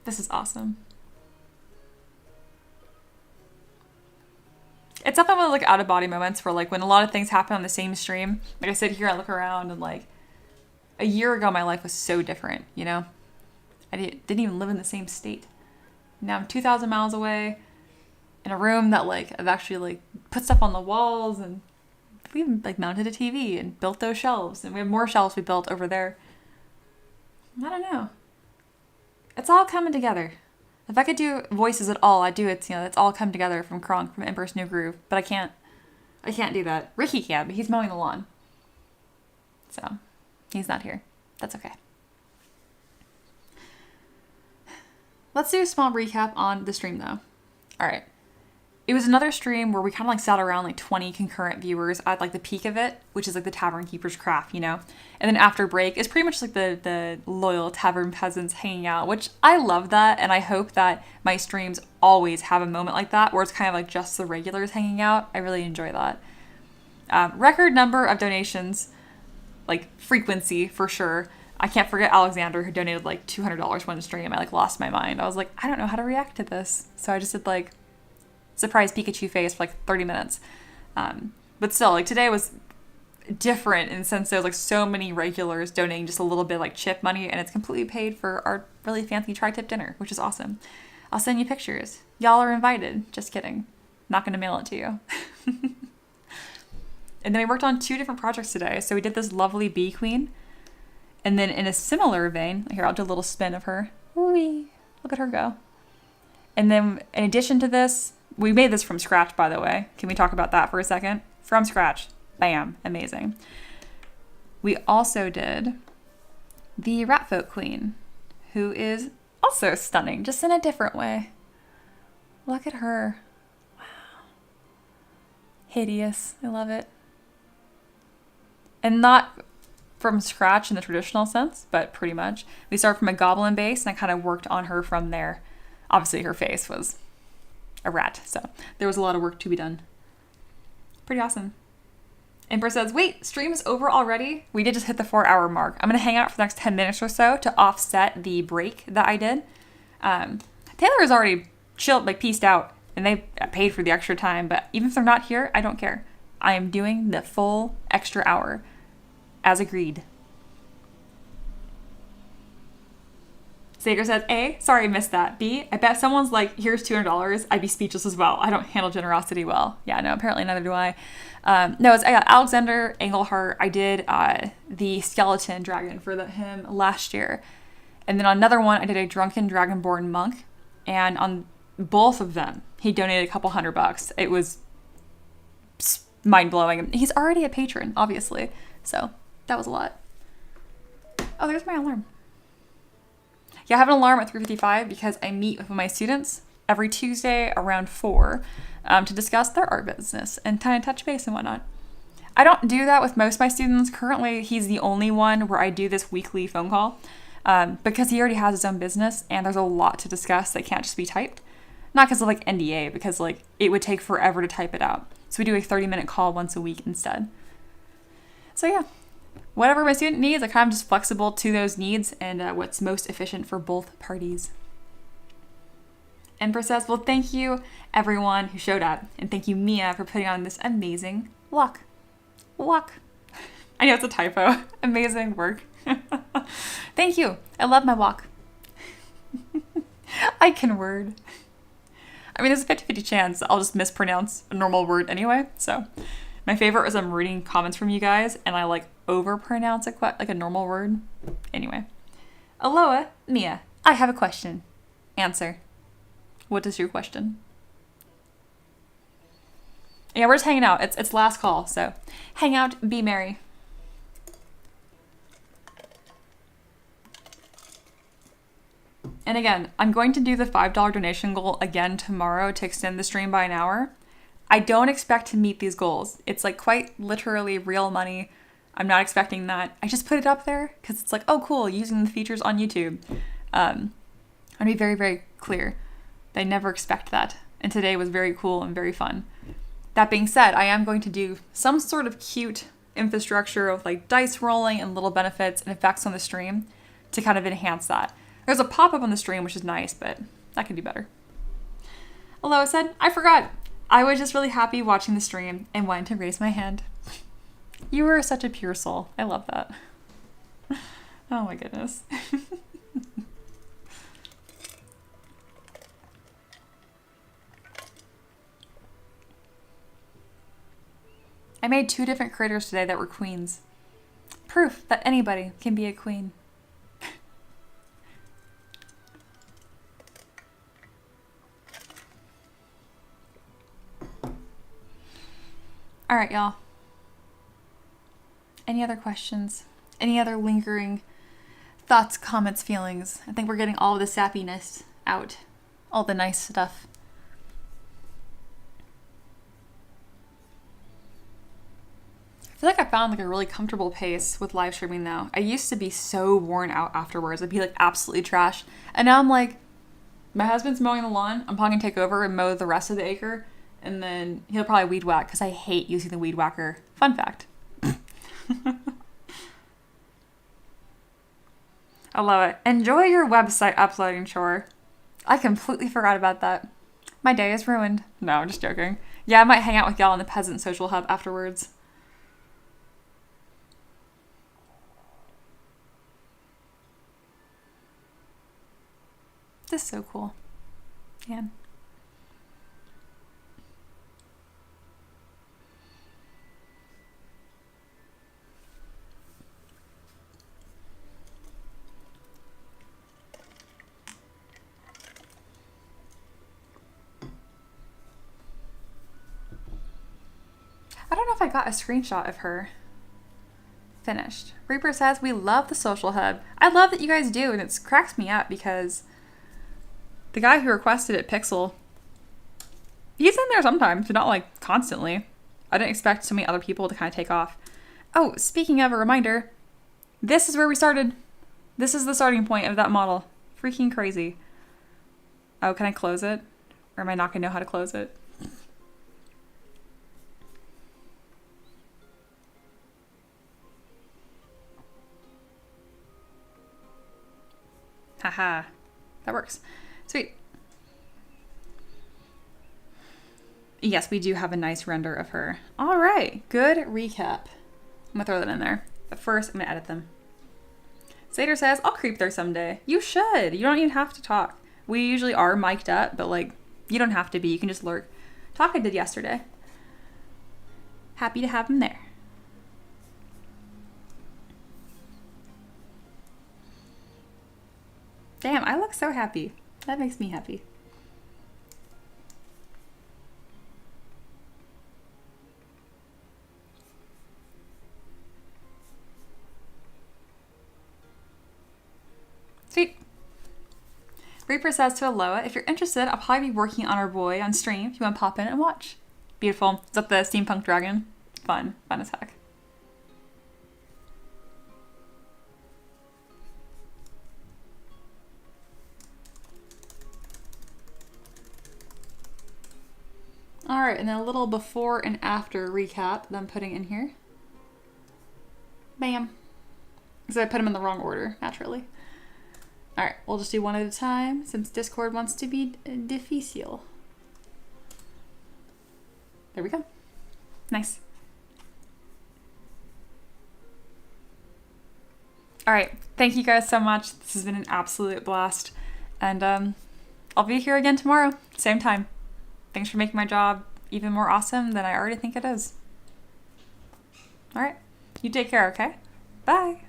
This is awesome. It's definitely one of like out of body moments where like when a lot of things happen on the same stream, like I sit here and look around and like a year ago my life was so different, you know? I didn't even live in the same state. Now I'm 2,000 miles away in a room that like I've actually like put stuff on the walls, and we even like mounted a TV and built those shelves, and we have more shelves we built over there. I don't know. It's all coming together. If I could do voices at all, I'd do it. You know, it's all come together from Kronk, from Emperor's New Groove. But I can't do that. Ricky can, but he's mowing the lawn. So, he's not here. That's okay. Let's do a small recap on the stream, though. All right. It was another stream where we kind of like sat around like 20 concurrent viewers at like the peak of it, which is like the Tavern Keeper's Craft, you know? And then after break, it's pretty much like the loyal tavern peasants hanging out, which I love that. And I hope that my streams always have a moment like that where it's kind of like just the regulars hanging out. I really enjoy that. Record number of donations, like frequency for sure. I can't forget Alexander, who donated like $200 one stream. I like lost my mind. I was like, I don't know how to react to this. So I just did like surprise Pikachu face for like 30 minutes. But still, like today was different in the sense there's like so many regulars donating just a little bit like chip money, and it's completely paid for our really fancy tri-tip dinner, which is awesome. I'll send you pictures. Y'all are invited. Just kidding. Not going to mail it to you. And then we worked on 2 different projects today. So we did this lovely bee queen. And then in a similar vein, here, I'll do a little spin of her. Whee! Look at her go. And then in addition to this, we made this from scratch, by the way. Can we talk about that for a second? From scratch. Bam. Amazing. We also did the Ratfolk queen, who is also stunning, just in a different way. Look at her. Wow. Hideous. I love it. And not from scratch in the traditional sense, but pretty much. We started from a goblin base, and I kind of worked on her from there. Obviously, her face was a rat, so there was a lot of work to be done. Pretty awesome. Emperor says, wait, stream is over already? We did just hit the 4-hour mark. I'm going to hang out for the next 10 minutes or so to offset the break that I did. Taylor is already chilled, like peaced out, and they paid for the extra time, but even if they're not here, I don't care. I am doing the full extra hour, as agreed. Sager says, A, sorry I missed that. B, I bet someone's like, here's $200. I'd be speechless as well. I don't handle generosity well. Yeah, no, apparently neither do I. No, it's Alexander Engelhart. I did the skeleton dragon for him last year. And then on another one, I did a drunken dragonborn monk. And on both of them, he donated a couple $100. It was mind-blowing. He's already a patron, obviously. So that was a lot. Oh, there's my alarm. Yeah, I have an alarm at 3:55 because I meet with my students every Tuesday around 4 to discuss their art business and kind of touch base and whatnot. I don't do that with most of my students. Currently, he's the only one where I do this weekly phone call because he already has his own business and there's a lot to discuss that can't just be typed. Not because of like NDA, because like it would take forever to type it out. So we do a 30-minute call once a week instead. So yeah. Whatever my student needs, I kind of just flexible to those needs and what's most efficient for both parties. Emperor says, well, thank you everyone who showed up. And thank you, Mia, for putting on this amazing walk. I know it's a typo. Amazing work. Thank you. I love my walk. I can word. I mean, there's a 50-50 chance I'll just mispronounce a normal word anyway, so... My favorite is I'm reading comments from you guys and I like overpronounce like a normal word. Anyway. Aloha, Mia. I have a question. Answer. What is your question? Yeah, we're just hanging out. It's last call, so hang out, be merry. And again, I'm going to do the $5 donation goal again tomorrow to extend the stream by an hour. I don't expect to meet these goals. It's like quite literally real money. I'm not expecting that. I just put it up there because it's like, oh, cool, using the features on YouTube. I'm gonna be very, very clear. I never expect that. And today was very cool and very fun. That being said, I am going to do some sort of cute infrastructure of like dice rolling and little benefits and effects on the stream to kind of enhance that. There's a pop-up on the stream, which is nice, but that could be better. Aloha said, I forgot. I was just really happy watching the stream and wanted to raise my hand. You were such a pure soul. I love that. Oh my goodness. I made 2 different critters today that were queens. Proof that anybody can be a queen. All right, y'all. Any other questions? Any other lingering thoughts, comments, feelings? I think we're getting all of the sappiness out. All the nice stuff. I feel like I found like a really comfortable pace with live streaming now. I used to be so worn out afterwards. I'd be like absolutely trash. And now I'm like, my husband's mowing the lawn. I'm probably gonna take over and mow the rest of the acre. And then he'll probably weed whack because I hate using the weed whacker. Fun fact. I love it. Enjoy your website uploading, Shore. I completely forgot about that. My day is ruined. No, I'm just joking. Yeah, I might hang out with y'all in the Peasant Social Hub afterwards. This is so cool. Man. I don't know if I got a screenshot of her finished. Reaper says, we love the social hub. I love that you guys do, and it cracks me up because the guy who requested it, Pixel, he's in there sometimes, but not like constantly. I didn't expect so many other people to kind of take off. Oh, speaking of, a reminder, this is where we started. This is the starting point of that model. Freaking crazy. Oh, can I close it? Or am I not going to know how to close it? Haha. That works. Sweet. Yes, we do have a nice render of her. All right. Good recap. I'm going to throw that in there. But first, I'm going to edit them. Sater says, I'll creep there someday. You should. You don't even have to talk. We usually are mic'd up, but like, you don't have to be. You can just lurk. Talk I did yesterday. Happy to have him there. Damn, I look so happy. That makes me happy. Sweet. Reaper says to Aloha, if you're interested, I'll probably be working on our boy on stream if you want to pop in and watch. Beautiful. Is that the steampunk dragon? Fun. Fun as heck. All right, and then a little before and after recap that I'm putting in here. Bam. So I put them in the wrong order, naturally. All right, we'll just do one at a time since Discord wants to be difficile. There we go. Nice. All right, thank you guys so much. This has been an absolute blast. And I'll be here again tomorrow, same time. Thanks for making my job even more awesome than I already think it is. All right, you take care, okay? Bye.